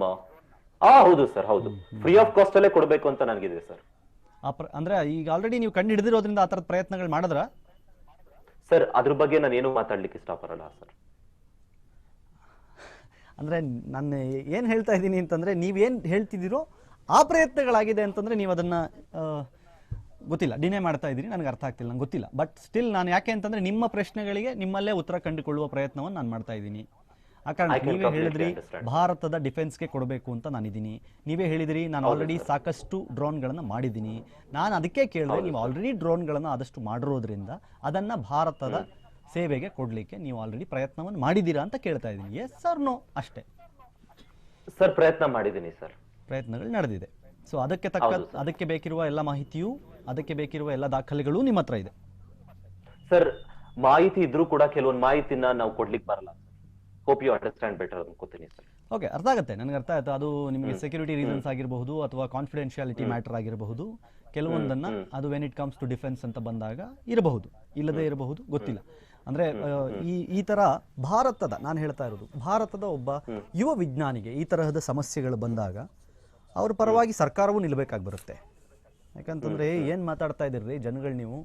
Speaker 3: ಹೌದು ಸರ್, ಹೌದು, ಫ್ರೀ ಆಫ್ ಕಾಸ್ಟ್ ಅಲ್ಲೇ ಕೊಡ್ಬೇಕು ಅಂತ ನನಗಿದೆ ಸರ್.
Speaker 1: ಅಂದ್ರೆ ಈಗ ಆಲ್ರೆಡಿ ನೀವು ಕಂಡು ಹಿಡಿದಿರೋದ್ರಿಂದ ಆ ತರದ ಪ್ರಯತ್ನಗಳು ಮಾಡಿದ್ರ
Speaker 3: ಸರ್? ಅದ್ರ ಬಗ್ಗೆ ನಾನು ಏನು ಮಾತಾಡ್ಲಿಕ್ಕೆ ಇಷ್ಟಪಡಲ್ಲ ಸರ್.
Speaker 1: ಅಂದ್ರೆ ನಾನು ಏನ್ ಹೇಳ್ತಾ ಇದ್ದೀನಿ ಅಂತಂದ್ರೆ, ನೀವೇನ್ ಹೇಳ್ತಿದ್ದೀರೋ ಆ ಪ್ರಯತ್ನಗಳಾಗಿದೆ ಅಂತಂದ್ರೆ ನೀವು ಅದನ್ನ ಗೊತ್ತಿಲ್ಲ, ಡಿನೇ ಮಾಡ್ತಾ ಇದ್ದೀನಿ, ನನಗೆ ಅರ್ಥ ಆಗ್ತಿಲ್ಲ, ನಂಗೆ ಗೊತ್ತಿಲ್ಲ. ಬಟ್ ಸ್ಟಿಲ್ ನಾನು ಯಾಕೆ ಅಂತಂದ್ರೆ ನಿಮ್ಮ ಪ್ರಶ್ನೆಗಳಿಗೆ ನಿಮ್ಮಲ್ಲೇ ಉತ್ತರ ಕಂಡುಕೊಳ್ಳುವ ಪ್ರಯತ್ನವನ್ನು ನಾನು ಮಾಡ್ತಾ ಇದ್ದೀನಿ. ಆ ಕಾರಣ ನೀವೇ ಹೇಳಿದ್ರಿ ಭಾರತದ ಡಿಫೆನ್ಸ್ಗೆ ಕೊಡಬೇಕು ಅಂತ ನಾನಿದ್ದೀನಿ, ನೀವೇ ಹೇಳಿದ್ರಿ ನಾನು ಆಲ್ರೆಡಿ ಸಾಕಷ್ಟು ಡ್ರೋನ್ಗಳನ್ನು ಮಾಡಿದ್ದೀನಿ. ನಾನು ಅದಕ್ಕೆ ಕೇಳಿದ್ರೆ, ನೀವು ಆಲ್ರೆಡಿ ಡ್ರೋನ್ಗಳನ್ನು ಆದಷ್ಟು ಮಾಡಿರೋದ್ರಿಂದ ಅದನ್ನ ಭಾರತದ ಸೇವೆಗೆ ಕೊಡ್ಲಿಕ್ಕೆ ನೀವು ಆಲ್ರೆಡಿ ಪ್ರಯತ್ನವನ್ನು ಮಾಡಿದ್ದೀರಾ ಅಂತ ಕೇಳ್ತಾ ಇದ್ದೀನಿ. ಎಸ್ ಸರ್, ನೋ, ಅಷ್ಟೇ
Speaker 3: ಸರ್. ಪ್ರಯತ್ನ ಮಾಡಿದ್ದೀನಿ ಸರ್,
Speaker 1: ಪ್ರಯತ್ನಗಳು ನಡೆದಿದೆ. ಸೊ ಅದಕ್ಕೆ ಅದಕ್ಕೆ ಬೇಕಿರುವ ಎಲ್ಲ ಮಾಹಿತಿಯು, ಅದಕ್ಕೆ ಬೇಕಿರುವ ಎಲ್ಲ ದಾಖಲೆಗಳು ನಿಮ್ಮ ಹತ್ರ ಇದೆ
Speaker 3: ಸರ್. ಮಾಹಿತಿ ಇದ್ರೂ ಕೂಡ ಕೆಲವೊಂದು ಮಾಹಿತಿನ ನಾವು ಕೊಡ್ಲಿಕ್ಕೆ ಬರಲ್ಲ. ಹೋಪ್ ಯು ಅಂಡರ್ಸ್ಟ್ಯಾಂಡ್ ಬೆಟರ್ ಅನ್ಕೋತೀನಿ ಸರ್.
Speaker 1: ಓಕೆ, ಅರ್ಥ ಆಗುತ್ತೆ, ನನಗೆ ಅರ್ಥ ಆಯ್ತು. ಅದು ನಿಮಗೆ ಸೆಕ್ಯೂರಿಟಿ ರೀಸನ್ಸ್ ಆಗಿರಬಹುದು ಅಥವಾ ಕಾನ್ಫಿಡೆನ್ಶಿಯಾಲಿಟಿ ಮ್ಯಾಟರ್ ಆಗಿರಬಹುದು. ಕೆಲವೊಂದನ್ನ ಅದು when it comes to defence ಅಂತ ಬಂದಾಗ ಇರಬಹುದು, ಇಲ್ಲದೆ ಇರಬಹುದು, ಗೊತ್ತಿಲ್ಲ. ಅಂದ್ರೆ ಈ ತರ ಭಾರತದ, ನಾನು ಹೇಳ್ತಾ ಇರೋದು ಭಾರತದ ಒಬ್ಬ ಯುವ ವಿಜ್ಞಾನಿಗೆ ಈ ತರಹದ ಸಮಸ್ಯೆಗಳು ಬಂದಾಗ ಅವ್ರ ಪರವಾಗಿ ಸರ್ಕಾರವೂ ನಿಲ್ಲಬೇಕಾಗಿ ಬರುತ್ತೆ. ಯಾಕಂತಂದ್ರೆ ಏನ್ ಮಾತಾಡ್ತಾ ಇದ್ದೀರಿ ಜನಗಳು ನೀವು,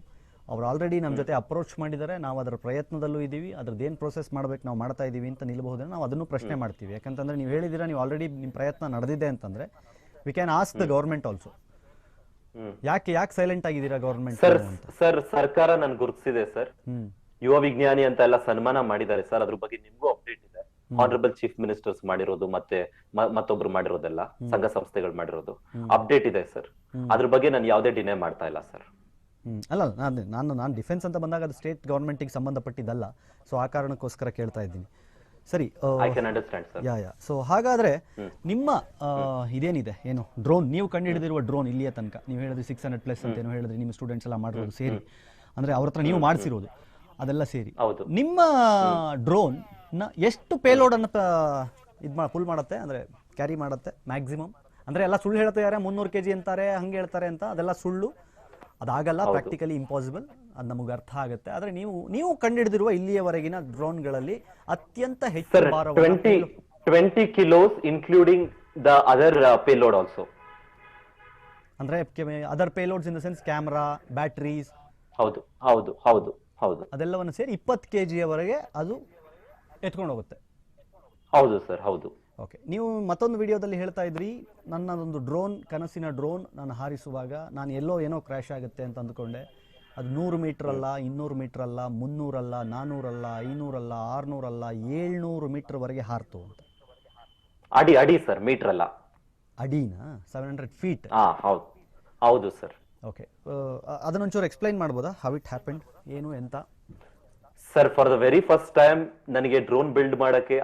Speaker 1: ಅವ್ರು ಆಲ್ರೆಡಿ ನಮ್ಮ ಜೊತೆ ಅಪ್ರೋಚ್ ಮಾಡಿದ್ದಾರೆ, ನಾವು ಅದರ ಪ್ರಯತ್ನದಲ್ಲೂ ಇದ್ದೀವಿ, ಅದ್ರದ್ದು ಏನು ಪ್ರೋಸೆಸ್ ಮಾಡ್ಬೇಕು ನಾವು ಮಾಡ್ತಾ ಇದ್ದೀವಿ ಅಂತ ನಿಲ್ಬಹುದೇ, ನಾವು ಅದನ್ನು ಪ್ರಶ್ನೆ ಮಾಡ್ತೀವಿ. ಯಾಕಂತಂದ್ರೆ ನೀವು ಹೇಳಿದ್ದೀರಾ ನೀವು ಆಲ್ರೆಡಿ ನಿಮ್ಮ ಪ್ರಯತ್ನ ನಡೆದಿದೆ ಅಂತಂದ್ರೆ we can ask the government also. ಯಾಕೆ ಸೈಲೆಂಟ್ ಆಗಿದ್ದೀರಾ ಗೌರ್ಮೆಂಟ್?
Speaker 3: ಸರ್ ಸರ್ಕಾರ ನನ್ ಗುರುತಿಸಿದೆ ಸರ್, ಯುವ ವಿಜ್ಞಾನಿ ಅಂತ ಎಲ್ಲ ಸನ್ಮಾನ ಮಾಡಿದ್ದಾರೆ ಸರ್. ಅದ್ರ ಬಗ್ಗೆ ನಿಮ್ಗೂ ಅಪ್ಡೇಟ್ ಇದೆ. ಆನರಬಲ್ ಚೀಫ್ ಮಿನಿಸ್ಟರ್ಸ್ ಮಾಡಿರೋದು ಮತ್ತೆ ಮತ್ತೊಬ್ರು ಮಾಡಿರೋದೆಲ್ಲ, ಸಂಘ ಸಂಸ್ಥೆಗಳು ಮಾಡಿರೋದು ಅಪ್ಡೇಟ್ ಇದೆ ಸರ್. ಅದ್ರ ಬಗ್ಗೆ ನಾನು ಯಾವುದೇ ಡಿನೇ ಮಾಡ್ತಾ ಇಲ್ಲ ಸರ್.
Speaker 1: ಅಲ್ಲ, ನಾನು ಡಿಫೆನ್ಸ್ ಅಂತ ಬಂದಾಗ ಅದು ಸ್ಟೇಟ್ ಗೌರ್ಮೆಂಟಿಗೆ ಸಂಬಂಧಪಟ್ಟಿದ್ದಲ್ಲ, ಸೊ ಆ ಕಾರಣಕ್ಕೋಸ್ಕರ ಕೇಳ್ತಾ ಇದ್ದೀನಿ. ಸರಿ, ಸೊ ಹಾಗಾದ್ರೆ ನಿಮ್ಮ ಇದೇನಿದೆ ಏನು ಡ್ರೋನ್, ನೀವು ಕಂಡುಹಿಡಿದಿರುವ ಡ್ರೋನ್ ಇಲ್ಲಿಯ ತನಕ ನೀವು ಹೇಳಿದ್ರಿ 600+ ಅಂತ ಏನೋ ಹೇಳಿದ್ರಿ, ನಿಮ್ಮ ಸ್ಟೂಡೆಂಟ್ಸ್ ಎಲ್ಲ ಮಾಡಿರೋದು ಸೇರಿ, ಅಂದ್ರೆ ಅವ್ರ ಹತ್ರ ನೀವು ಮಾಡಿಸಿರೋದು ಅದೆಲ್ಲ ಸೇರಿ, ನಿಮ್ಮ ಡ್ರೋನ್ ನ ಎಷ್ಟು ಪೇಲೋಡ್ ಅನ್ನ ಫುಲ್ ಮಾಡುತ್ತೆ, ಅಂದ್ರೆ ಕ್ಯಾರಿ ಮಾಡುತ್ತೆ ಮ್ಯಾಕ್ಸಿಮಮ್? ಅಂದ್ರೆ ಎಲ್ಲ ಸುಳ್ಳು ಹೇಳ್ತಾರೆ, 300 kg ಅಂತಾರೆ, ಹಂಗೆ ಹೇಳ್ತಾರೆ ಅಂತ, ಅದೆಲ್ಲ ಸುಳ್ಳು, ಅದಾಗಲ್ಲ, ಪ್ರಾಕ್ಟಿಕಲಿ ಇಂಪಾಸಿಬಲ್, ಅದು ನಮಗೆ ಅರ್ಥ ಆಗುತ್ತೆ. ಆದ್ರೆ ನೀವು ಕಂಡುಹಿಡಿದಿರುವ ಇಲ್ಲಿಯವರೆಗಿನ ಡ್ರೋನ್ಗಳಲ್ಲಿ ಅತ್ಯಂತ ಹೆಚ್ಚು ಭಾರವಾದ
Speaker 3: 20 kilos including the other payload also.
Speaker 1: ಅಂದ್ರೆ other payloads in the sense camera, batteries,
Speaker 3: ಹೌದು
Speaker 1: ಅದೆಲ್ಲವನ್ನು ಸೇರಿ 20 kg ಯವರೆಗೆ ಅದು ಎತ್ಕೊಂಡು ಹೋಗುತ್ತೆ.
Speaker 3: ಹೌದು ಸರ್, ಹೌದು.
Speaker 1: ಓಕೆ, ನೀವು ಮತ್ತೊಂದು ವಿಡಿಯೋದಲ್ಲಿ ಹೇಳ್ತಾ ಇದ್ರಿ, ನನ್ನದೊಂದು ಡ್ರೋನ್, ಕನಸಿನ ಡ್ರೋನ್ ನಾನು ಹಾರಿಸುವಾಗ ನಾನು ಎಲ್ಲೋ ಏನೋ ಕ್ರ್ಯಾಶ್ ಆಗುತ್ತೆ ಅಂತ ಅಂದ್ಕೊಂಡೆ, ಅದು 100 ಮೀಟರ್ ಅಲ್ಲ, 200 ಮೀಟರ್ ಅಲ್ಲ, 300 ಅಲ್ಲ, 400 ಅಲ್ಲ, 500 ಅಲ್ಲ, 600 ಅಲ್ಲ, 700 ಮೀಟರ್ ವರೆಗೆ ಹಾರ್ತು ಅಂತ.
Speaker 3: ಅಡಿ ಸರ್, ಮೀಟರ್ ಅಲ್ಲ,
Speaker 1: ಅಡಿನಾ? 700 ಫೀಟ್?
Speaker 3: ಹೌದು ಸರ್.
Speaker 1: ಓಕೆ, ಅದನ್ನೊಂಚೂರು ಎಕ್ಸ್ಪ್ಲೈನ್ ಮಾಡ್ಬೋದಾ, ಹೌ ಇಟ್ ಹ್ಯಾಪೆಂಡ್, ಏನು ಎಂತ?
Speaker 3: Sir, for the very first time ನನಗೆ ಡ್ರೋನ್ ಬಿಲ್ಡ್ ಮಾಡಕ್ಕೆ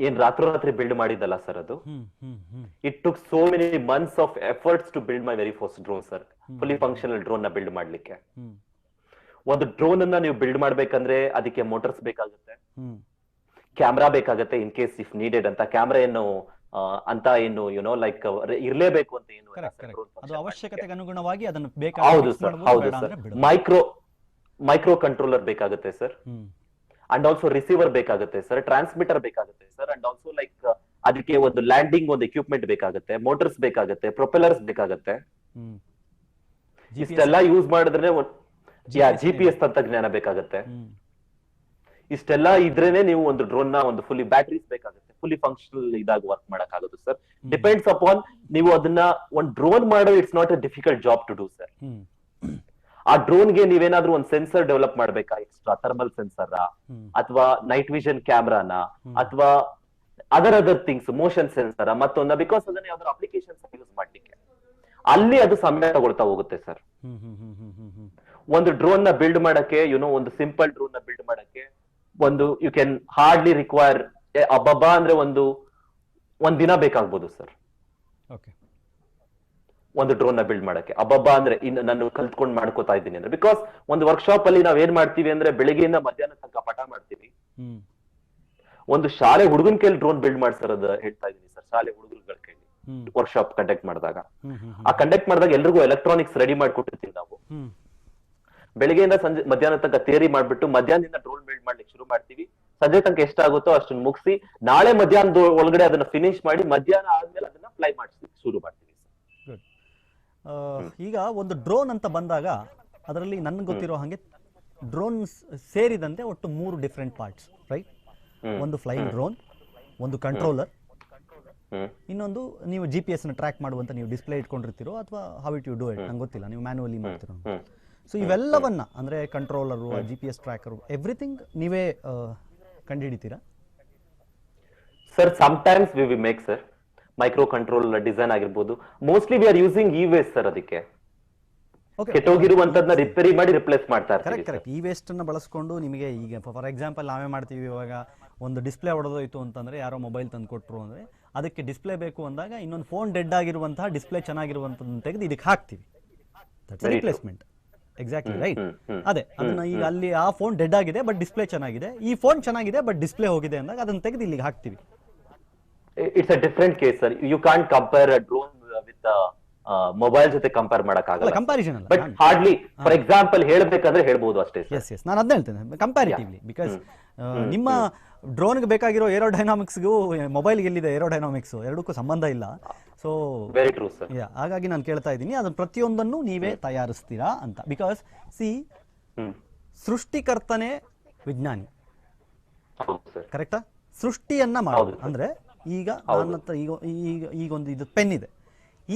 Speaker 3: ಏನ್ ರಾತ್ರಿ ಬಿಲ್ಡ್ ಮಾಡಿದ್ದಲ್ಲ ಸರ್, ಅದು it took so many months of efforts to build my very first drone sir. Fully functional drone ನ ಬಿಲ್ಡ್ ಮಾಡ್ಲಿಕ್ಕೆ, ಒಂದು ಡ್ರೋನ್ ಅನ್ನ ನೀವು ಬಿಲ್ಡ್ ಮಾಡ್ಬೇಕಂದ್ರೆ ಅದಕ್ಕೆ ಮೋಟರ್ಸ್ ಬೇಕಾಗುತ್ತೆ, ಕ್ಯಾಮ್ರಾ ಬೇಕಾಗುತ್ತೆ ಇನ್ ಕೇಸ್ ಇಫ್ ನೀಡೆಡ್ ಅಂತ. ಕ್ಯಾಮ್ರಾ ಏನು ಅಂತ ಏನು ಲೈಕ್ ಇರ್ಲೇಬೇಕು ಅಂತ ಏನು,
Speaker 1: ಅವಶ್ಯಕತೆಗೆ ಅನುಗುಣವಾಗಿ ಅದನ್ನು
Speaker 3: ಹೌದು ಸರ್, ಹೌದು ಸರ್. ಮೈಕ್ರೋ ಕಂಟ್ರೋಲರ್ ಬೇಕಾಗುತ್ತೆ ಸರ್, ಅಂಡ್ ಆಲ್ಸೋ ರಿಸೀವರ್ ಬೇಕಾಗುತ್ತೆ ಸರ್, ಟ್ರಾನ್ಸ್ಮಿಟರ್ ಬೇಕಾಗುತ್ತೆ ಸರ್, ಅಂಡ್ ಆಲ್ಸೋ ಲೈಕ್ ಅದಕ್ಕೆ ಒಂದು ಲ್ಯಾಂಡಿಂಗ್ ಒಂದು ಎಕ್ವಿಪ್ಮೆಂಟ್ ಬೇಕಾಗುತ್ತೆ, ಮೋಟರ್ಸ್ ಬೇಕಾಗುತ್ತೆ, ಪ್ರೊಪೆಲರ್ಸ್ ಬೇಕಾಗುತ್ತೆ. ಇಷ್ಟೆಲ್ಲ ಯೂಸ್ ಮಾಡಿದ್ರೆ GPS ತಂತ್ರಜ್ಞಾನ ಬೇಕಾಗುತ್ತೆ. ಇಷ್ಟೆಲ್ಲ ಇದ್ರೇನೆ ನೀವು ಒಂದು ಡ್ರೋನ್ ನ ಒಂದು ಫುಲ್ಲಿ ಬ್ಯಾಟರೀಸ್ ಬೇಕಾಗುತ್ತೆ, ಫುಲ್ಲಿ ಫಂಕ್ಷನಲ್ ಇದಾಗಿ ವರ್ಕ್ ಮಾಡಕ್ ಆಗೋದು ಸರ್. ಡಿಪೆಂಡ್ಸ್ ಅಪಾನ್ ನೀವು ಅದನ್ನ ಒಂದು ಡ್ರೋನ್ ಮಾಡೋ, it's not a difficult job to do sir. ಆ ಡ್ರೋನ್ಗೆ ನೀವೇನಾದ್ರೂ ಒಂದು ಸೆನ್ಸರ್ ಡೆವಲಪ್ ಮಾಡ್ಬೇಕಾ, ಎಕ್ಸ್ಟ್ರಾ ಥರ್ಮಲ್ ಸೆನ್ಸರ್ ಅಥವಾ ನೈಟ್ ವಿಷನ್ ಕ್ಯಾಮ್ರಾನ ಅಥವಾ ಅದರ್ ಥಿಂಗ್ಸ್, ಮೋಷನ್ ಸೆನ್ಸರ್ ಮತ್ತೊಂದ, ಬಿಕಾಸ್ ಅದನ್ನ ಯಾವ್ದಾದ್ರು ಅಪ್ಲಿಕೇಶನ್ಸ್ ಯೂಸ್ ಮಾಡ್ಲಿಕ್ಕೆ ಅಲ್ಲಿ ಅದು ಸಮಯ ತಗೊಳ್ತಾ ಹೋಗುತ್ತೆ ಸರ್. ಒಂದು ಡ್ರೋನ್ ನ ಬಿಲ್ಡ್ ಮಾಡಕ್ಕೆ, ಒಂದು ಸಿಂಪಲ್ ಡ್ರೋನ್ ನ ಬಿಲ್ಡ್ ಮಾಡಕ್ಕೆ ಒಂದು ಯು ಕ್ಯಾನ್ ಹಾರ್ಡ್ಲಿ ರಿಕ್ವೈರ್ ಅಬ್ಬಬ್ಬಾ ಅಂದ್ರೆ ಒಂದ್ ದಿನ ಬೇಕಾಗ್ಬೋದು ಸರ್. ಒಂದು ಡ್ರೋನ್ ನ ಬಿಲ್ಡ್ ಮಾಡಕ್ಕೆ ಅಬ್ಬಬ್ಬಾ ಅಂದ್ರೆ ನಾನು ಕಲ್ತ್ಕೊಂಡು ಮಾಡ್ಕೋತಾ ಇದ್ದೀನಿ ಅಂದ್ರೆ, ಬಿಕಾಸ್ ಒಂದು ವರ್ಕ್ಶಾಪ್ ಅಲ್ಲಿ ನಾವ್ ಏನ್ ಮಾಡ್ತೀವಿ ಅಂದ್ರೆ ಬೆಳಿಗ್ಗೆಯಿಂದ ಮಧ್ಯಾಹ್ನ ತನಕ ಪಾಠ ಮಾಡ್ತೀವಿ. ಒಂದು ಶಾಲೆ ಹುಡುಗನ ಕೈಲಿ ಡ್ರೋನ್ ಬಿಲ್ಡ್ ಮಾಡ್ಸರೋದು ಹೇಳ್ತಾ ಇದೀನಿ ಸರ್. ಶಾಲೆ ಹುಡುಗರುಗಳ ಕೈಲಿ ವರ್ಕ್ಶಾಪ್ ಕಂಡಕ್ಟ್ ಮಾಡಿದಾಗ, ಆ ಕಂಡಕ್ಟ್ ಮಾಡಿದಾಗ ಎಲ್ರಿಗೂ ಎಲೆಕ್ಟ್ರಾನಿಕ್ಸ್ ರೆಡಿ ಮಾಡ್ಕೊಟ್ಟಿರ್ತೀವಿ ನಾವು. ಬೆಳಿಗ್ಗೆಯಿಂದ ಸಂಜೆ ಮಧ್ಯಾಹ್ನ ತನಕ ಥಿಯರಿ ಮಾಡ್ಬಿಟ್ಟು ಮಧ್ಯಾಹ್ನದಿಂದ ಡ್ರೋನ್ ಬಿಲ್ಡ್ ಮಾಡ್ಲಿಕ್ಕೆ ಶುರು ಮಾಡ್ತೀವಿ. ಸಂಜೆ ತನಕ ಎಷ್ಟಾಗುತ್ತೋ ಅಷ್ಟನ್ನು ಮುಗಿಸಿ ನಾಳೆ ಮಧ್ಯಾಹ್ನದ ಒಳಗಡೆ ಅದನ್ನ ಫಿನಿಶ್ ಮಾಡಿ ಮಧ್ಯಾಹ್ನ ಆದ್ಮೇಲೆ ಅದನ್ನ ಫ್ಲೈ ಮಾಡಿಸಿ ಶುರು ಮಾಡ್ತೀವಿ.
Speaker 1: ಈಗ ಒಂದು ಡ್ರೋನ್ ಅಂತ ಬಂದಾಗ ಅದರಲ್ಲಿ ನನ್ಗೆ ಗೊತ್ತಿರೋ ಹಾಗೆ ಡ್ರೋನ್ ಸೇರಿದಂತೆ ಒಟ್ಟು 3 ಡಿಫ್ರೆಂಟ್ ಪಾರ್ಟ್ಸ್, ರೈಟ್? ಒಂದು ಫ್ಲೈಯಿಂಗ್ ಡ್ರೋನ್, ಒಂದು ಕಂಟ್ರೋಲರ್, ಇನ್ನೊಂದು ನೀವು GPS ನ ಟ್ರ್ಯಾಕ್ ಮಾಡುವಂತ ನೀವು ಡಿಸ್ಪ್ಲೇ ಇಟ್ಕೊಂಡಿರ್ತೀರೋ ಅಥವಾ how it you do it ನಂಗೆ ಗೊತ್ತಿಲ್ಲ, ನೀವು ಮ್ಯಾನ್ಯುವಲಿ ಮಾಡ್ತಿರೋ. ಸೊ ಇವೆಲ್ಲವನ್ನ ಅಂದ್ರೆ ಕಂಟ್ರೋಲರು, GPS ಟ್ರ್ಯಾಕರು, ಎವ್ರಿಥಿಂಗ್ ನೀವೇ ಕಂಡುಹಿಡಿತೀರಾ
Speaker 3: sir? Sometimes we will make sir micro control design ಆಗಿರ್ಬೋದು. Mostly we are using e waste sir. ಅದಕ್ಕೆ ಕೆಟ್ಟೋಗಿರುವಂತದನ್ನ ರಿಪೇರಿ ಮಾಡಿ ರಿಪ್ಲೇಸ್ ಮಾಡ್ತಾ ಇರ್ತೀವಿ.
Speaker 1: ಕರೆಕ್ಟ್. ಇ-ವೇಸ್ಟ್ ಅನ್ನ ಬಳಸ್ಕೊಂಡು ನಿಮಗೆ ಈಗ ಫಾರ್ ಎಕ್ಸಾಂಪಲ್ ನಾವೇ ಮಾಡ್ತೀವಿ. ಇವಾಗ ಒಂದು ಡಿಸ್ಪ್ಲೇ ಹೊಡೆದೋಯ್ತು ಅಂತಂದ್ರೆ, ಯಾರೋ ಮೊಬೈಲ್ ತಂದು ಕೊಟ್ಟರು ಅಂದ್ರೆ ಅದಕ್ಕೆ ಡಿಸ್ಪ್ಲೇ ಬೇಕು ಅಂದಾಗ ಇನ್ನೊಂದು ಫೋನ್ ಡೆಡ್ ಆಗಿರುವಂತಹ ಡಿಸ್ಪ್ಲೇ ಚೆನ್ನಾಗಿರುವಂತದನ್ನ ತೆಗೆದು ಇದಕ್ಕೆ ಹಾಕ್ತೀವಿ. That's replacement. Exactly right. ಅದೇ ಅದನ್ನ ಈಗ ಅಲ್ಲಿ ಆ ಫೋನ್ ಡೆಡ್ ಆಗಿದೆ ಬಟ್ ಡಿಸ್ಪ್ಲೇ ಚೆನ್ನಾಗಿದೆ, ಈ ಫೋನ್ ಚೆನ್ನಾಗಿದೆ ಬಟ್ ಡಿಸ್ಪ್ಲೇ ಹೋಗಿದೆ ಅಂದಾಗ ಅದನ್ನ ತೆಗೆದು ಇಲ್ಲಿಗೆ ಹಾಕ್ತೀವಿ.
Speaker 3: It's a different case sir. You can't compare a drone with mobile ಜೊತೆ ಕಂಪೇರ್ ಮಾಡಕ್ಕಾಗಲ್ಲ.
Speaker 1: ಕಂಪ್ಯಾರಿಸನ್ ಅಲ್ಲ,
Speaker 3: ಬಟ್ ಹಾರ್ಡ್ಲಿ ಫಾರ್ ಎಕ್ಸಾಂಪಲ್ ಹೇಳ್ಬೇಕಂದ್ರೆ ಹೇಳ್ಬೋದು ಅಷ್ಟೇ.
Speaker 1: ಎಸ್ ನಾನು ಅದನ್ನ ಹೇಳ್ತೇನೆ ಕಂಪ್ಯಾರಿಟಿವ್ಲಿ. ಬಿಕಾಸ್ ನಿಮ್ಮ ಡ್ರೋನ್ಗೆ ಬೇಕಾಗಿರೋ ಏರೋಡೈನಾಮಿಕ್ಸ್ಗೂ ಮೊಬೈಲ್ಗೆ ಎಲ್ಲಿದೆ ಏರೋಡೈನಾಮಿಕ್ಸ್, ಎರಡಕ್ಕೂ ಸಂಬಂಧ ಇಲ್ಲ. So so
Speaker 3: very true sir.
Speaker 1: ಹಾಗಾಗಿ ನಾನು ಕೇಳ್ತಾ ಇದ್ದೀನಿ ಅದನ್ನ ಪ್ರತಿಯೊಂದನ್ನು ನೀವೇ ತಯಾರಿಸ್ತೀರಾ ಅಂತ. ಬಿಕಾಸ್ ಸಿ ಸೃಷ್ಟಿಕರ್ತನೇ ವಿಜ್ಞಾನಿ, ಕರೆಕ್ಟಾ? ಸೃಷ್ಟಿಯನ್ನ ಮಾಡೋದು ಅಂದ್ರೆ ಈಗ ನನ್ನ ಹತ್ರ ಈಗೊಂದು ಇದು ಪೆನ್ ಇದೆ,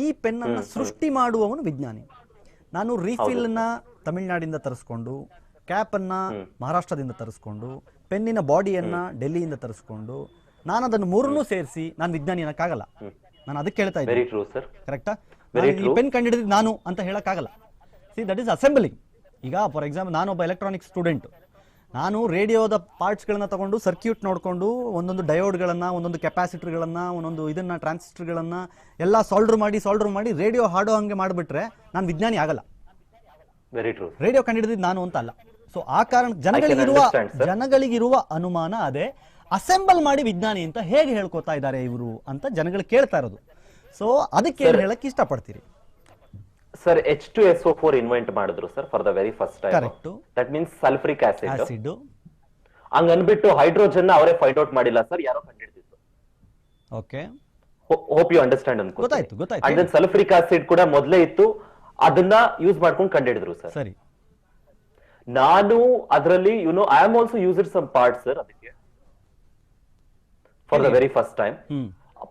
Speaker 1: ಈ ಪೆನ್ ಅನ್ನ ಸೃಷ್ಟಿ ಮಾಡುವವನು ವಿಜ್ಞಾನಿ. ನಾನು ರೀಫಿಲ್ ನ ತಮಿಳ್ನಾಡಿಂದ ತರಿಸ್ಕೊಂಡು, ಕ್ಯಾಪ್ ಅನ್ನ ಮಹಾರಾಷ್ಟ್ರದಿಂದ ತರಿಸ್ಕೊಂಡು, ಪೆನ್ನಿನ ಬಾಡಿಯನ್ನ ಡೆಲ್ಲಿಯಿಂದ ತರಿಸ್ಕೊಂಡು, ನಾನು ಅದನ್ನು ಮೂರನ್ನೂ ಸೇರಿಸಿ ನಾನು ವಿಜ್ಞಾನಿ ಅನ್ನಕ್ಕಾಗಲ್ಲ. ನಾನು ಅದಕ್ಕೆ ಹೇಳ್ತಾ ಇದ್ದೀನಿ, ಕರೆಕ್ಟಾ? ಈ ಪೆನ್ ಕಂಡಿಡಿದ್ ನಾನು ಅಂತ ಹೇಳಕ್ಕಾಗಲ್ಲ. See that is assembling. ಈಗ ಫಾರ್ ಎಕ್ಸಾಂಪಲ್ ನಾನೊಬ್ಬ ಎಲೆಕ್ಟ್ರಾನಿಕ್ ಸ್ಟೂಡೆಂಟ್, ನಾನು ರೇಡಿಯೋದ ಪಾರ್ಟ್ಸ್ಗಳನ್ನ ತಗೊಂಡು ಸರ್ಕ್ಯೂಟ್ ನೋಡಿಕೊಂಡು ಒಂದೊಂದು ಡಯೋಡ್ಗಳನ್ನು, ಒಂದೊಂದು ಕೆಪಾಸಿಟರ್ಗಳನ್ನು, ಒಂದೊಂದು ಇದನ್ನ ಟ್ರಾನ್ಸಿಸ್ಟರ್ಗಳನ್ನು ಎಲ್ಲ ಸಾಲ್ಡರ್ ಮಾಡಿ ರೇಡಿಯೋ ಹಾಡೋ ಹಂಗೆ ಮಾಡಿಬಿಟ್ರೆ ನಾನು ವಿಜ್ಞಾನಿ ಆಗಲ್ಲ.
Speaker 3: Very true.
Speaker 1: ರೇಡಿಯೋ ಕಂಡಿಡಿದ್ ನಾನು ಅಂತ ಅಲ್ಲ. ಸೊ ಆ ಕಾರಣ ಜನಗಳಿಗಿರುವ ಅನುಮಾನ ಅದೇ, ಅಸೆಂಬಲ್ ಮಾಡಿ ವಿಜ್ಞಾನಿ ಅಂತ ಹೇಗೆ ಹೇಳ್ಕೊತಾ ಇದ್ದಾರೆ ಇವರು ಅಂತ ಜನಗಳು ಕೇಳ್ತಾ ಇರೋದು. ಸೊ ಅದಕ್ಕೆ ಏನು ಹೇಳಕ್ ಇಷ್ಟಪಡ್ತೀರಿ?
Speaker 3: ಸರ್ H2SO4 ಇನ್ವೆಂಟ್ ಮಾಡಿದ್ರು sir for the very first time.
Speaker 1: Correct.
Speaker 3: That means sulphuric acid.
Speaker 1: ಹಂಗ
Speaker 3: ಅನ್ಬಿಟ್ಟು ಹೈಡ್ರೋಜನ್ ಅವರೇ ಫೈಂಡ್ ಔಟ್ ಮಾಡಿಲ್ಲ ಸರ್, ಯಾರೋ ಕಂಡಿಡಿದ್ರು.
Speaker 1: ಓಕೆ,
Speaker 3: ಹೋಪ್ ಯು ಅಂಡರ್ಸ್ಟ್ಯಾಂಡ್ ಅನ್ಕೋ.
Speaker 1: ಗೊತ್ತಾಯ್ತು.
Speaker 3: ಅಂಡ್ ದೆನ್ ಸಲ್ಫ್ರಿಕ್ ಆಸಿಡ್ ಕೂಡ ಮೊದಲೇ ಇತ್ತು, ಅದನ್ನ ಯೂಸ್ ಮಾಡ್ಕೊಂಡು ಕಂಡಿಡಿದ್ರು ಸರ್.
Speaker 1: ಸರಿ.
Speaker 3: ನಾನು ಅದರಲ್ಲಿ I am also used some parts sir ಅದಕ್ಕೆ for the very first time.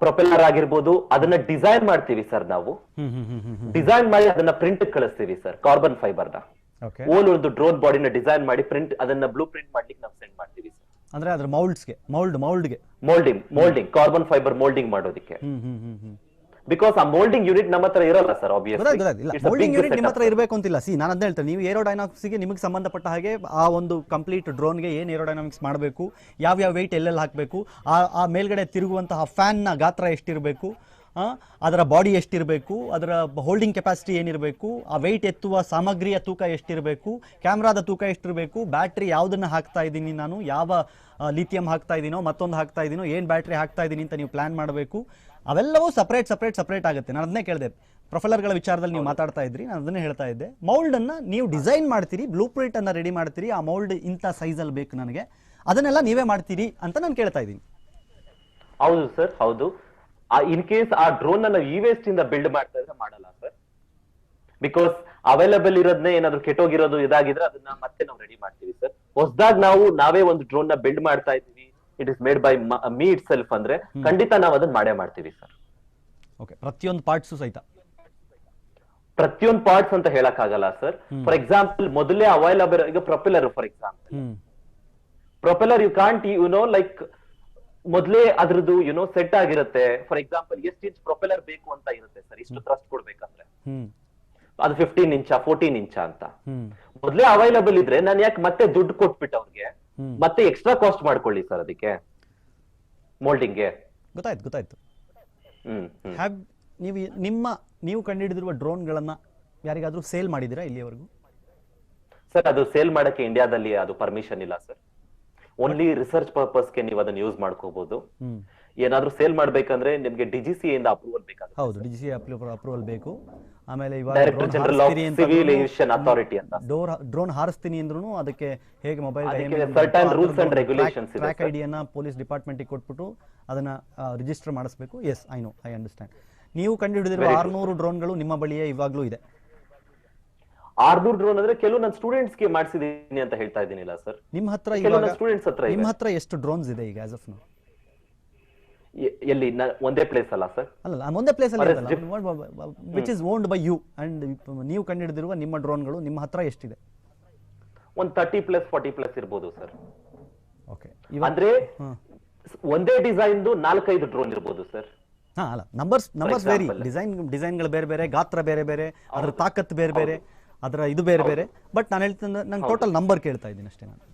Speaker 3: Propeller ಆಗಿರ್ಬೋದು, ಅದನ್ನ ಡಿಸೈನ್ ಮಾಡ್ತೀವಿ ಸರ್ ನಾವು. ಡಿಸೈನ್ ಮಾಡಿ ಅದನ್ನ ಪ್ರಿಂಟ್ ಕಳಿಸ್ತೀವಿ ಸರ್, ಕಾರ್ಬನ್ ಫೈಬರ್ ನ. ಒಂದು ಡ್ರೋನ್ ಬಾಡಿನ ಡಿಸೈನ್ ಮಾಡಿ ಪ್ರಿಂಟ್, ಅದನ್ನ ಬ್ಲೂ ಪ್ರಿಂಟ್ ಮಾಡ್ಲಿಕ್ಕೆ ನಾವು ಸೆಂಡ್ ಮಾಡ್ತೀವಿ ಸರ್.
Speaker 1: ಅಂದ್ರೆ ಅದ್ರ ಮೌಲ್ಡ್ಸ್ಗೆ
Speaker 3: ಮೋಲ್ಡಿಂಗ್ ಕಾರ್ಬನ್ ಫೈಬರ್ ಮೋಲ್ಡಿಂಗ್ ಮಾಡೋದಕ್ಕೆ. ಬಿಕಾಸ್ ಆ ಮೋಲ್ಡಿಂಗ್ ಯೂನಿಟ್ ನಮ್ಮ ಹತ್ರ ಇರಲ್ಲ ಸರ್.
Speaker 1: ಮೋಲ್ಡಿಂಗ್ ಯೂನಿಟ್ ನಿಮ್ಮ ಹತ್ರ ಇರಬೇಕು ಅಂತಿಲ್ಲ. ಸಿ ನಾನು ಅದ್ ಹೇಳ್ತೇನೆ, ನೀವು ಏರೋಡೈನಾಮಿಕ್ಸ್ಗೆ ನಿಮಗೆ ಸಂಬಂಧಪಟ್ಟ ಹಾಗೆ ಆ ಒಂದು ಕಂಪ್ಲೀಟ್ ಡ್ರೋನ್ಗೆ ಏನು ಏರೋಡೈನಾಮಿಕ್ಸ್ ಮಾಡಬೇಕು, ಯಾವ ವೆಯ್ಟ್ ಎಲ್ಲೆಲ್ಲಿ ಹಾಕಬೇಕು, ಆ ಮೇಲ್ಗಡೆ ತಿರುಗುವಂತಹ ಫ್ಯಾನ್ನ ಗಾತ್ರ ಎಷ್ಟಿರಬೇಕು, ಅದರ ಬಾಡಿ ಎಷ್ಟಿರಬೇಕು, ಅದರ ಹೋಲ್ಡಿಂಗ್ ಕೆಪಾಸಿಟಿ ಏನಿರಬೇಕು, ಆ ವೆಯ್ಟ್ ಎತ್ತುವ ಸಾಮಗ್ರಿಯ ತೂಕ ಎಷ್ಟಿರಬೇಕು, ಕ್ಯಾಮ್ರಾದ ತೂಕ ಎಷ್ಟಿರಬೇಕು, ಬ್ಯಾಟ್ರಿ ಯಾವುದನ್ನು ಹಾಕ್ತಾ ಇದ್ದೀನಿ ನಾನು, ಯಾವ ಲಿಥಿಯಂ ಹಾಕ್ತಾ ಇದ್ದೀನೋ ಮತ್ತೊಂದು ಹಾಕ್ತಾ ಇದ್ದೀನೋ, ಏನು ಬ್ಯಾಟ್ರಿ ಹಾಕ್ತಾ ಇದ್ದೀನಿ ಅಂತ ನೀವು ಪ್ಲಾನ್ ಮಾಡಬೇಕು. ಅವೆಲ್ಲವೂ ಸಪ್ರೇಟ್ ಆಗುತ್ತೆ. ನಾನು ಅದನ್ನೇ ಕೇಳಿದೆ, ಪ್ರೊಫೆಲ್ಲರ್ಗಳ ವಿಚಾರದಲ್ಲಿ ನೀವು ಮಾತಾಡ್ತಾ ಇದ್ರಿ, ನಾನು ಅದನ್ನೇ ಹೇಳ್ತಾ ಇದ್ದೆ. ಮೌಲ್ಡನ್ನು ನೀವು ಡಿಸೈನ್ ಮಾಡ್ತೀರಿ, ಬ್ಲೂ ಪ್ರಿಂಟನ್ನು ರೆಡಿ ಮಾಡ್ತೀರಿ, ಆ ಮೌಲ್ಡ್ ಇಂಥ ಸೈಜಲ್ಲಿ ಬೇಕು ನನಗೆ, ಅದನ್ನೆಲ್ಲ ನೀವೇ ಮಾಡ್ತೀರಿ ಅಂತ ನಾನು ಕೇಳ್ತಾ ಇದ್ದೀನಿ.
Speaker 3: ಹೌದು ಸರ್, ಹೌದು. ಇನ್ ಕೇಸ್ ಆ ಡ್ರೋನ್ ನಾವು ಈ ವೇಸ್ಟ್ ಇಂದ ಬಿಲ್ಡ್ ಮಾಡ್ತಾ ಇದ್ರೆ ಮಾಡಲ್ಲ ಸರ್. ಬಿಕಾಸ್ ಅವೈಲಬಲ್ ಇರೋದನ್ನೇ ಏನಾದ್ರು ಕೆಟ್ಟೋಗಿರೋದು ಇದಾಗಿದ್ರೆ ಅದನ್ನ ಮತ್ತೆ ನಾವು ರೆಡಿ ಮಾಡ್ತೀವಿ ಸರ್. ಹೊಸದಾಗಿ ನಾವೇ ಒಂದು ಡ್ರೋನ್ ನ ಬಿಲ್ಡ್ ಮಾಡ್ತಾ ಇದೀವಿ, it is made by me it self ಅಂದ್ರೆ ಖಂಡಿತ ನಾವು ಅದನ್ನ ಮಾಡೇ ಮಾಡ್ತೀವಿ ಸರ್.
Speaker 1: ಓಕೆ, ಪ್ರತಿಯೊಂದು ಪಾರ್ಟ್ಸ್ ಸಹಿತ
Speaker 3: ಪ್ರತಿಯೊಂದು ಪಾರ್ಟ್ಸ್ ಅಂತ ಹೇಳಕ್ ಆಗಲ್ಲ ಸರ್. ಫಾರ್ ಎಕ್ಸಾಂಪಲ್ ಮೊದಲೇ ಅವೈಲಬಲ್ ಈಗ propeller, for example propeller you can't like ಮೊದಲೇ ಅದ್ರದ್ದು ಸೆಟ್ ಆಗಿರುತ್ತೆ. ಫಾರ್ ಎಕ್ಸಾಂಪಲ್ ಎಷ್ಟು ಇಂಚ್ ಪ್ರೊಪೆಲ್ಲರ್ ಬೇಕು ಅಂತ ಇರುತ್ತೆ ಸರ್, ಇಷ್ಟು ಥ್ರಸ್ಟ್ ಕೊಡ್ಬೇಕಂದ್ರೆ ಅದು 15 ಇಂಚ 14 ಇಂಚ ಅಂತ ಮೊದಲೇ ಅವೈಲಬಲ್ ಇದ್ರೆ ನಾನು ಯಾಕೆ ಮತ್ತೆ ದುಡ್ಡು ಕೊಟ್ಬಿಟ್ಟು ಅವ್ರಿಗೆ ಮತ್ತೆ ಎಕ್ಸ್ಟ್ರಾ ಕಾಸ್ಟ್ ಮಾಡ್ಕೊಳ್ಳಿ ಸರ್ ಅದಕ್ಕೆ ಮೋಲ್ಡಿಂಗ್ಗೆ.
Speaker 1: ಗೊತ್ತಾಯ್ತು. ನೀವು ಕಂಡುಹಿಡಿದಿರುವ ಡ್ರೋನ್ಗಳನ್ನ ಯಾರಿಗಾದ್ರೂ ಸೇಲ್ ಮಾಡಿದಿರಾ ಇಲ್ಲಿಯವರೆಗೂ?
Speaker 3: ಸರ್ ಅದು ಸೇಲ್ ಮಾಡಕ್ಕೆ ಇಂಡಿಯಾದಲ್ಲಿ ಅದು ಪರ್ಮಿಷನ್ ಇಲ್ಲ ಸರ್. ಓನ್ಲಿ ರಿಸರ್ಚ್ ಪರ್ಪಸ್ಗೆ ನೀವು ಅದನ್ನ ಯೂಸ್ ಮಾಡ್ಕೋಬಹುದು. ಏನಾದ್ರೂ ಸೇಲ್ ಮಾಡ್ಬೇಕಂದ್ರೆ ನಿಮ್ಗೆ ಡಿಜಿಸಿಎ ಇಂದ ಅಪ್ರೂವಲ್ ಬೇಕಾಗುತ್ತೆ.
Speaker 1: ಹೌದು, ಡಿಜಿಸಿಎ ಅಪ್ರೂವಲ್ ಬೇಕು. ಆಮೇಲೆ
Speaker 3: director general of civil aviation authority ಅಂತ
Speaker 1: ಡ್ರೋನ್ ಹಾರಿಸ್ತೀನಿ ಅಂದ್ರೂ ಅದಕ್ಕೆ ಹೇಗೆ mobile
Speaker 3: certain rules and regulations ಇದೆ.
Speaker 1: ಟ್ರ್ಯಾಕ್ ಐಡಿಯನ್ನ ಪೊಲೀಸ್ ಡಿಪಾರ್ಟ್ಮೆಂಟ್ಗೆ ಕೊಟ್ಬಿಟ್ಟು ಅದನ್ನ ರಿಜಿಸ್ಟರ್ ಮಾಡಿಸಬೇಕು. Yes, I understand. ನೀವು ಕಂಡುಹಿಡಿದಿರುವ 600 ಡ್ರೋನ್ಗಳು ನಿಮ್ಮ ಬಳಿಯೇ ಇವಾಗ್ಲೂ ಇದೆ?
Speaker 3: 600 ಡ್ರೋನ್ ಅಂದ್ರೆ ಕೆಲವು ನನ್ನ ಸ್ಟೂಡೆಂಟ್ಸ್ ಗೆ ಮಾಡಿಸಿದೀನಿ ಅಂತ ಹೇಳ್ತಾ ಇದ್ದೀನಿಲ್ಲ ಸರ್.
Speaker 1: ನಿಮ್ಮ ಹತ್ರ ಎಷ್ಟು ಡ್ರೋನ್ಸ್ ಇದೆ ಈಗ ಆಸ್ ಆಫ್ ನೌ?
Speaker 3: ಎಲ್ಲಿ ಒಂದೇ ಪ್ಲೇಸ್ ಅಲ್ಲ ಸರ್?
Speaker 1: ಅಲ್ಲ, ಒಂದೇ ಪ್ಲೇಸ್ ಅಲ್ಲಿ which is owned by you and ನೀವು ಕಂಡುಹಿಡಿದಿರುವ ನಿಮ್ಮ ಡ್ರೋನ್ಗಳು ನಿಮ್ಮ ಹತ್ರ ಎಷ್ಟಿದೆ?
Speaker 3: ಒಂದು 30+ 40+ ಇರಬಹುದು ಸರ್.
Speaker 1: ಓಕೆ,
Speaker 3: ಅಂದ್ರೆ ಒಂದೇ ಡಿಸೈನ್ 4-5 ಡ್ರೋನ್ ಇರಬಹುದು ಸರ್.
Speaker 1: ಅಲ್ಲ, ನಂಬರ್ಸ್ ವೇರಿ, ಡಿಸೈನ್ಗಳು ಬೇರೆ, ಗಾತ್ರ ಬೇರೆ, ಅದರ ತಾಕತ್ತು ಬೇರೆ, ಅದರ ಇದು ಬೇರೆ. ಬಟ್ ನಾನು ಹೇಳ್ತೀನಿ, ನಂಗೆ ಟೋಟಲ್ ನಂಬರ್ ಕೇಳ್ತಾ ಇದ್ದೀನಿ ಅಷ್ಟೇ. ನಾನು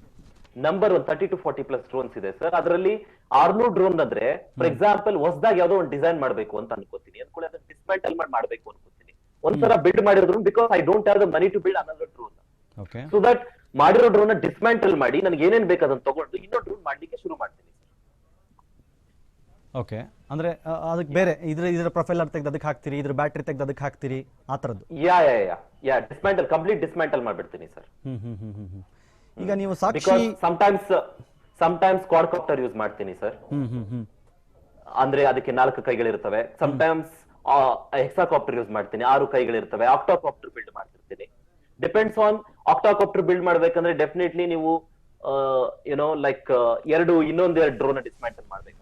Speaker 3: ನಂಬರ್ 30 to 40+ ಡ್ರೋನ್ಸ್ ಇದೆ ಸರ್. ಅದರಲ್ಲಿ 600 ಡ್ರೋನ್ ಅಂದ್ರೆ ಫಾರ್ ಎಕ್ಸಾಂಪಲ್ ಹೊಸದಾಗಿ ಯಾವ್ದೋ ಒಂದು ಡಿಸೈನ್ ಮಾಡಬೇಕು ಅಂತ ಅನ್ಕೋತೀನಿ, ಅನ್ಕೊಳ್ಳಿ ಅದನ್ನ ಡಿಸ್ಮ್ಯಾಂಟಲ್ ಮಾಡಬೇಕು ಅನ್ಕೋತೀನಿ. ಒಂದ್ಸಲ ಬಿಲ್ಡ್ ಮಾಡಿದ್ರು because I don't have the money to build another drone. So that ಮಾಡಿರೋ ಡ್ರೋನ್ ಡಿಸ್ಮ್ಯಾಂಟಲ್ ಮಾಡಿ ನನಗೆ ಏನೇನ್ ಬೇಕು ಅದನ್ನ ತಗೊಂಡು ಇನ್ನೊಂದು ಡ್ರೋನ್ ಮಾಡ್ಲಿಕ್ಕೆ ಶುರು ಮಾಡ್ತೀನಿ.
Speaker 1: ಓಕೆ, ಅಂದ್ರೆ ಅದಕ್ಕೆ ಬೇರೆ ಇದ್ರ ಪ್ರೊಫೈಲರ್ ತೆಗೆದು ಅದಕ್ಕೆ ಹಾಕ್ತೀರಿ, ಇದ್ರ ಬ್ಯಾಟ್ರಿ ತೆಗೆದು ಅದಕ್ಕೆ ಹಾಕ್ತೀರಿ, ಆ ತರದ್ದು?
Speaker 3: ಯಾ ಡಿಸ್ಮ್ಯಾಂಟಲ್, ಕಂಪ್ಲೀಟ್ ಡಿಸ್ಮ್ಯಾಂಟಲ್ ಮಾಡ್ಬಿಡ್ತೀನಿ ಸರ್.
Speaker 1: ಈಗ ನೀವು ಸಾಕ್ಷಿ
Speaker 3: ಸಮಟೈಮ್ಸ್ ಕ್ವಾಡ್ಕಾಪ್ಟರ್ ಯೂಸ್ ಮಾಡ್ತೀನಿ ಸರ್. ಅಂದ್ರೆ ಅದಕ್ಕೆ 4 ಕೈಗಳಿರ್ತವೆ. ಸಮಟೈಮ್ಸ್ ಹೆಕ್ಸಾಕಾಪ್ಟರ್ ಯೂಸ್ ಮಾಡ್ತೀನಿ, 6 ಕೈಗಳಿರ್ತವೆ. ಆಕ್ಟಾಕಾಪ್ಟರ್ ಬಿಲ್ಡ್ ಮಾಡ್ತಿರ್ತೀನಿ. ಡಿಪೆಂಡ್ಸ್ ಆನ್ ಆಕ್ಟಾಕಾಪ್ಟರ್ ಬಿಲ್ಡ್ ಮಾಡ್ಬೇಕಂದ್ರೆ ಡೆಫಿನೆಟ್ಲಿ ನೀವು ಯುನೋ ಲೈಕ್ ಇನ್ನೊಂದು ಡ್ರೋನ್ ಡಿಸ್ಮ್ಯಾಂಟಲ್ ಮಾಡ್ಬೇಕು.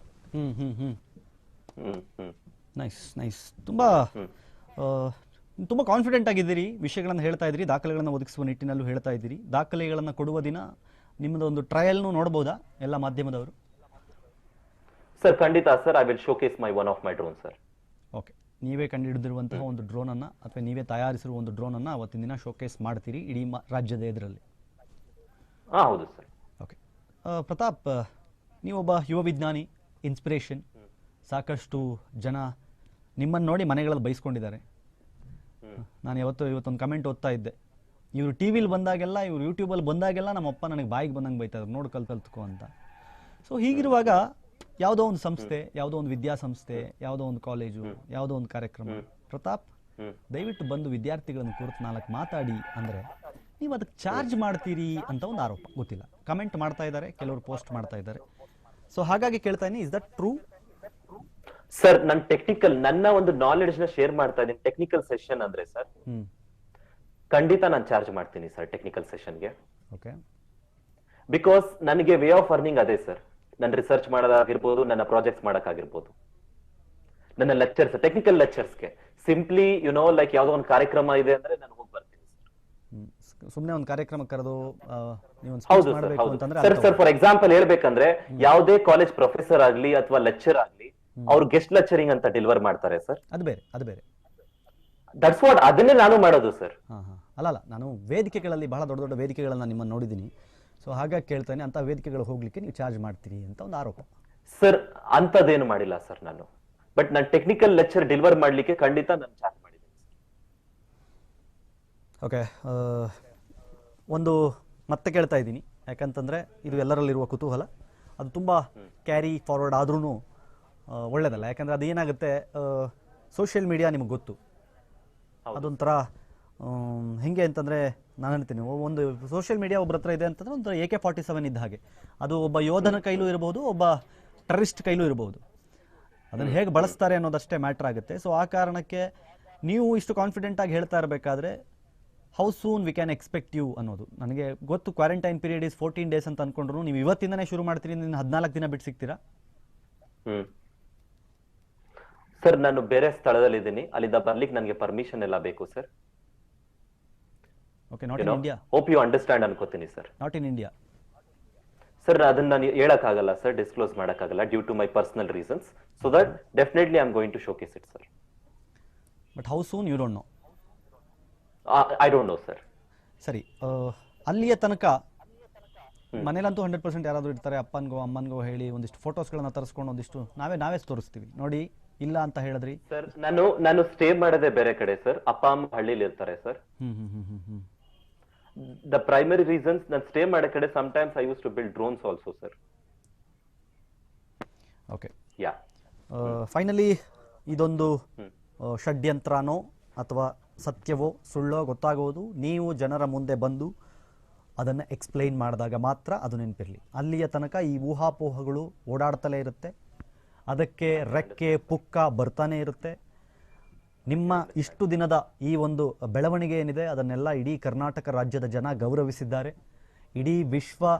Speaker 1: ನೈಸ್. ತುಂಬ ಕಾನ್ಫಿಡೆಂಟ್ ಆಗಿದ್ದೀರಿ, ವಿಷಯಗಳನ್ನು ಹೇಳ್ತಾ ಇದ್ದೀರಿ, ದಾಖಲೆಗಳನ್ನು ಒದಗಿಸುವ ನಿಟ್ಟಿನಲ್ಲೂ ಹೇಳ್ತಾ ಇದ್ದೀರಿ. ದಾಖಲೆಗಳನ್ನು ಕೊಡುವ ದಿನ ನಿಮ್ಮದು ಒಂದು ಟ್ರಯಲ್ನು ನೋಡ್ಬೋದಾ ಎಲ್ಲ ಮಾಧ್ಯಮದವರು?
Speaker 3: ಸರ್ ಖಂಡಿತ sir, I will showcase one of my drone sir.
Speaker 1: Okay, ನೀವೇ ಕಂಡುಹಿಡಿದಿರುವಂತಹ ಒಂದು ಡ್ರೋನನ್ನು ಅಥವಾ ನೀವೇ ತಯಾರಿಸಿರುವ ಒಂದು ಡ್ರೋನನ್ನು ಅವತ್ತಿನ ದಿನ ಶೋಕೇಸ್ ಮಾಡ್ತೀರಿ ಇಡೀ ರಾಜ್ಯದ ಎದುರಲ್ಲಿ?
Speaker 3: ಹೌದು ಸರ್.
Speaker 1: ಓಕೆ ಪ್ರತಾಪ್, ನೀವೊಬ್ಬ ಯುವ ವಿಜ್ಞಾನಿ, ಇನ್ಸ್ಪಿರೇಷನ್. ಸಾಕಷ್ಟು ಜನ ನಿಮ್ಮನ್ನು ನೋಡಿ ಮನೆಗಳಲ್ಲಿ ಬೈಸ್ಕೊಂಡಿದ್ದಾರೆ. ನಾನು ಇವತ್ತೊಂದು ಕಮೆಂಟ್ ಓದ್ತಾ ಇದ್ದೆ, ಇವರು ಟಿ ವಿಲಿ ಬಂದಾಗೆಲ್ಲ, ಇವರು ಯೂಟ್ಯೂಬಲ್ಲಿ ಬಂದಾಗೆಲ್ಲ ನಮ್ಮಪ್ಪ ನನಗೆ ಬಾಯಿಗೆ ಬಂದಂಗೆ ಬೈತಾರೆ, ನೋಡಿ ಕಲ್ತ್ಕೋ ಅಂತ. ಸೊ ಹೀಗಿರುವಾಗ ಯಾವುದೋ ಒಂದು ಸಂಸ್ಥೆ, ಯಾವುದೋ ಒಂದು ವಿದ್ಯಾಸಂಸ್ಥೆ, ಯಾವುದೋ ಒಂದು ಕಾಲೇಜು, ಯಾವುದೋ ಒಂದು ಕಾರ್ಯಕ್ರಮ, ಪ್ರತಾಪ್ ದಯವಿಟ್ಟು ಬಂದು ವಿದ್ಯಾರ್ಥಿಗಳನ್ನು ಕುರಿತು 4 ಮಾತಾಡಿ ಅಂದರೆ ನೀವು ಅದಕ್ಕೆ ಚಾರ್ಜ್ ಮಾಡ್ತೀರಿ ಅಂತ ಒಂದು ಆರೋಪ. ಗೊತ್ತಿಲ್ಲ, ಕಮೆಂಟ್ ಮಾಡ್ತಾ ಇದ್ದಾರೆ, ಕೆಲವರು ಪೋಸ್ಟ್ ಮಾಡ್ತಾ ಇದ್ದಾರೆ. ಸೊ ಹಾಗಾಗಿ ಕೇಳ್ತಾ ಇದ್ದೀನಿ, ಇಸ್ ದಟ್ ಟ್ರೂ?
Speaker 3: ಸರ್ ನನ್ನ ಒಂದು ನಾಲೆಡ್ಜ್ ನ ಶೇರ್ ಮಾಡ್ತಾ ಇದ್ದೀನಿ. ಟೆಕ್ನಿಕಲ್ ಸೆಷನ್ ಅಂದ್ರೆ ಸರ್ ಖಂಡಿತ ನಾನು ಚಾರ್ಜ್ ಮಾಡ್ತೀನಿ ಸರ್ ಟೆಕ್ನಿಕಲ್ ಸೆಷನ್ಗೆ.
Speaker 1: ಓಕೆ,
Speaker 3: ಬಿಕಾಸ್ ನನಗೆ ವೇ ಆಫ್ ಅರ್ನಿಂಗ್ ಅದೇ ಸರ್. ನನ್ನ ರಿಸರ್ಚ್ ಮಾಡೋದಾಗಿರ್ಬೋದು, ನನ್ನ ಪ್ರಾಜೆಕ್ಟ್ಸ್ ಮಾಡೋಕ್ಕಾಗಿರ್ಬೋದು, ನನ್ನ ಲೆಕ್ಚರ್ಸ್, ಟೆಕ್ನಿಕಲ್ ಲೆಕ್ಚರ್ಸ್ಗೆ ಸಿಂಪ್ಲಿ ಲೈಕ್ ಯಾವ್ದೋ ಒಂದು ಕಾರ್ಯಕ್ರಮ ಇದೆ ಅಂದ್ರೆ ನಾನು ಹೋಗಿ ಬರ್ತೀನಿ
Speaker 1: ಸುಮ್ಮನೆ ಒಂದು ಕಾರ್ಯಕ್ರಮ ಕರೆದು
Speaker 3: ಹೌದು ಸರ್. ಸರ್ ಫಾರ್ ಎಕ್ಸಾಂಪಲ್ ಹೇಳ್ಬೇಕಂದ್ರೆ ಯಾವುದೇ ಕಾಲೇಜ್ ಪ್ರೊಫೆಸರ್ ಆಗ್ಲಿ ಅಥವಾ ಲೆಕ್ಚರ್ ಆಗ್ಲಿ, ಅವ್ರು ಗೆಸ್ಟ್ ಲೆಕ್ಚರಿಂಗ್ ಅಂತ ಡೆಲಿವರ್ ಮಾಡ್ತಾರೆ ಸರ್.
Speaker 1: ಅದು ಬೇರೆ.
Speaker 3: ದಟ್ಸ್ ವಾಟ್, ಅದನ್ನೇ ನಾನು ಮಾಡೋದು ಸರ್.
Speaker 1: ಅಲ್ಲ, ನಾನು ವೇದಿಕೆಗಳಲ್ಲಿ ಬಹಳ ದೊಡ್ಡ ದೊಡ್ಡ ವೇದಿಕೆಗಳನ್ನ ನಿಮ್ಮನ್ನು ನೋಡಿದ್ದೀನಿ. ಸೊ ಹಾಗಾಗಿ ಕೇಳ್ತಾನೆ, ಅಂತ ವೇದಿಕೆಗಳು ಹೋಗ್ಲಿಕ್ಕೆ ನೀವು ಚಾರ್ಜ್ ಮಾಡ್ತೀರಿ ಅಂತ ಒಂದು ಆರೋಪ.
Speaker 3: ಸರ್ ಅಂತದೇನು ಮಾಡಿಲ್ಲ ಸರ್ ನಾನು. ಬಟ್ ನಾನು ಟೆಕ್ನಿಕಲ್ ಲೆಕ್ಚರ್ ಡೆಲಿವರ್ ಮಾಡ್ಲಿಕ್ಕೆ ಖಂಡಿತ ನಾನು ಚಾರ್ಜ್ ಮಾಡಿದ್ದೀನಿ.
Speaker 1: ಓಕೆ, ಒಂದು ಮತ್ತೆ ಕೇಳ್ತಾ ಇದ್ದೀನಿ, ಯಾಕಂತಂದರೆ ಇದು ಎಲ್ಲರಲ್ಲಿರುವ ಕುತೂಹಲ. ಅದು ತುಂಬ ಕ್ಯಾರಿ ಫಾರ್ವರ್ಡ್ ಆದ್ರೂ ಒಳ್ಳೇದಲ್ಲ. ಯಾಕಂದರೆ ಅದೇನಾಗುತ್ತೆ, ಸೋಷಿಯಲ್ ಮೀಡಿಯಾ ನಿಮಗೆ ಗೊತ್ತು, ಅದೊಂಥರ ಹೆಂಗೆ ಅಂತಂದರೆ, ನಾನು ಹೇಳ್ತೀನಿ, ಒಂದು ಸೋಷಿಯಲ್ ಮೀಡಿಯಾ ಒಬ್ಬರ ಹತ್ರ ಇದೆ ಅಂತಂದರೆ ಒಂದು AK-47 ಇದ್ದ ಹಾಗೆ. ಅದು ಒಬ್ಬ ಯೋಧನ ಕೈಲೂ ಇರಬಹುದು, ಒಬ್ಬ ಟೆರರಿಸ್ಟ್ ಕೈಲೂ ಇರಬಹುದು. ಅದನ್ನು ಹೇಗೆ ಬಳಸ್ತಾರೆ ಅನ್ನೋದಷ್ಟೇ ಮ್ಯಾಟ್ರ್ ಆಗುತ್ತೆ. ಸೊ ಆ ಕಾರಣಕ್ಕೆ ನೀವು ಇಷ್ಟು ಕಾನ್ಫಿಡೆಂಟಾಗಿ ಹೇಳ್ತಾ ಇರಬೇಕಾದ್ರೆ how soon we can expect you ಅನ್ನೋದು ನನಗೆ ಗೊತ್ತು. ಕ್ವಾರಂಟೈನ್ ಪೀರಿಯಡ್ ಇಸ್ 14 days ಅಂತ ಅಂದ್ಕೊಂಡ್ರು ನೀವು ಇವತ್ತಿಂದನೇ ಶುರು ಮಾಡ್ತೀರಿ, 14 ದಿನ ಬಿಟ್ಟು ಸಿಗ್ತೀರಾ?
Speaker 3: ಸರ್ ನಾನು ಬೇರೆ ಸ್ಥಳದಲ್ಲಿ ಇದ್ದೀನಿ, ಅಲ್ಲಿಂದ ಬರ್ಲಿಕ್ಕೆ ನನಗೆ ಪರ್ಮಿಷನ್ ಎಲ್ಲ ಬೇಕು sir.
Speaker 1: Okay, not in India.
Speaker 3: Hope you understand ಅನ್ಕೋತೀನಿ sir.
Speaker 1: Not in India
Speaker 3: sir, ಅದನ್ನ ನಾನು ಹೇಳಕ್ಕಾಗಲ್ಲ ಸರ್, ಡಿಸ್ಕ್ಲೋಸ್ ಮಾಡಕ್ಕಾಗಲ್ಲ due to my personal reasons. So that definitely I am going to showcase it sir.
Speaker 1: But how soon you don't know?
Speaker 3: I don't know sir.
Speaker 1: ಸರಿ, ಅಲ್ಲಿಯ ತನಕ ಮನೇಲಂತೂ 100% ಯಾರಾದರೂ ಇರ್ತಾರೆ, ಅಪ್ಪನಿಗೋ ಅಮ್ಮನಿಗೋ ಹೇಳಿ ಒಂದಿಷ್ಟು ಫೋಟೋಸ್ಗಳನ್ನ ತರಿಸ್ಕೊಂಡು ಒಂದಿಷ್ಟು ನಾವೇ ತೋರಿಸ್ತೀವಿ, ನೋಡಿ ಇಲ್ಲ ಅಂತ ಹೇಳಿದ್ರಿ.
Speaker 3: ಸರ್ ನಾನು ಸ್ಟೇ ಮಾಡೋದೇ ಬೇರೆ ಕಡೆ ಸರ್. ಅಪ್ಪ ಅಮ್ಮ ಹಳ್ಳಿಲಿ ಇರ್ತಾರೆ ಸರ್. ದ ಪ್ರೈಮರಿ ರೀಸನ್ಸ್ ನಾನು ಸ್ಟೇ ಮಾಡೋ ಕಡೆ sometimes I use to build drones also sir.
Speaker 1: Okay,
Speaker 3: yeah.
Speaker 1: Finally ಇದೊಂದು ಷಡ್ಯಂತ್ರನೋ ಅಥವಾ ಸತ್ಯವೋ ಸುಳ್ಳೋ ಗೊತ್ತಾಗೋದು ನೀವು ಜನರ ಮುಂದೆ ಬಂದು ಅದನ್ನು ಎಕ್ಸ್ಪ್ಲೈನ್ ಮಾಡಿದಾಗ ಮಾತ್ರ. ಅದು ನೆನಪಿರಲಿ, ಅಲ್ಲಿಯ ತನಕ ಈ ಊಹಾಪೋಹಗಳು ಓಡಾಡ್ತಲೇ ಇರುತ್ತೆ, ಅದಕ್ಕೆ ರೆಕ್ಕೆ ಪುಕ್ಕ ಬರ್ತಾನೆ ಇರುತ್ತೆ. ನಿಮ್ಮ ಇಷ್ಟು ದಿನದ ಈ ಒಂದು ಬೆಳವಣಿಗೆ ಏನಿದೆ ಅದನ್ನೆಲ್ಲ ಇಡೀ ಕರ್ನಾಟಕ ರಾಜ್ಯದ ಜನ ಗೌರವಿಸಿದ್ದಾರೆ. ಇಡೀ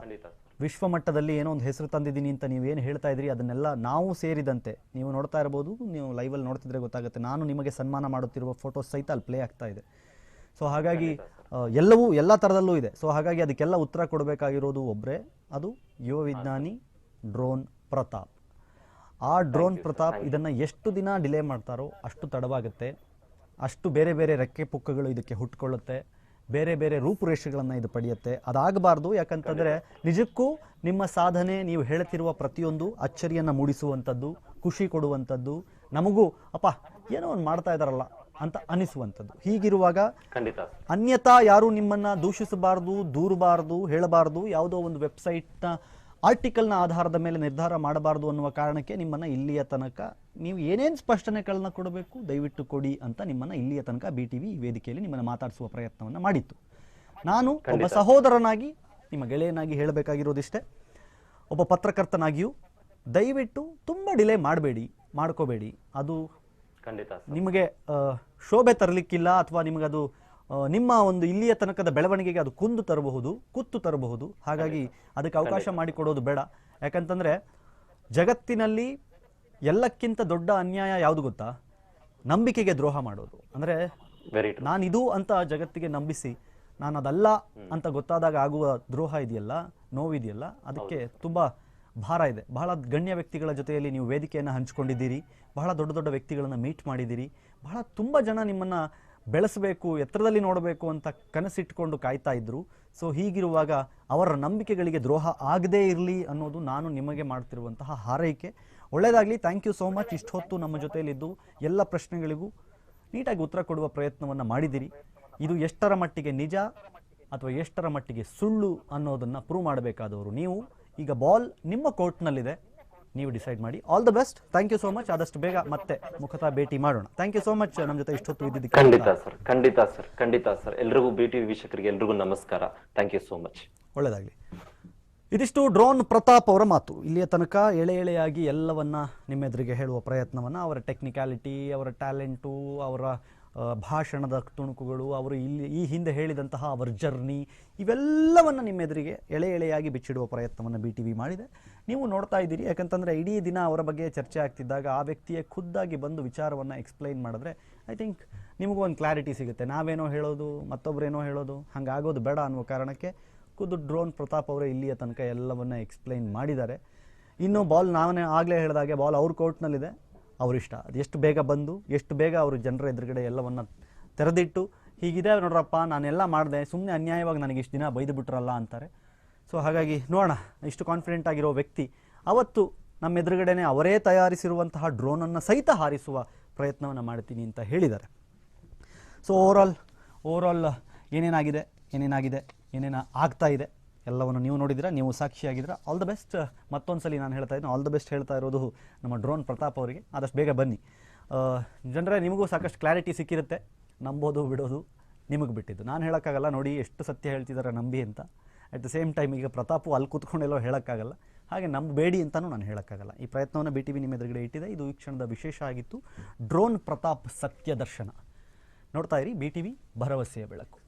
Speaker 1: ವಿಶ್ವ ಮಟ್ಟದಲ್ಲಿ ಏನೋ ಒಂದು ಹೆಸರು ತಂದಿದ್ದೀನಿ ಅಂತ ನೀವೇನು ಹೇಳ್ತಾ ಇದ್ರಿ, ಅದನ್ನೆಲ್ಲ ನಾವು ಸೇರಿದಂತೆ ನೀವು ನೋಡ್ತಾ ಇರ್ಬೋದು. ನೀವು ಲೈವಲ್ಲಿ ನೋಡ್ತಿದ್ರೆ ಗೊತ್ತಾಗುತ್ತೆ, ನಾನು ನಿಮಗೆ ಸನ್ಮಾನ ಮಾಡುತ್ತಿರುವ ಫೋಟೋಸ್ ಸಹಿತ ಅಲ್ಲಿ ಪ್ಲೇ ಆಗ್ತಾ ಇದೆ. ಸೊ ಹಾಗಾಗಿ ಎಲ್ಲ ಥರದಲ್ಲೂ ಇದೆ. ಸೊ ಹಾಗಾಗಿ ಅದಕ್ಕೆಲ್ಲ ಉತ್ತರ ಕೊಡಬೇಕಾಗಿರೋದು ಒಬ್ಬರೇ, ಅದು ಯುವ ವಿಜ್ಞಾನಿ ಡ್ರೋನ್ ಪ್ರತಾಪ್. ಆ ಡ್ರೋನ್ ಪ್ರತಾಪ್ ಇದನ್ನು ಎಷ್ಟು ದಿನ ಡಿಲೇ ಮಾಡ್ತಾರೋ ಅಷ್ಟು ತಡವಾಗುತ್ತೆ, ಅಷ್ಟು ಬೇರೆ ಬೇರೆ ರೆಕ್ಕೆ ಪುಕ್ಕಗಳು ಇದಕ್ಕೆ ಹುಟ್ಕೊಳ್ಳುತ್ತೆ, ಬೇರೆ ಬೇರೆ ರೂಪುರೇಷೆಗಳನ್ನು ಇದು ಪಡೆಯುತ್ತೆ. ಅದಾಗಬಾರ್ದು. ಯಾಕಂತಂದರೆ ನಿಜಕ್ಕೂ ನಿಮ್ಮ ಸಾಧನೆ, ನೀವು ಹೇಳ್ತಿರುವ ಪ್ರತಿಯೊಂದು ಅಚ್ಚರಿಯನ್ನು ಮೂಡಿಸುವಂಥದ್ದು, ಖುಷಿ ಕೊಡುವಂಥದ್ದು, ನಮಗೂ ಅಪ್ಪ ಏನೋ ಒಂದು ಮಾಡ್ತಾ ಇದ್ದಾರಲ್ಲ ಅಂತ ಅನಿಸುವಂಥದ್ದು. ಹೀಗಿರುವಾಗ ಅನ್ಯತಾ ಯಾರು ನಿಮ್ಮನ್ನು ದೂಷಿಸಬಾರ್ದು, ದೂರಬಾರ್ದು, ಹೇಳಬಾರ್ದು, ಯಾವುದೋ ಒಂದು ವೆಬ್ಸೈಟ್ನ ಆರ್ಟಿಕಲ್ನ ಆಧಾರದ ಮೇಲೆ ನಿರ್ಧಾರ ಮಾಡಬಾರ್ದು ಅನ್ನುವ ಕಾರಣಕ್ಕೆ ನಿಮ್ಮನ್ನು ಇಲ್ಲಿಯ ತನಕ ನೀವು ಏನೇನು ಸ್ಪಷ್ಟನೆಗಳನ್ನ ಕೊಡಬೇಕು ದಯವಿಟ್ಟು ಕೊಡಿ ಅಂತ ನಿಮ್ಮನ್ನು ಇಲ್ಲಿಯ ತನಕ BTV ಈ ವೇದಿಕೆಯಲ್ಲಿ ನಿಮ್ಮನ್ನು ಮಾತಾಡಿಸುವ ಪ್ರಯತ್ನವನ್ನು ಮಾಡಿತ್ತು. ನಾನು ಒಬ್ಬ ಸಹೋದರನಾಗಿ, ನಿಮ್ಮ ಗೆಳೆಯನಾಗಿ ಹೇಳಬೇಕಾಗಿರೋದಿಷ್ಟೇ, ಒಬ್ಬ ಪತ್ರಕರ್ತನಾಗಿಯೂ ದಯವಿಟ್ಟು ತುಂಬ ಡಿಲೇ ಮಾಡಬೇಡಿ, ಮಾಡ್ಕೋಬೇಡಿ. ಅದು
Speaker 3: ಖಂಡಿತ ಸರ್.
Speaker 1: ನಿಮಗೆ ಶೋಭೆ ತರಲಿಕ್ಕಿಲ್ಲ, ಅಥವಾ ನಿಮಗದು ನಿಮ್ಮ ಒಂದು ಇಲ್ಲಿಯ ತನಕದ ಬೆಳವಣಿಗೆಗೆ ಅದು ಕುತ್ತು ತರಬಹುದು. ಹಾಗಾಗಿ ಅದಕ್ಕೆ ಅವಕಾಶ ಮಾಡಿಕೊಡೋದು ಬೇಡ. ಯಾಕಂತಂದ್ರೆ ಜಗತ್ತಿನಲ್ಲಿ ಎಲ್ಲಕ್ಕಿಂತ ದೊಡ್ಡ ಅನ್ಯಾಯ ಯಾವುದು ಗೊತ್ತಾ? ನಂಬಿಕೆಗೆ ದ್ರೋಹ ಮಾಡೋದು. ಅಂದ್ರೆ ನಾನಿದು ಅಂತ ಜಗತ್ತಿಗೆ ನಂಬಿಸಿ ನಾನು ಅದಲ್ಲ ಅಂತ ಗೊತ್ತಾದಾಗ ಆಗುವ ದ್ರೋಹ ಇದೆಯಲ್ಲ, ನೋವಿದೆಯಲ್ಲ, ಅದಕ್ಕೆ ತುಂಬಾ ಭಾರ ಇದೆ. ಬಹಳ ಗಣ್ಯ ವ್ಯಕ್ತಿಗಳ ಜೊತೆಯಲ್ಲಿ ನೀವು ವೇದಿಕೆಯನ್ನು ಹಂಚಿಕೊಂಡಿದ್ದೀರಿ, ಬಹಳ ದೊಡ್ಡ ದೊಡ್ಡ ವ್ಯಕ್ತಿಗಳನ್ನು ಮೀಟ್ ಮಾಡಿದ್ದೀರಿ, ಬಹಳ ತುಂಬ ಜನ ನಿಮ್ಮನ್ನು ಬೆಳೆಸಬೇಕು, ಎತ್ತರದಲ್ಲಿ ನೋಡಬೇಕು ಅಂತ ಕನಸಿಟ್ಕೊಂಡು ಕಾಯ್ತಾ ಇದ್ರು. ಸೊ ಹೀಗಿರುವಾಗ ಅವರ ನಂಬಿಕೆಗಳಿಗೆ ದ್ರೋಹ ಆಗದೇ ಇರಲಿ ಅನ್ನೋದು ನಾನು ನಿಮಗೆ ಮಾಡ್ತಿರುವಂತಹ ಹಾರೈಕೆ. ಒಳ್ಳೆಯದಾಗಲಿ. Thank you so much. ಇಷ್ಟು ಹೊತ್ತು ನಮ್ಮ ಜೊತೆಯಲ್ಲಿದ್ದು ಎಲ್ಲ ಪ್ರಶ್ನೆಗಳಿಗೂ ನೀಟಾಗಿ ಉತ್ತರ ಕೊಡುವ ಪ್ರಯತ್ನವನ್ನು ಮಾಡಿದ್ದೀರಿ. ಇದು ಎಷ್ಟರ ಮಟ್ಟಿಗೆ ನಿಜ ಅಥವಾ ಎಷ್ಟರ ಮಟ್ಟಿಗೆ ಸುಳ್ಳು ಅನ್ನೋದನ್ನು ಪ್ರೂವ್ ಮಾಡಬೇಕಾದವರು ನೀವು. ಈಗ ಬಾಲ್ ನಿಮ್ಮ ಕೋರ್ಟ್ನಲ್ಲಿದೆ, ನೀವು ಡಿಸೈಡ್ ಮಾಡಿ. All the best. Thank you so much. ಆದಷ್ಟು ಬೇಗ ಮತ್ತೆ ಮುಖತಃ ಭೇಟಿ ಮಾಡೋಣ. ಥ್ಯಾಂಕ್ ಯು ಸೋ ಮಚ್ ನಮ್ಮ ಜೊತೆ ಇಷ್ಟೊತ್ತು ಇದ್ದಿದ್ದಕ್ಕೆ.
Speaker 3: ಖಂಡಿತ ಸರ್. ಎಲ್ರಿಗೂ BTV ವೀಕ್ಷಕರಿಗೆ ಎಲ್ರಿಗೂ ನಮಸ್ಕಾರ. Thank you so much.
Speaker 1: ಒಳ್ಳೆಯದಾಗಲಿ. ಇದಿಷ್ಟು ಡ್ರೋನ್ ಪ್ರತಾಪ್ ಅವರ ಮಾತು. ಇಲ್ಲಿಯ ತನಕ ಎಳೆಯಾಗಿ ಎಲ್ಲವನ್ನ ನಿಮ್ಮೆದುರಿಗೆ ಹೇಳುವ ಪ್ರಯತ್ನವನ್ನು, ಅವರ ಟೆಕ್ನಿಕ್ಯಾಲಿಟಿ, ಅವರ ಟ್ಯಾಲೆಂಟು, ಅವರ ಭಾಷಣದ ತುಣುಕುಗಳು, ಅವರು ಈ ಹಿಂದೆ ಹೇಳಿದಂತಹ ಅವರ ಜರ್ನಿ, ಇವೆಲ್ಲವನ್ನು ನಿಮ್ಮೆದುರಿಗೆ ಎಳೆಯಾಗಿ ಬಿಚ್ಚಿಡುವ ಪ್ರಯತ್ನವನ್ನು BTV ಮಾಡಿದೆ. ನೀವು ನೋಡ್ತಾ ಇದ್ದೀರಿ. ಯಾಕಂತಂದರೆ ಇಡೀ ದಿನ ಅವರ ಬಗ್ಗೆ ಚರ್ಚೆ ಆಗ್ತಿದ್ದಾಗ ಆ ವ್ಯಕ್ತಿಯೇ ಖುದ್ದಾಗಿ ಬಂದು ವಿಚಾರವನ್ನು ಎಕ್ಸ್ಪ್ಲೈನ್ ಮಾಡಿದ್ರೆ ಐ ಥಿಂಕ್ ನಿಮಗೂ ಒಂದು ಕ್ಲಾರಿಟಿ ಸಿಗುತ್ತೆ. ನಾವೇನೋ ಹೇಳೋದು, ಮತ್ತೊಬ್ಬರೇನೋ ಹೇಳೋದು, ಹಂಗಾಗೋದು ಬೇಡ ಅನ್ನುವ ಕಾರಣಕ್ಕೆ ಖುದ್ದು ಡ್ರೋನ್ ಪ್ರತಾಪ್ ಅವರೇ ಇಲ್ಲಿಯ ತನಕ ಎಲ್ಲವನ್ನ ಎಕ್ಸ್ಪ್ಲೈನ್ ಮಾಡಿದ್ದಾರೆ. ಇನ್ನು ಬಾಲ್ ನಾನೇ ಆಗಲೇ ಹೇಳಿದಾಗೆ ಬಾಲ್ ಅವ್ರ ಕೋರ್ಟ್ನಲ್ಲಿದೆ, ಅವರಿಷ್ಟ. ಅದು ಎಷ್ಟು ಬೇಗ ಬಂದು ಎಷ್ಟು ಬೇಗ ಅವರು ಜನರ ಎದುರುಗಡೆ ಎಲ್ಲವನ್ನ ತೆರೆದಿಟ್ಟು ಹೀಗಿದೆ ನೋಡ್ರಪ್ಪ ನಾನೆಲ್ಲ ಮಾಡಿದೆ, ಸುಮ್ಮನೆ ಅನ್ಯಾಯವಾಗಿ ನನಗೆ ಇಷ್ಟು ದಿನ ಬೈದು ಬಿಟ್ರಲ್ಲ ಅಂತಾರೆ. ಸೊ ಹಾಗಾಗಿ ನೋಡೋಣ, ಇಷ್ಟು ಕಾನ್ಫಿಡೆಂಟ್ ಆಗಿರೋ ವ್ಯಕ್ತಿ ಅವತ್ತು ನಮ್ಮ ಎದುರುಗಡೆನೆ ಅವರೇ ತಯಾರಿಸಿರುವಂತಹ ಡ್ರೋನನ್ನು ಸಹಿತ ಹಾರಿಸುವ ಪ್ರಯತ್ನವನ್ನು ಮಾಡ್ತೀನಿ ಅಂತ ಹೇಳಿದ್ದಾರೆ. ಸೊ ಓವರಾಲ್ ಏನೇನು ಆಗ್ತಾ ಇದೆ ಎಲ್ಲವನ್ನು ನೀವು ನೋಡಿದ್ದೀರಾ, ನೀವು ಸಾಕ್ಷಿಯಾಗಿದ್ದೀರಾ. All the best. ಮತ್ತೊಂದ್ಸಲಿ ನಾನು ಹೇಳ್ತಾ ಇದ್ದೀನಿ, ಆಲ್ ದ ಬೆಸ್ಟ್ ಹೇಳ್ತಾ ಇರೋದು ನಮ್ಮ ಡ್ರೋನ್ ಪ್ರತಾಪ್ ಅವರಿಗೆ. ಆದಷ್ಟು ಬೇಗ ಬನ್ನಿ. ಜನರೇ, ನಿಮಗೂ ಸಾಕಷ್ಟು ಕ್ಲಾರಿಟಿ ಸಿಕ್ಕಿರುತ್ತೆ. ನಂಬೋದು ಬಿಡೋದು ನಿಮಗೆ ಬಿಟ್ಟಿದ್ದು. ನಾನು ಹೇಳೋಕ್ಕಾಗಲ್ಲ, ನೋಡಿ ಎಷ್ಟು ಸತ್ಯ ಹೇಳ್ತಿದ್ದಾರೆ ನಂಬಿ ಅಂತ. ಅಟ್ ದ ಸೇಮ್ ಟೈಮ್ ಈಗ ಪ್ರತಾಪು ಅಲ್ಲಿ ಕೂತ್ಕೊಂಡೆಲ್ಲೋ ಹೇಳೋಕ್ಕಾಗಲ್ಲ, ಹಾಗೆ ನಂಬಬೇಡಿ ಅಂತಲೂ ನಾನು ಹೇಳೋಕ್ಕಾಗಲ್ಲ. ಈ ಪ್ರಯತ್ನವನ್ನು BTV ನಿಮ್ಮ ಎದುರುಗಡೆ ಇಟ್ಟಿದೆ. ಇದು ಈ ಕ್ಷಣದ ವಿಶೇಷ ಆಗಿತ್ತು. ಡ್ರೋನ್ ಪ್ರತಾಪ್ ಸತ್ಯ ದರ್ಶನ ನೋಡ್ತಾ ಇರಿ. BTV ಭರವಸೆಯ ಬೆಳಕು.